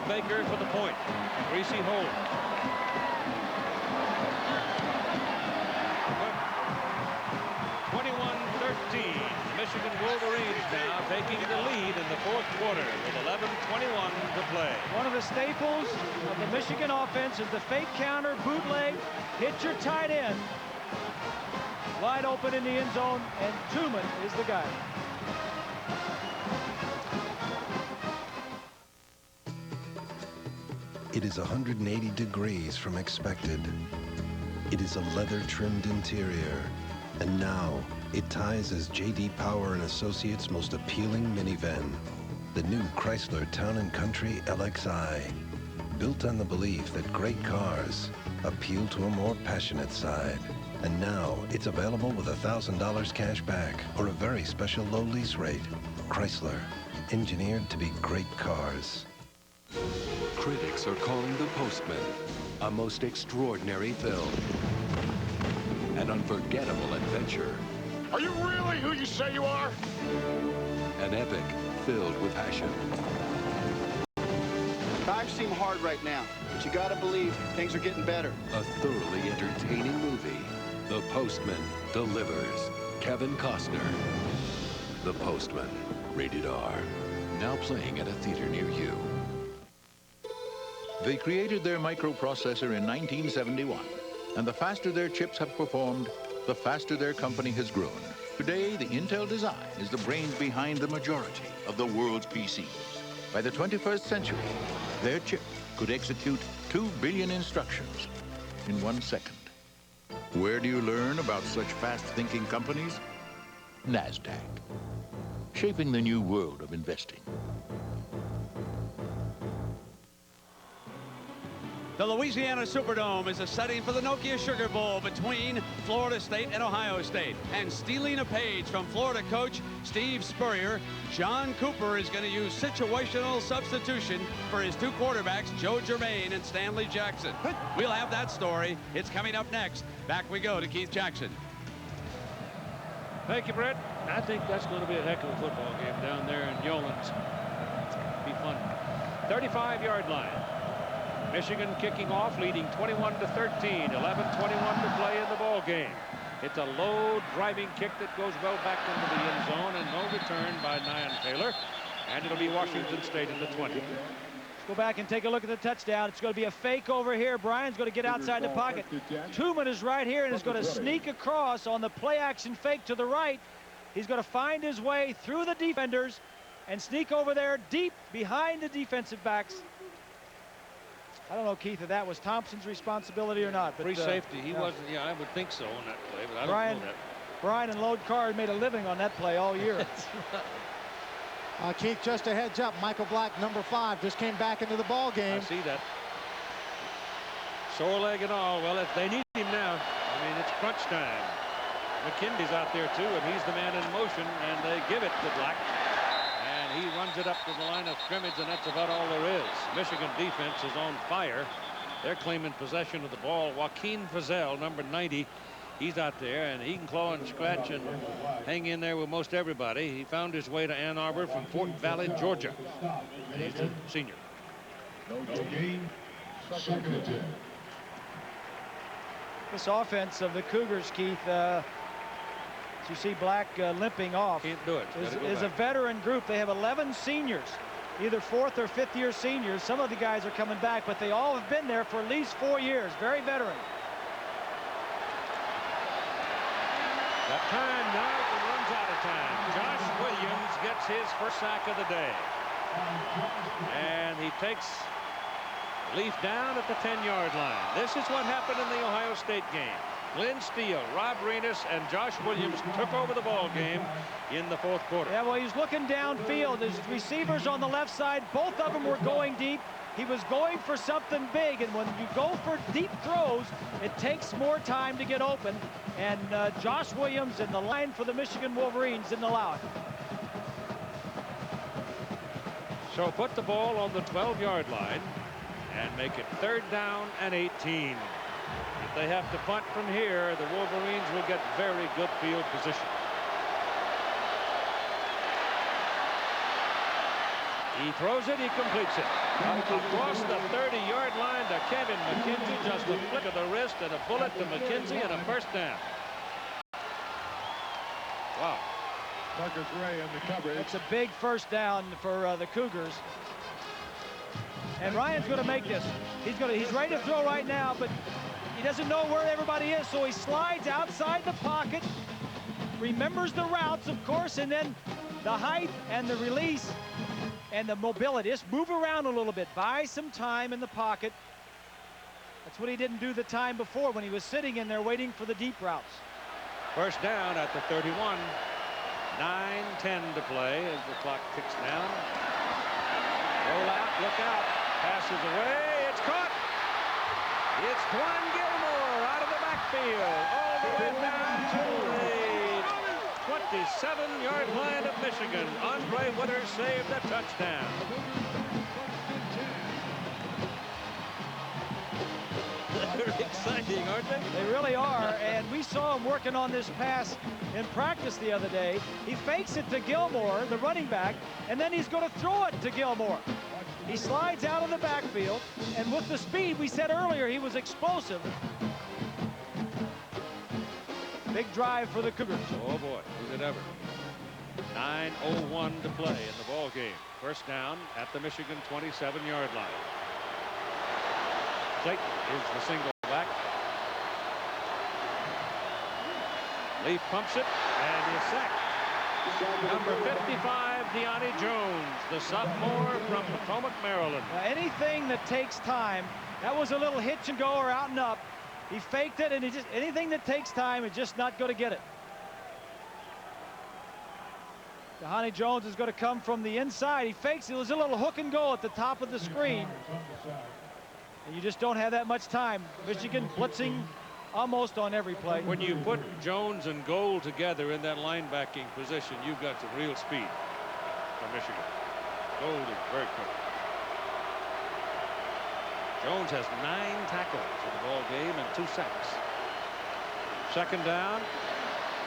Baker for the point. Reese Holmes. 21-13. Michigan Wolverines now taking the lead in the 4th quarter with 11:21 to play. One of the staples of the Michigan offense is the fake counter, bootleg, hit your tight end. Wide open in the end zone, and Truman is the guy. It is 180 degrees from expected. It is a leather-trimmed interior. And now, it ties as J.D. Power & Associates' most appealing minivan, the new Chrysler Town & Country LXI. Built on the belief that great cars appeal to a more passionate side. And now, it's available with $1,000 cash back or a very special low lease rate. Chrysler, engineered to be great cars. Critics are calling The Postman a most extraordinary film. An unforgettable adventure. Are you really who you say you are? An epic filled with passion. Times seem hard right now, but you gotta believe things are getting better. A thoroughly entertaining movie. The Postman delivers. Kevin Costner. The Postman. Rated R. Now playing at a theater near you. They created their microprocessor in 1971, and the faster their chips have performed, the faster their company has grown. Today, the Intel design is the brains behind the majority of the world's PCs. By the 21st century, their chip could execute 2 billion instructions in 1 second. Where do you learn about such fast-thinking companies? NASDAQ. Shaping the new world of investing. The Louisiana Superdome is a setting for the Nokia Sugar Bowl between Florida State and Ohio State. And stealing a page from Florida coach Steve Spurrier, John Cooper is going to use situational substitution for his two quarterbacks, Joe Germain and Stanley Jackson. We'll have that story. It's coming up next. Back we go to Keith Jackson. Thank you, Brett. I think that's going to be a heck of a football game down there in Newlands. Be fun. 35-yard line. Michigan kicking off, leading 21-13, 11:21 to play in the ball game. It's a low driving kick that goes well back into the end zone, and no return by Nyan Taylor, and it'll be Washington State in the 20. Let's go back and take a look at the touchdown. It's going to be a fake over here. Brian's going to get outside the pocket. Tooman is right here and is going to sneak across on the play action fake to the right. He's going to find his way through the defenders and sneak over there deep behind the defensive backs. I don't know, Keith, if that was Thompson's responsibility or not. But, free safety. He wasn't. Yeah, I would think so on that play, but I don't know that. Brian and Lode Card made a living on that play all year. Keith, just a heads up. Michael Black, number 5, just came back into the ball game. I see that. Sore leg and all. Well, if they need him now. I mean, it's crunch time. McKinley's out there too, and he's the man in motion, and they give it to Black. He runs it up to the line of scrimmage, and that's about all there is. Michigan defense is on fire. They're claiming possession of the ball. Joaquin Frizzell, number 90, he's out there, and he can claw and scratch and hang in there with most everybody. He found his way to Ann Arbor from Fort Valley, Georgia. And he's a senior. This offense of the Cougars, Keith, you see Black limping off. Can't do it. Is a veteran group. They have 11 seniors, either 4th or 5th year seniors. Some of the guys are coming back, but they all have been there for at least 4 years. Very veteran. Got time now, but runs out of time. Josh Williams gets his first sack of the day. And he takes Leaf down at the 10-yard line. This is what happened in the Ohio State game. Glenn Steele, Rob Renis, and Josh Williams took over the ball game in the 4th quarter. Yeah, well, he was looking downfield. His receivers on the left side, both of them were going deep. He was going for something big, and when you go for deep throws, it takes more time to get open, and Josh Williams and the line for the Michigan Wolverines didn't allow it. So put the ball on the 12-yard line and make it 3rd down and 18. If they have to punt from here, the Wolverines will get very good field position. He throws it, he completes it. Across the 30-yard line to Kevin McKenzie, just a flick of the wrist and a bullet to McKenzie and a first down. Wow. Marcus Ray in the coverage. It's a big first down for the Cougars. And Ryan's going to make this. He's ready to throw right now, but he doesn't know where everybody is, so he slides outside the pocket, remembers the routes, of course, and then the height and the release and the mobility. Just move around a little bit, buy some time in the pocket. That's what he didn't do the time before when he was sitting in there waiting for the deep routes. First down at the 31. 9:10 to play as the clock ticks down. Roll out, look out. Passes away, it's caught. It's Dwan Gilmore out of the backfield, all the way down to the 27-yard line of Michigan. Andre Witter saved the touchdown. They're exciting, aren't they? They really are, and we saw him working on this pass in practice the other day. He fakes it to Gilmore, the running back, and then he's going to throw it to Gilmore. He slides out of the backfield, and with the speed we said earlier, he was explosive. Big drive for the Cougars. Oh boy, is it ever. 9:01 to play in the ball game. First down at the Michigan 27-yard line. Clayton is the single back. Leaf pumps it, and is sacked. Number 55, Deani Jones, the sophomore from Potomac, Maryland. Anything that takes time, that was a little hitch and go or out and up. He faked it, and anything that takes time is just not going to get it. Deani Jones is going to come from the inside. He fakes it. It was a little hook and go at the top of the screen. And you just don't have that much time. Michigan blitzing almost on every play. When you put Jones and Gold together in that linebacking position, you've got some real speed for Michigan. Gold is very quick. Jones has 9 tackles in the ball game and 2 sacks. Second down,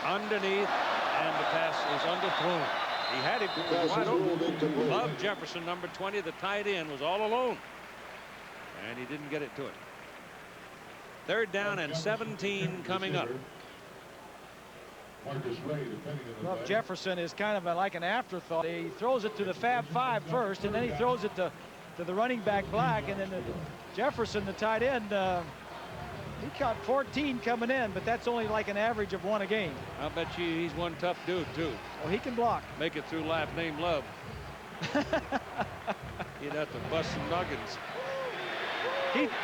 underneath, and the pass is underthrown. He had it wide open. Love Jefferson, number 20, the tight end, was all alone, and he didn't get it to him. Third down and 17 coming up. Love Jefferson is kind of like an afterthought. He throws it to the Fab Five first, and then he throws it to the running back Black, and then Jefferson, the tight end, he caught 14 coming in, but that's only like an average of 1 a game. I'll bet you he's one tough dude, too. Well, he can block. Make it through life named Love. He'd have to bust some nuggets.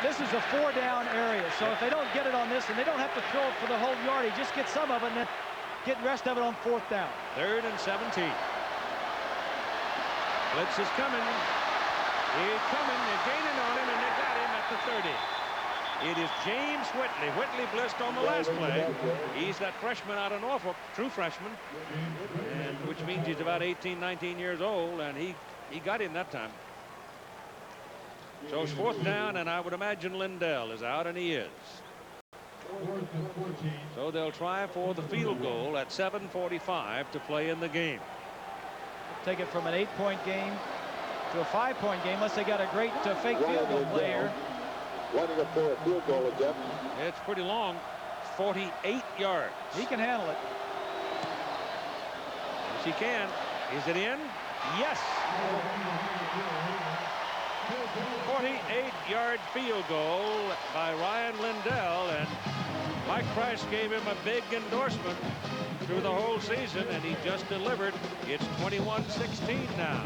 This is a 4-down area, so if they don't get it on this, and they don't have to throw it for the whole yard, he just gets some of it and then get the rest of it on 4th down. 3rd and 17. Blitz is coming. He's coming. They're gaining on him, and they got him at the 30. It is James Whitley. Whitley blitzed on the last play. He's that freshman out of Norfolk, true freshman, and which means he's about 18, 19 years old, and he got him that time. So it's 4th down, and I would imagine Lindell is out, and he is. So they'll try for the field goal at 7:45 to play in the game. Take it from an 8-point game to a 5-point game, unless they got a great fake field goal player. Lining up for a field goal, Jeff. It's pretty long, 48 yards. He can handle it. Yes, he can. Is it in? Yes. 48-yard field goal by Ryan Lindell, and Mike Price gave him a big endorsement through the whole season, and he just delivered. It's 21-16 now.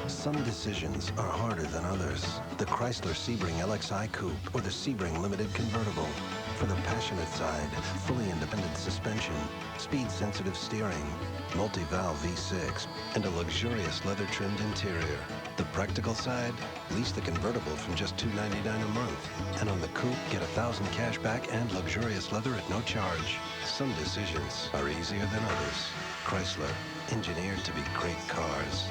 Some decisions are harder than others. The Chrysler Sebring LXi Coupe or the Sebring Limited Convertible. For the passionate side, fully independent suspension, speed-sensitive steering, multi-valve V6, and a luxurious leather-trimmed interior. The practical side, lease the convertible from just $299 a month. And on the coupe, get $1,000 cash back and luxurious leather at no charge. Some decisions are easier than others. Chrysler, engineered to be great cars.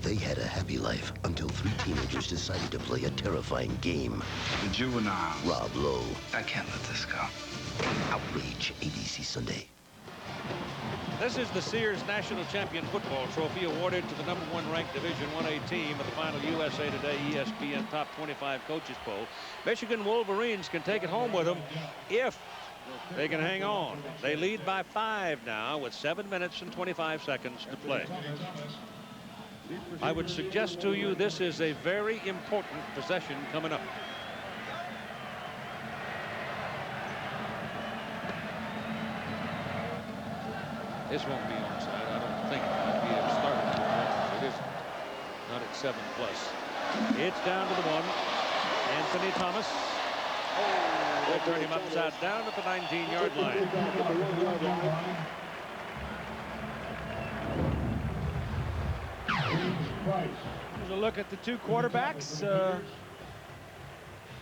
They had a happy life until 3 teenagers decided to play a terrifying game. The Juvenile. Rob Lowe. I can't let this go. Outrage, ABC Sunday. This is the Sears National Champion Football Trophy awarded to the #1 ranked Division 1A team of the final USA Today ESPN Top 25 Coaches Poll. Michigan Wolverines can take it home with them if they can hang on. They lead by 5 now with 7 minutes and 25 seconds to play. I would suggest to you this is a very important possession coming up. This won't be onside, I don't think. It might be a start. It isn't. Not at 7+. It's down to the 1. Anthony Thomas. Oh, they turn him upside down at the 19-yard line. Here's a look at the 2 quarterbacks.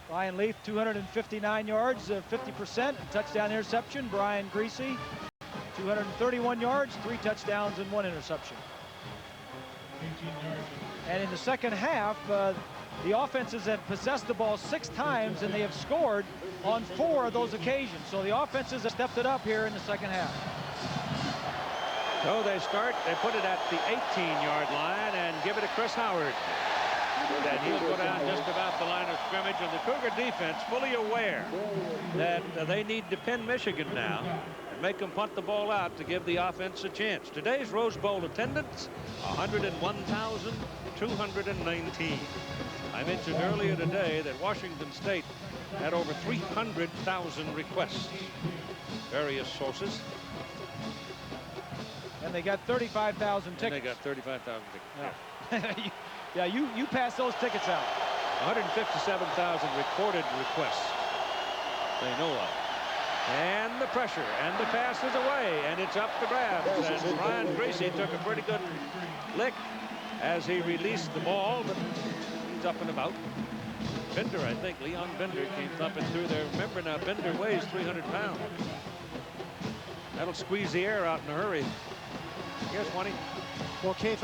Ryan Leaf, 259 yards, 50%, touchdown interception. Brian Greasy, 231 yards, 3 touchdowns and 1 interception. And in the second half, the offenses have possessed the ball 6 times, and they have scored on 4 of those occasions. So the offenses have stepped it up here in the second half. So they put it at the 18-yard line and give it to Chris Howard. And he'll go down just about the line of scrimmage, and the Cougar defense fully aware that they need to pin Michigan now and make them punt the ball out to give the offense a chance. Today's Rose Bowl attendance, 101,219. I mentioned earlier today that Washington State had over 300,000 requests. Various sources. And they got 35,000 tickets. And they got 35,000 tickets. Yeah. Yeah, you pass those tickets out. 157,000 recorded requests they know of. And the pressure, and the pass is away, and it's up to grabs. And Ryan Gracie took a pretty good lick as he released the ball, but he's up and about. Bender, I think, Leon Bender came thumping through there. Remember now, Bender weighs 300 pounds. That'll squeeze the air out in a hurry. Here's 20. Well, Keith,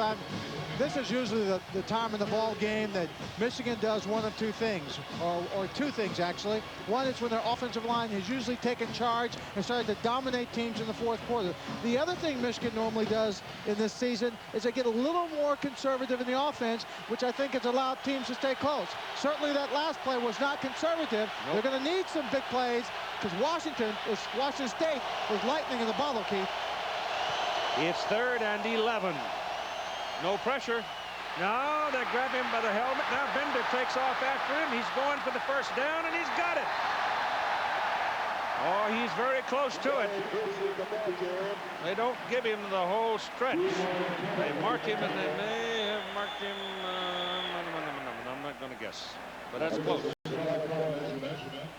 this is usually the time in the ball game that Michigan does one of 2 things, or 2 things actually. One is when their offensive line has usually taken charge and started to dominate teams in the 4th quarter. The other thing Michigan normally does in this season is they get a little more conservative in the offense, which I think has allowed teams to stay close. Certainly that last play was not conservative. Nope. They're going to need some big plays because Washington State is lightning in the bottle, Keith. It's 3rd and 11. No pressure. No, they grab him by the helmet. Now Bender takes off after him. He's going for the first down, and he's got it. Oh, he's very close to it. They don't give him the whole stretch. They mark him, and they may have marked him. I'm not going to guess, but that's close.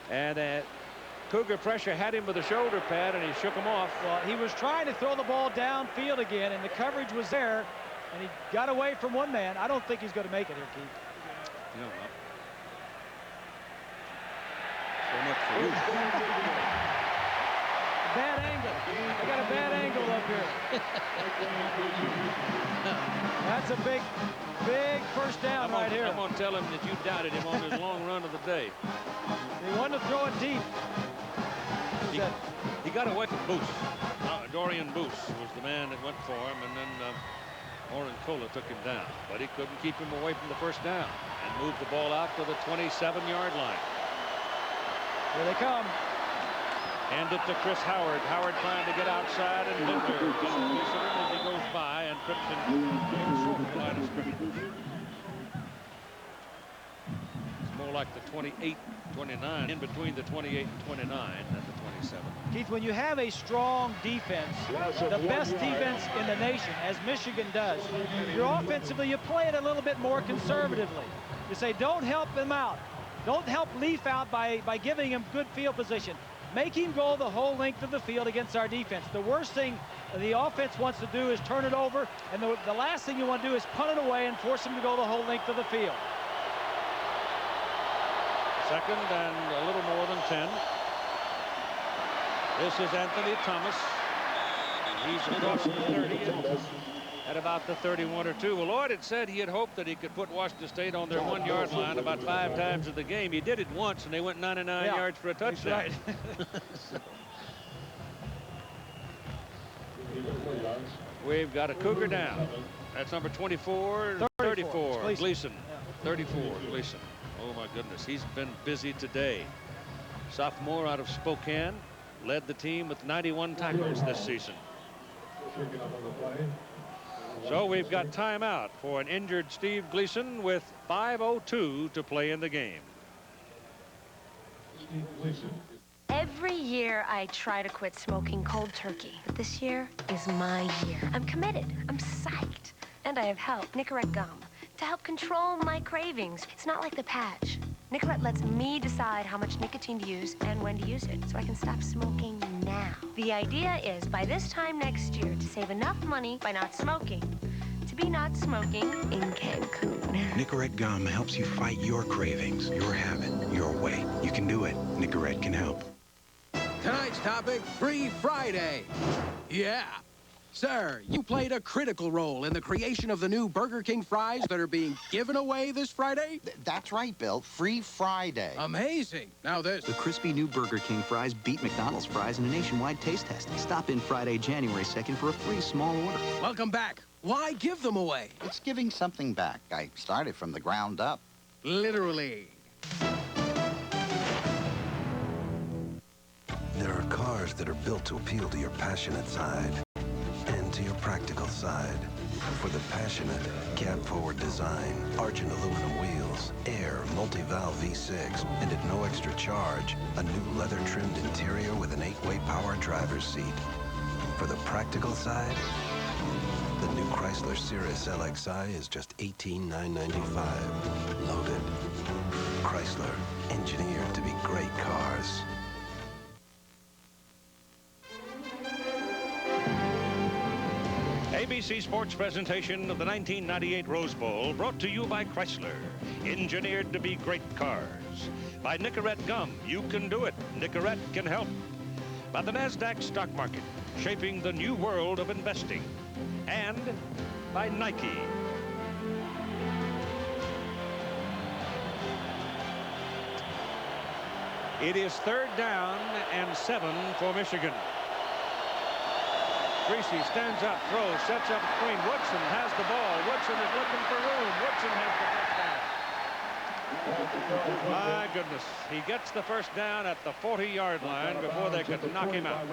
And Cougar pressure had him with a shoulder pad, and he shook him off. Well, he was trying to throw the ball downfield again, and the coverage was there, and he got away from one man. I don't think he's going to make it here, Keith. No. So much for you. Bad angle. I got a bad angle up here. That's a big first down right here. I'm going to tell him that you doubted him on his long run of the day. He wanted to throw it deep. He got away from Boos. Dorian Boos was the man that went for him, and then Oren Cola took him down. But he couldn't keep him away from the first down and moved the ball out to the 27-yard line. Here they come. Hand it to Chris Howard. Howard trying to get outside, and Bender gets a piece of it as he goes by and trips him short of the line of scrimmage. It's more like the 28-29, in between the 28 and 29 and the 27. Keith, when you have a strong defense, the best defense in the nation, as Michigan does, you're offensively, you play it a little bit more conservatively. You say, don't help him out. Don't help Leaf out by giving him good field position. Make him go the whole length of the field against our defense. The worst thing the offense wants to do is turn it over, and the last thing you want to do is punt it away and force him to go the whole length of the field. 2nd and a little more than 10. This is Anthony Thomas. He's across the 30 at about the 31 or 2. Well, Lloyd had said he had hoped that he could put Washington State on their 1-yard line about 5 times in the game. He did it once, and they went 99 yards for a touchdown. Right. We've got a Cougar down. That's number 24, 34, Gleason. 34, Gleason. Oh, my goodness. He's been busy today. Sophomore out of Spokane. Led the team with 91 tackles this season. So we've got timeout for an injured Steve Gleason with 5:02 to play in the game. Every year I try to quit smoking cold turkey, but this year is my year. I'm committed. I'm psyched. And I have help, Nicorette gum, to help control my cravings. It's not like the patch. Nicorette lets me decide how much nicotine to use and when to use it, so I can stop smoking now. The idea is, by this time next year, to save enough money by not smoking, to be not smoking in Cancun. Nicorette gum helps you fight your cravings, your habit, your way. You can do it. Nicorette can help. Tonight's topic, Free Friday. Yeah. Sir, you played a critical role in the creation of the new Burger King fries that are being given away this Friday? That's right, Bill. Free Friday. Amazing. Now this. The crispy new Burger King fries beat McDonald's fries in a nationwide taste testing. Stop in Friday, January 2nd for a free small order. Welcome back. Why give them away? It's giving something back. I started from the ground up. Literally. There are cars that are built to appeal to your passionate side and to your practical side. For the passionate, cab-forward design, argent aluminum wheels, air, multi-valve V6, and at no extra charge, a new leather-trimmed interior with an 8-way power driver's seat. For the practical side, the new Chrysler Cirrus LXi is just $18,995. Loaded. Chrysler, engineered to be great cars. ABC Sports presentation of the 1998 Rose Bowl brought to you by Chrysler, engineered to be great cars. By Nicorette Gum, you can do it. Nicorette can help. By the NASDAQ stock market, shaping the new world of investing. And by Nike. It is 3rd down and 7 for Michigan. Greasy stands up, throws, sets up screen. Woodson has the ball. Woodson is looking for room. Woodson has the first down. My goodness. He gets the first down at the 40-yard line before they could knock him out.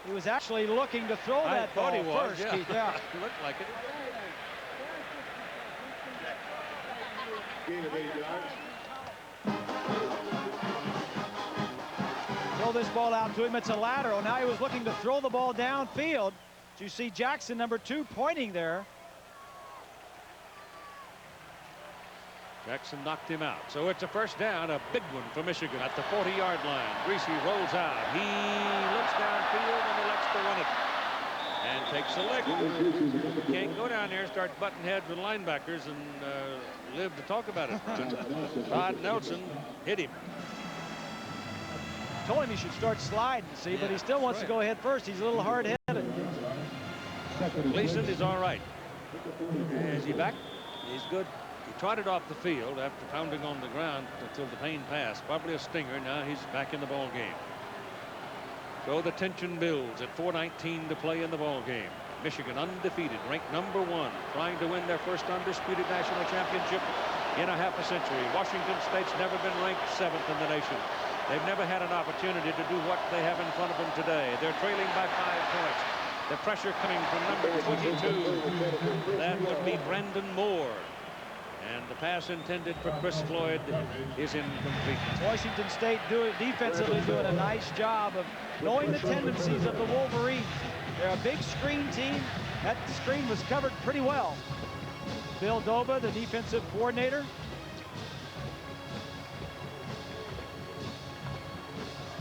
He was actually looking to throw that ball first. Yeah. Yeah. Looked like it. Throw this ball out to him. It's a lateral. Now he was looking to throw the ball downfield. You see Jackson, number 2, pointing there. Jackson knocked him out. So it's a first down, a big one for Michigan at the 40-yard line. Greasy rolls out. He looks downfield and elects to run it. And takes a lick. Can't go down there and start butting heads with linebackers and live to talk about it. Todd Nelson hit him. Told him he should start sliding, see, but he still wants to go ahead first. He's a little hard-headed. Gleason is all right. Is he back? He's good. He trotted off the field after pounding on the ground until the pain passed. Probably a stinger. Now he's back in the ball game. So the tension builds at 4:19 to play in the ball game. Michigan undefeated, ranked number 1, trying to win their first undisputed national championship in a half a century. Washington State's never been ranked 7th in the nation. They've never had an opportunity to do what they have in front of them today. They're trailing by 5 points. The pressure coming from number 22. That would be Brandon Moore. And the pass intended for Chris Floyd is incomplete. Washington State defensively doing a nice job of knowing the tendencies of the Wolverines. They're a big screen team. That screen was covered pretty well. Bill Doba, the defensive coordinator.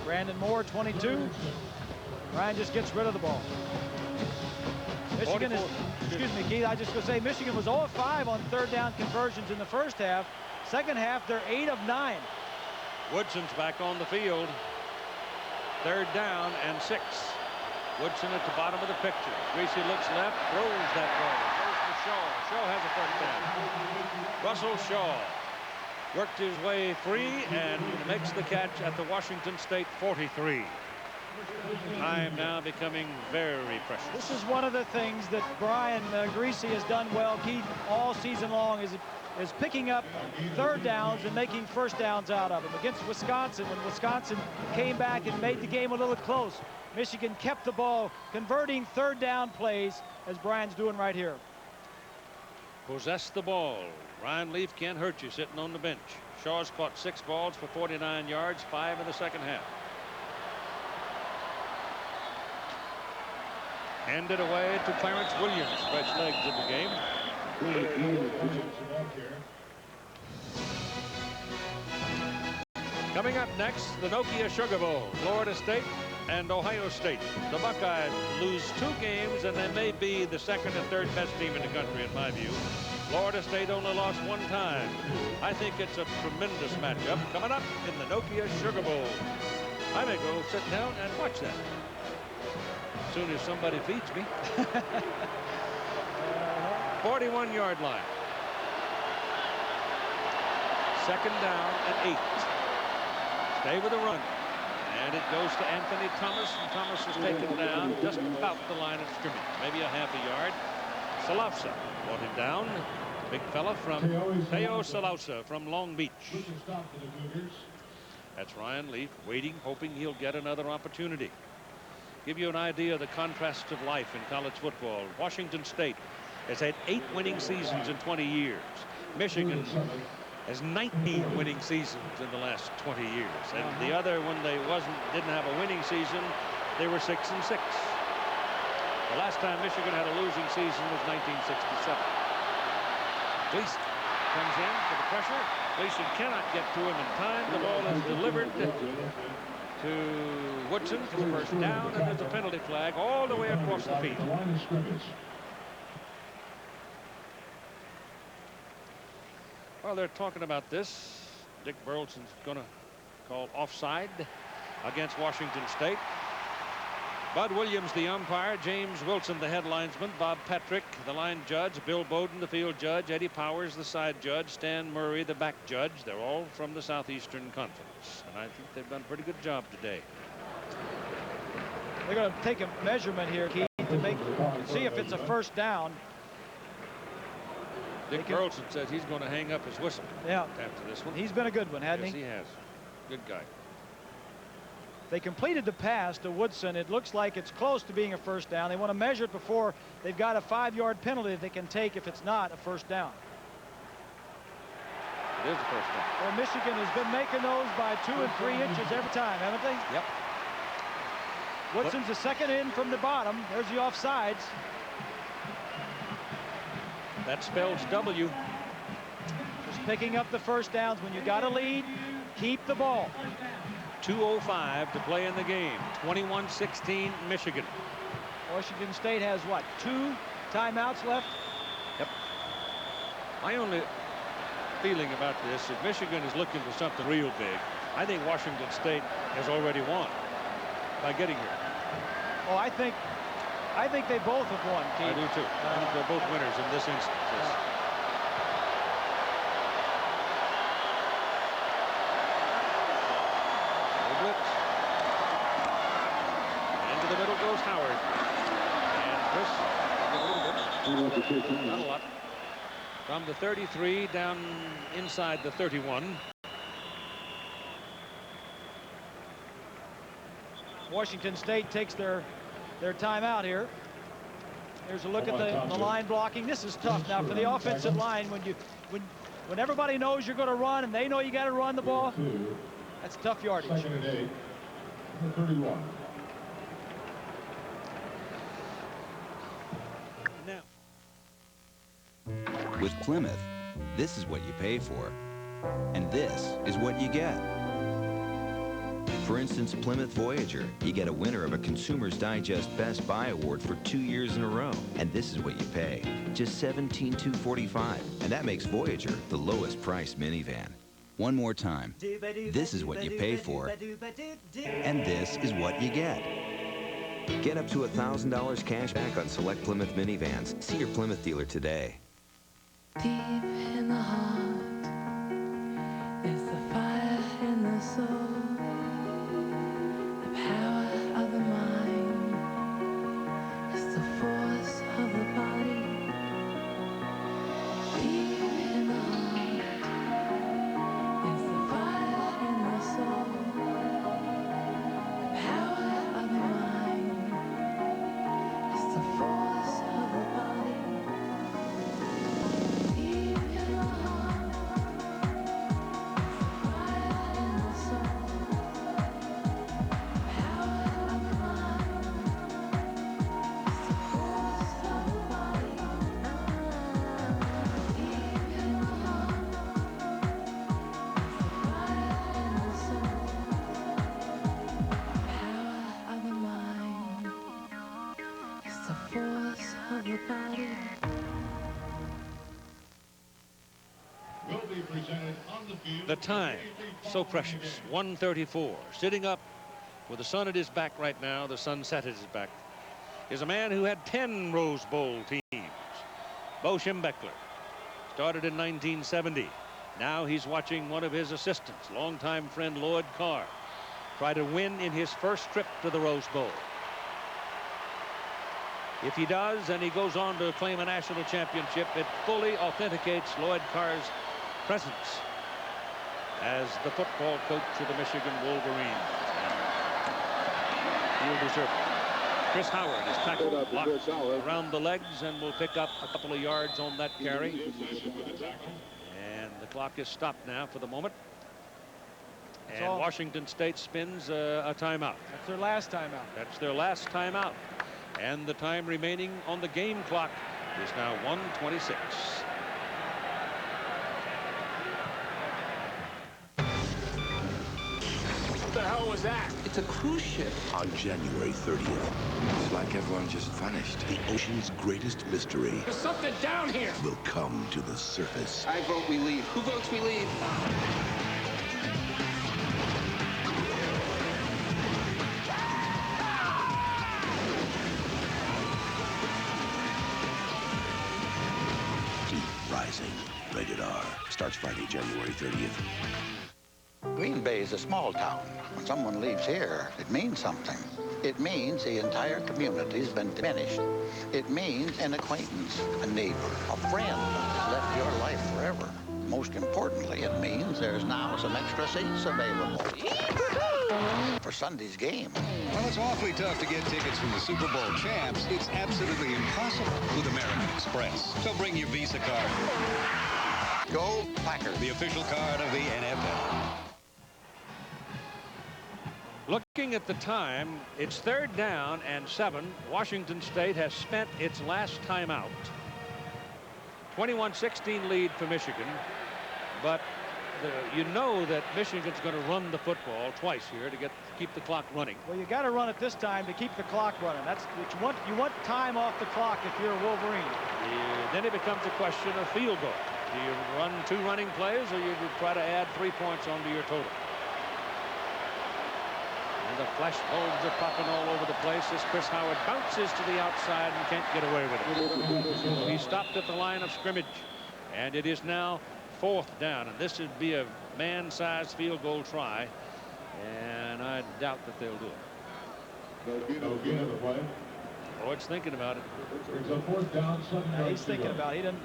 Brandon Moore, 22. Ryan just gets rid of the ball. Michigan is, excuse me, Keith, I just going to say Michigan was 0 of 5 on 3rd down conversions in the first half. Second half, they're 8 of 9. Woodson's back on the field. 3rd down and 6. Woodson at the bottom of the picture. Greasy looks left, throws that ball. Goes to Shaw. Shaw has a first down. Russell Shaw worked his way free and makes the catch at the Washington State 43. Time now becoming very precious. This is one of the things that Brian Greasy has done well, Keith, all season long is picking up 3rd downs and making first downs out of them. Against Wisconsin, when Wisconsin came back and made the game a little close, Michigan kept the ball, converting 3rd down plays, as Brian's doing right here. Possess the ball. Ryan Leaf can't hurt you sitting on the bench. Shaw's caught 6 balls for 49 yards, 5 in the second half. Handed away to Clarence Williams. Stretched legs in the game. Coming up next, the Nokia Sugar Bowl. Florida State and Ohio State. The Buckeyes lose 2 games, and they may be the 2nd and 3rd best team in the country, in my view. Florida State only lost 1 time. I think it's a tremendous matchup coming up in the Nokia Sugar Bowl. I may go sit down and watch that. soon as somebody feeds me. 41-yard line. Second down and 8. Stay with the run. And it goes to Anthony Thomas, and Thomas is taken down just about the line of scrimmage, maybe a half a yard. Salausa brought him down. Big fella from Teo Salausa from Long Beach. That's Ryan Leaf waiting, hoping he'll get another opportunity. Give you an idea of the contrasts of life in college football. Washington State has had 8 winning seasons in 20 years. Michigan has 19 winning seasons in the last 20 years. And the other, when they didn't have a winning season, they were 6-6. The last time Michigan had a losing season was 1967. Gleason comes in for the pressure. Gleason cannot get to him in time. The ball is delivered to Woodson for the first down, and there's a penalty flag all the way across the field. Well, they're talking about this. Dick Burleson's going to call offside against Washington State. Bud Williams, the umpire. James Wilson, the head linesman. Bob Patrick, the line judge. Bill Bowden, the field judge. Eddie Powers, the side judge. Stan Murray, the back judge. They're all from the Southeastern Conference. And I think they've done a pretty good job today. They're going to take a measurement here, Keith, to see if it's a first down. Dick Burleson says he's going to hang up his whistle after this one. He's been a good one, hasn't he? Yes, he has. Good guy. They completed the pass to Woodson. It looks like it's close to being a first down. They want to measure it before they've got a 5-yard penalty that they can take if it's not a first down. It is a first down. Well, Michigan has been making those by 2 and 3 inches every time, haven't they? Yep. Woodson's the second in from the bottom. There's the offsides. That spells W. Just picking up the first downs. When you got a lead, keep the ball. 2:05 to play in the game. 21-16 Michigan. Washington State has what, 2 timeouts left? Yep. My only feeling about this, if Michigan is looking for something real big, I think Washington State has already won by getting here. Oh, I think they both have won, Keith. I do too. I think they're both winners in this instance. Into the middle goes Howard. And Chris, not a lot. From the 33 down inside the 31. Washington State takes their timeout here. Here's a look at the line blocking. This is tough now for the offensive line when everybody knows you're going to run and they know you got to run the ball. That's tough yardage. Second and 8, 31. With Plymouth, this is what you pay for, and this is what you get. For instance, Plymouth Voyager, you get a winner of a Consumer's Digest Best Buy Award for 2 years in a row, and this is what you pay, just $17,245, and that makes Voyager the lowest priced minivan. One more time, this is what you pay for, and this is what you get. Get up to $1,000 cash back on select Plymouth minivans. See your Plymouth dealer today. Deep in the heart is the fire in the soul, the power of the mind is the force of the body. Deep in the heart is the fire in the soul, the power of the mind is the force of the body. The time, so precious, 1:34. Sitting up with the sun at his back right now, the sunset at his back. is a man who had 10 Rose Bowl teams. Bo Schembechler started in 1970. Now he's watching one of his assistants, longtime friend Lloyd Carr, try to win in his first trip to the Rose Bowl. If he does, and he goes on to claim a national championship, it fully authenticates Lloyd Carr's presence as the football coach of the Michigan Wolverines. He'll deserve it. Chris Howard is tackled, blocked around the legs, and will pick up a couple of yards on that carry. And the clock is stopped now for the moment. And Washington State spins a timeout. That's their last timeout. That's their last timeout. And the time remaining on the game clock is now 1:26. What the hell was that? It's a cruise ship. On January 30th, It's like everyone just vanished. the ocean's greatest mystery There's something down here. will come to the surface. I vote we leave. Who votes we leave? Deep Rising. Rated R. Starts Friday, January 30th. Green Bay is a small town. When someone leaves here, it means something. It means the entire community's been diminished. It means an acquaintance, a neighbor, a friend has left your life forever. Most importantly, it means there's now some extra seats available for Sunday's game. Well, it's awfully tough to get tickets from the Super Bowl champs. It's absolutely impossible with American Express. So bring your Visa card. Go Packers. The official card of the NFL. Looking at the time, it's 3rd down and 7. Washington State has spent its last timeout. 21-16 lead for Michigan, but you know that Michigan's going to run the football twice here to keep the clock running. Well, you got to run it this time to keep the clock running. That's what you want. You want time off the clock if you're a Wolverine. Then it becomes a question of field goal. Do you run 2 running plays, or you try to add 3 points onto your total? And the flash bulbs are popping all over the place as Chris Howard bounces to the outside and can't get away with it. He stopped at the line of scrimmage, and it is now 4th down, and this would be a man-sized field goal try, and I doubt that they'll do it. Lloyd's thinking about it. Yeah, he's thinking about it.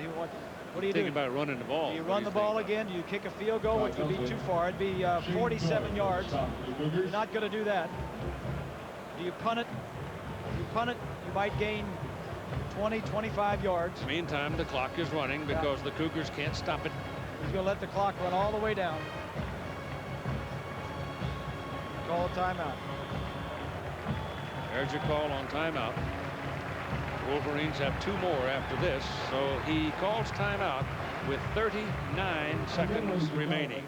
What do you do? Thinking about running the ball. Do you run the ball again? Do you kick a field goal, which would be too far? It'd be 47 yards. You're not going to do that. Do you punt it? If you punt it, you might gain 20, 25 yards. Meantime, the clock is running because the Cougars can't stop it. He's going to let the clock run all the way down. Call a timeout. There's your call on timeout. Wolverines have 2 more after this, so he calls timeout with 39 seconds remaining.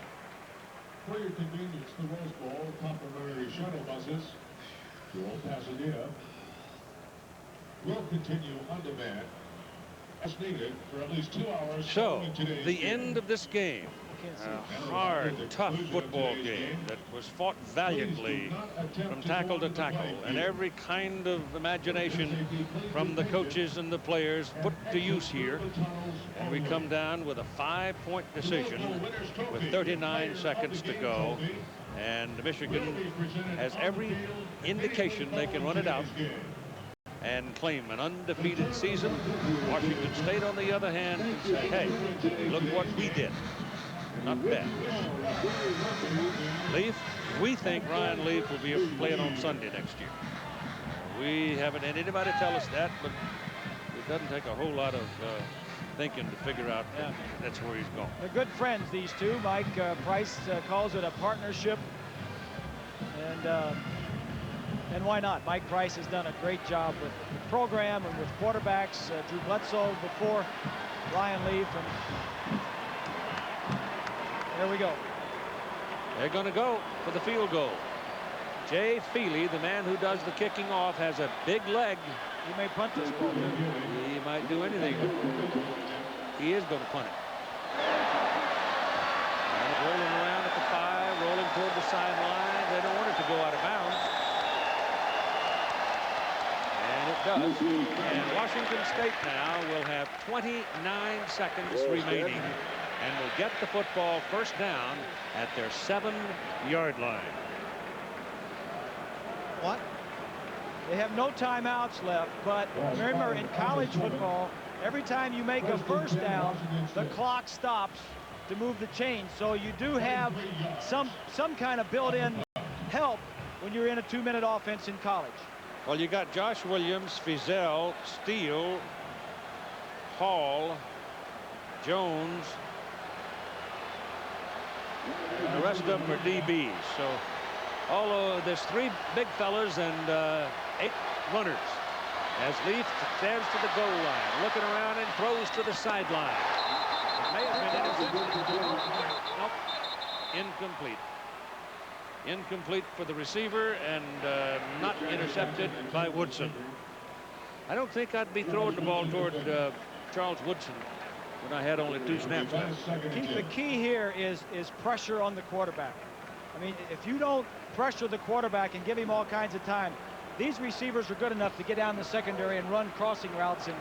For your convenience, the Rose Bowl complimentary shuttle buses to Old Pasadena will continue on demand as needed for at least 2 hours. So, the end of this game, a hard, tough football game that was fought valiantly from tackle to tackle, and every kind of imagination from the coaches and the players put to use here. And we come down with a 5-point decision with 39 seconds to go, and Michigan has every indication they can run it out and claim an undefeated season. Washington State, on the other hand, can say, hey, look what we did. Not bad. Leaf, we think Ryan Leaf will be playing on Sunday next year. We haven't had anybody tell us that, but it doesn't take a whole lot of thinking to figure out that that's where he's going. They're good friends, these two. Mike Price calls it a partnership, and why not? Mike Price has done a great job with the program and with quarterbacks. Drew Bledsoe before Ryan Leaf, and there we go. They're going to go for the field goal. Jay Feely, the man who does the kicking off, has a big leg. He may punt this ball. He might do anything. He is going to punt it. And it's rolling around at the 5, rolling toward the sideline. They don't want it to go out of bounds. And it does. And Washington State now will have 29 seconds remaining and will get the football first down at their 7-yard line. What? They have no timeouts left, but remember, in college football, every time you make a first down, the clock stops to move the chain. So you do have some kind of built-in help when you're in a 2-minute offense in college. Well, you got Josh Williams, Fizel, Steele, Hall, Jones, and the rest of them are DBs. So although there's 3 big fellas and 8 runners as Leaf stands to the goal line, looking around and throws to the sideline. It may have been intercepted. Nope. Incomplete. Incomplete for the receiver and not intercepted by Woodson. I don't think I'd be throwing the ball toward Charles Woodson when I had only 2 snaps left. The key here is pressure on the quarterback. I mean, if you don't pressure the quarterback and give him all kinds of time, these receivers are good enough to get down the secondary and run crossing routes and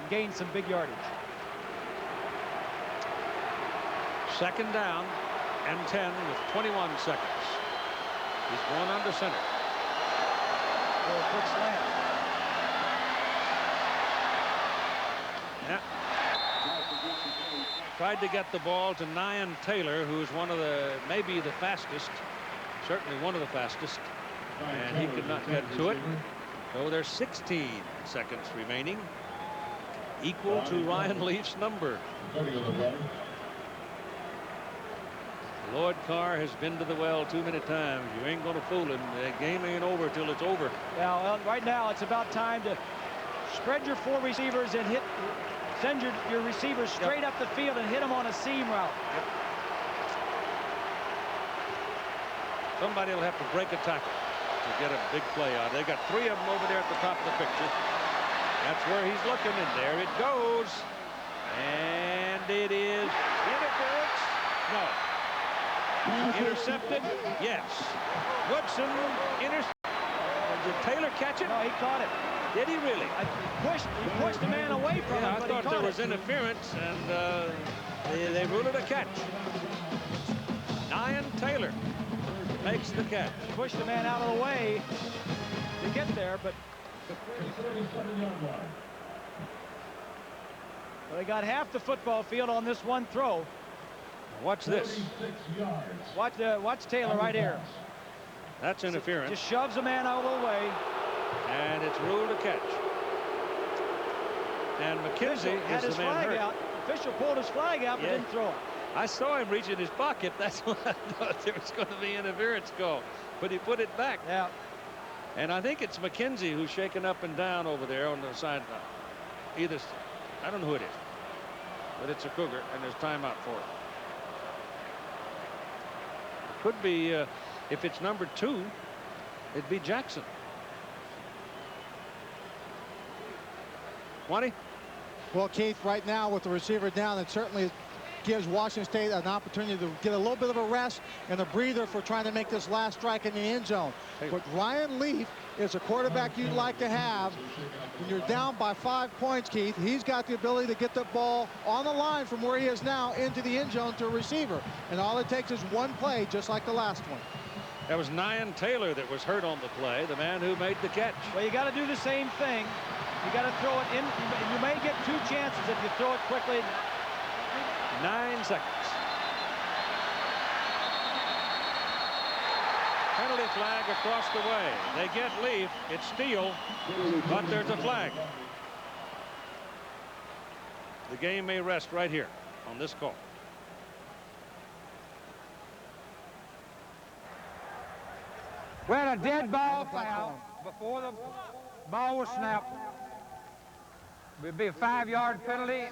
gain some big yardage. 2nd down and 10 with 21 seconds. He's going under center. For a quick slant. Yeah. Tried to get the ball to Nyan Taylor, who is one of maybe the fastest, certainly one of the fastest, and he could not get to it. So there's 16 seconds remaining, equal to Ryan Leaf's number. Lloyd Carr has been to the well too many times. You ain't going to fool him. The game ain't over till it's over. Now, right now, it's about time to spread your 4 receivers and send your receivers straight up the field and hit them on a seam route. Yep. Somebody will have to break a tackle to get a big play out. They got 3 of them over there at the top of the picture. That's where he's looking, and there it goes. And it is interference. No. Intercepted? Yes. Woodson intercepted. Did Taylor catch it? No, he caught it. Did he really? He pushed the man away from him. I thought there was interference, and they ruled it a catch. Nyan Taylor makes the catch. Pushed the man out of the way to get there, but well, they got half the football field on this one throw. Watch this. Watch Taylor right here. That's interference. Just shoves the man out of the way. And it's ruled a catch. And McKenzie had his flag out. The official pulled his flag out, but didn't throw it. I saw him reach in his pocket. That's why I thought there was going to be an interference call. But he put it back. Yeah. And I think it's McKenzie who's shaking up and down over there on the sideline. Either, I don't know who it is. But it's a Cougar, and there's timeout for it. Could be, if it's number 2, it'd be Jackson. 20. Well, Keith, right now with the receiver down, it certainly gives Washington State an opportunity to get a little bit of a rest and a breather for trying to make this last strike in the end zone. But Ryan Leaf is a quarterback you'd like to have. When you're down by 5 points, Keith, he's got the ability to get the ball on the line from where he is now into the end zone to a receiver. And all it takes is one play, just like the last one. That was Nyan Taylor that was hurt on the play, the man who made the catch. Well, you got to do the same thing. You got to throw it in. You may get 2 chances if you throw it quickly. 9 seconds. Penalty flag across the way. They get Leaf. It's Steele, but there's a flag. The game may rest right here on this call. We had a dead ball foul before the ball was snapped. It would be a 5-yard penalty.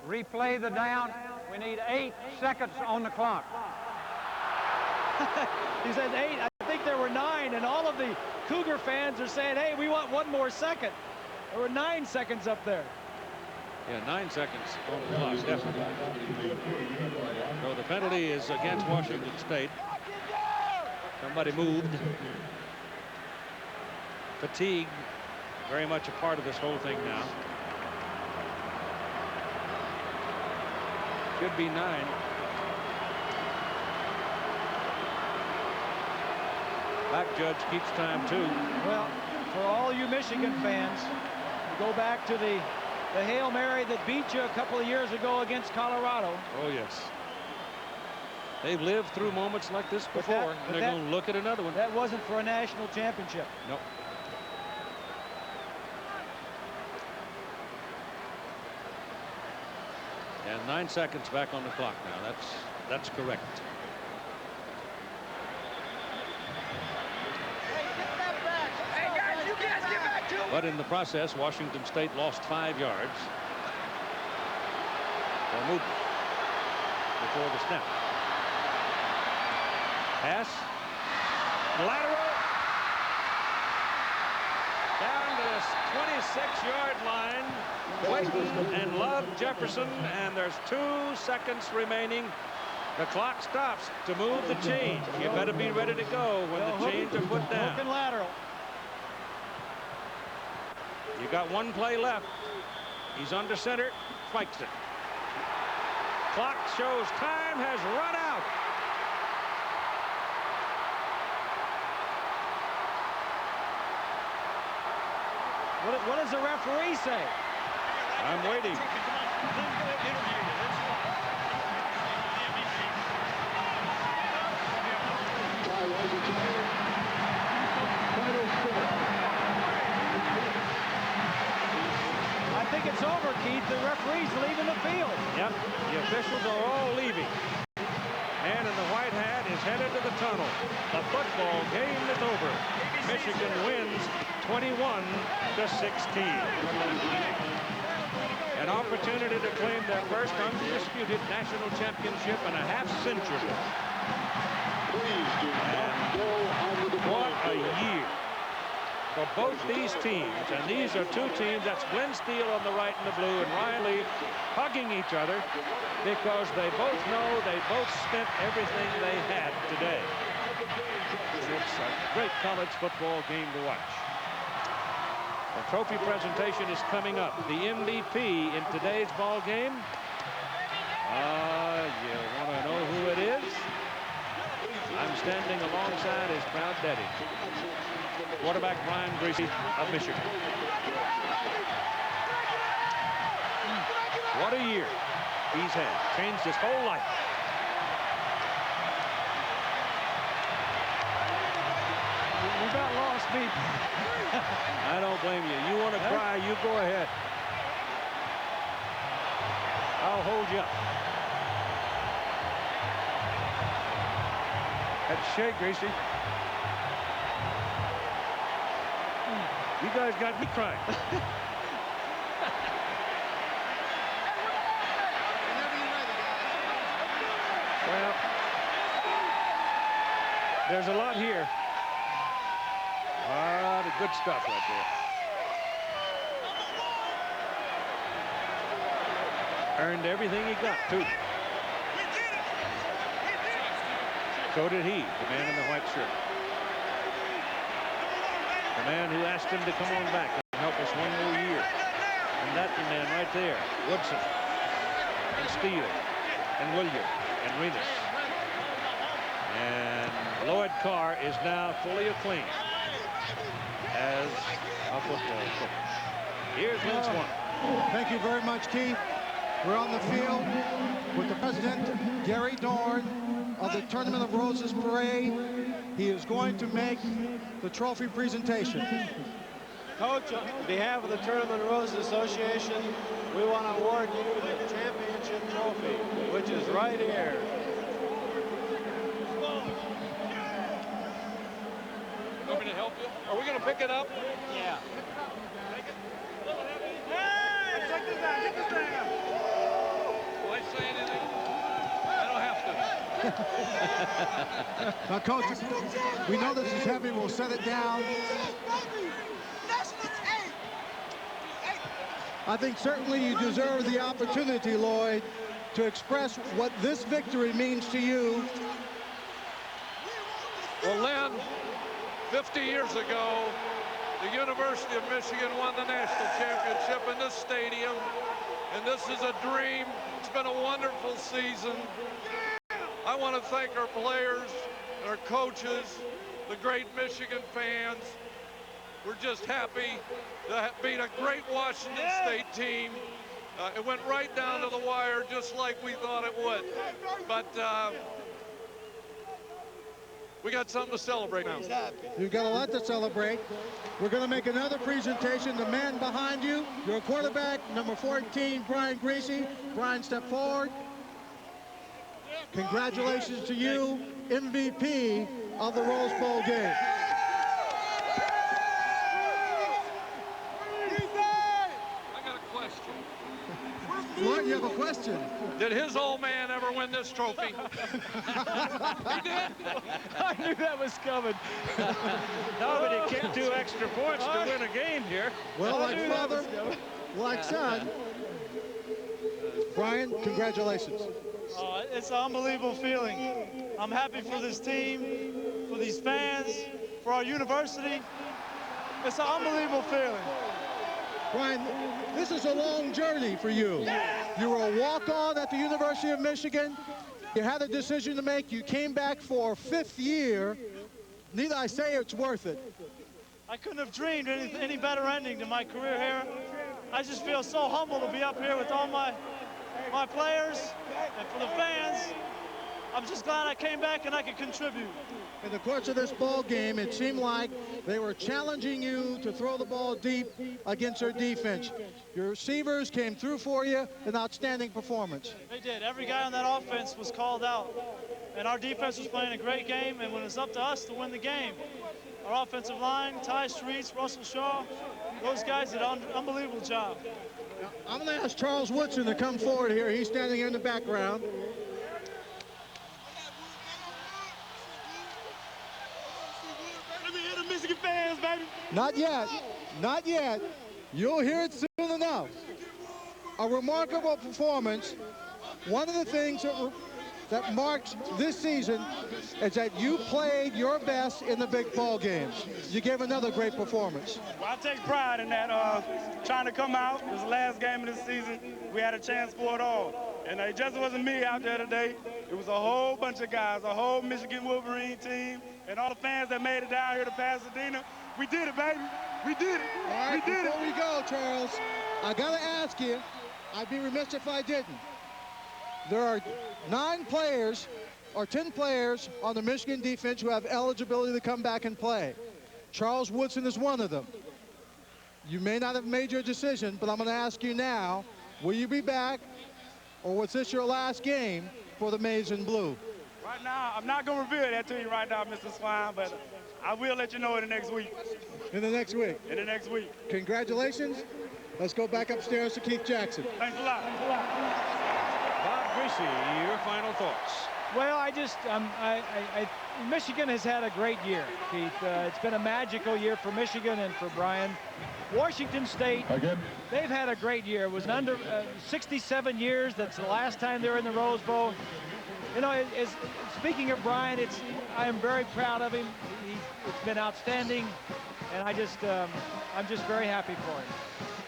Replay the down. We need 8 seconds on the clock. He said 8. I think there were 9, and all of the Cougar fans are saying, hey, we want 1 more second. There were 9 seconds up there. Yeah, 9 seconds on the clock, definitely. So the penalty is against Washington State. Somebody moved. Fatigue very much a part of this whole thing now. Should be 9. Back judge keeps time too. Well, for all you Michigan fans, go back to the Hail Mary that beat you a couple of years ago against Colorado. Oh, yes. They've lived through moments like this before. And they're going to look at another one. That wasn't for a national championship. Nope. And 9 seconds back on the clock now. That's correct. But in the process, Washington State lost 5 yards for movement before the snap. Pass. Lateral. Down to this 26-yard line. Clayton and Love Jefferson, and there's 2 seconds remaining. The clock stops to move the change. You better be ready to go when the chains are put down. Hook and lateral. You got 1 play left. He's under center, spikes it. Clock shows time has run out. What does the referee say? I'm waiting. I think it's over, Keith. The referee's leaving the field. Yep, the officials are all leaving. Man in the white hat is headed to the tunnel. The football game is over. Michigan wins 21-16. An opportunity to claim their first undisputed national championship in a half-century. And what a year for both these teams. And these are 2 teams. That's Glenn Steele on the right in the blue and Ryan Lee hugging each other because they both know they both spent everything they had today. It's a great college football game to watch. The trophy presentation is coming up. The MVP in today's ball game. You want to know who it is? I'm standing alongside his proud daddy, quarterback Brian Griese of Michigan. What a year he's had. Changed his whole life. We got lost people. I don't blame you. You want to cry, you go ahead. I'll hold you up. That's shake, Griese. You guys got me crying. Well, there's a lot here. A lot of good stuff right there. Earned everything he got, too. So did he, the man in the white shirt. The man who asked him to come on back and help us one more year. And that man right there, Woodson, and Steele, and William, and Remus. And Lloyd Carr is now fully acclaimed as a football coach. Here's Lynn Swann. Thank you very much, Keith. We're on the field with the president, Gary Dorn, of the Tournament of Roses Parade. He is going to make the trophy presentation. Coach, on behalf of the Tournament of Roses Association, we want to award you the championship trophy, which is right here. Want me to help you? Are we going to pick it up? Yeah. Hey, check this out. Check this out. Will I say anything? I don't have to. Now, Coach, we know this is heavy. We'll set it down. I think certainly you deserve the opportunity, Lloyd, to express what this victory means to you. Well, Lynn, 50 years ago, The University of Michigan won the national championship in this stadium, and this is a dream. It's been a wonderful season. I want to thank our players and our coaches, the great Michigan fans. We're just happy to beat a great Washington State team. It went right down to the wire, just like we thought it would. But we got something to celebrate now. You've got a lot to celebrate. We're going to make another presentation. The man behind you, your quarterback, number 14, Brian Griese. Brian, step forward. Congratulations to you, MVP of the Rose Bowl game. What? You have a question? Did his old man ever win this trophy? He did? I knew that was coming. No, but he kicked 2 extra points to win a game here. Well, like father, like son. Brian, congratulations. It's an unbelievable feeling. I'm happy for this team, for these fans, for our university. It's an unbelievable feeling. Brian, this is a long journey for you. You were a walk-on at the University of Michigan. You had a decision to make. You came back for a 5th year. Need I say it's worth it? I couldn't have dreamed any better ending to my career here. I just feel so humble to be up here with all my players and for the fans. I'm just glad I came back and I could contribute. In the course of this ball game, it seemed like they were challenging you to throw the ball deep against their defense. Your receivers came through for you, an outstanding performance. They did. Every guy on that offense was called out. And our defense was playing a great game, and when it's up to us to win the game, our offensive line, Ty Streets, Russell Shaw, those guys did an unbelievable job. Now, I'm going to ask Charles Woodson to come forward here. He's standing in the background. Michigan fans, baby. Not yet. Not yet. You'll hear it soon enough. A remarkable performance. One of the things that marks this season is that you played your best in the big ball games. You gave another great performance. Well, I take pride in that. Trying to come out. It was the last game of the season. We had a chance for it all. And it just wasn't me out there today. It was a whole bunch of guys, a whole Michigan Wolverine team, and all the fans that made it down here to Pasadena. We did it, baby. We did it. All right, before we go, Charles, I got to ask you, I'd be remiss if I didn't. There are 9 players or 10 players on the Michigan defense who have eligibility to come back and play. Charles Woodson is one of them. You may not have made your decision, but I'm going to ask you now, will you be back, or was this your last game for the Maize and Blue? Right now, I'm not going to reveal that to you right now, Mr. Swine, but I will let you know in the next week. In the next week? In the next week. Congratulations. Let's go back upstairs to Keith Jackson. Thanks a lot. Bob Griese, your final thoughts. Well, Michigan has had a great year, Keith. It's been a magical year for Michigan and for Brian. Washington State, they've had a great year. It was under 67 years. That's the last time they were in the Rose Bowl. You know, speaking of Brian, I am very proud of him. It's been outstanding, and I'm just very happy for him.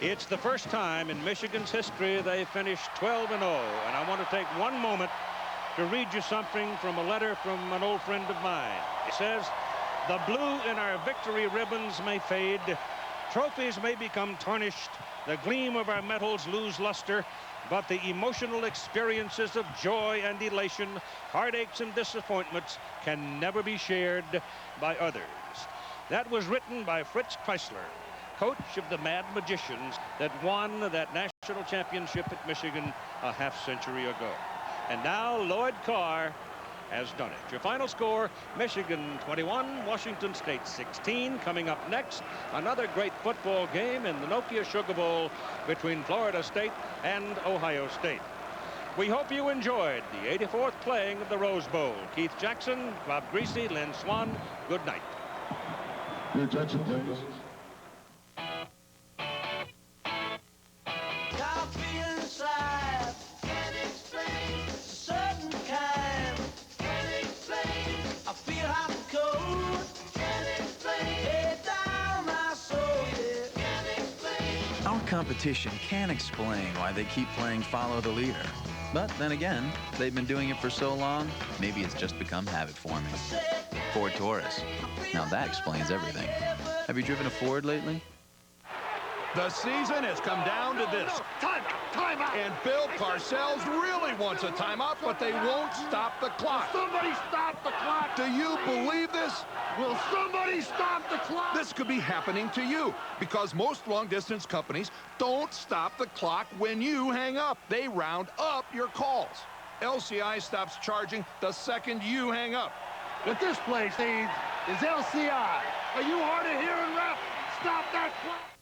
It's the first time in Michigan's history they finished 12-0, and I want to take one moment to read you something from a letter from an old friend of mine. It says, "The blue in our victory ribbons may fade, trophies may become tarnished, the gleam of our medals lose luster, but the emotional experiences of joy and elation, heartaches and disappointments can never be shared by others." That was written by Fritz Kreisler, coach of the Mad Magicians that won that national championship at Michigan a half-century ago. And now Lloyd Carr has done it. Your final score, Michigan 21, Washington State 16. Coming up next, another great football game in the Nokia Sugar Bowl between Florida State and Ohio State. We hope you enjoyed the 84th playing of the Rose Bowl. Keith Jackson, Bob Griese, Lynn Swan, good night. Your attention, please. I feel hot and cold, can't explain. Hey, down my soul. competition can explain why they keep playing follow the leader. But then again, they've been doing it for so long, maybe it's just become habit forming. Ford Taurus. Now that explains everything. Have you driven a Ford lately? The season has come down to this. Timeout! And Bill Parcells really wants a timeout, but they won't stop the clock. Will somebody stop the clock? Do you believe this? Will somebody stop the clock? This could be happening to you because most long-distance companies don't stop the clock when you hang up. They round up your calls. LCI stops charging the second you hang up. What this place needs is LCI. Are you hard of hearing, ref? Stop that clock!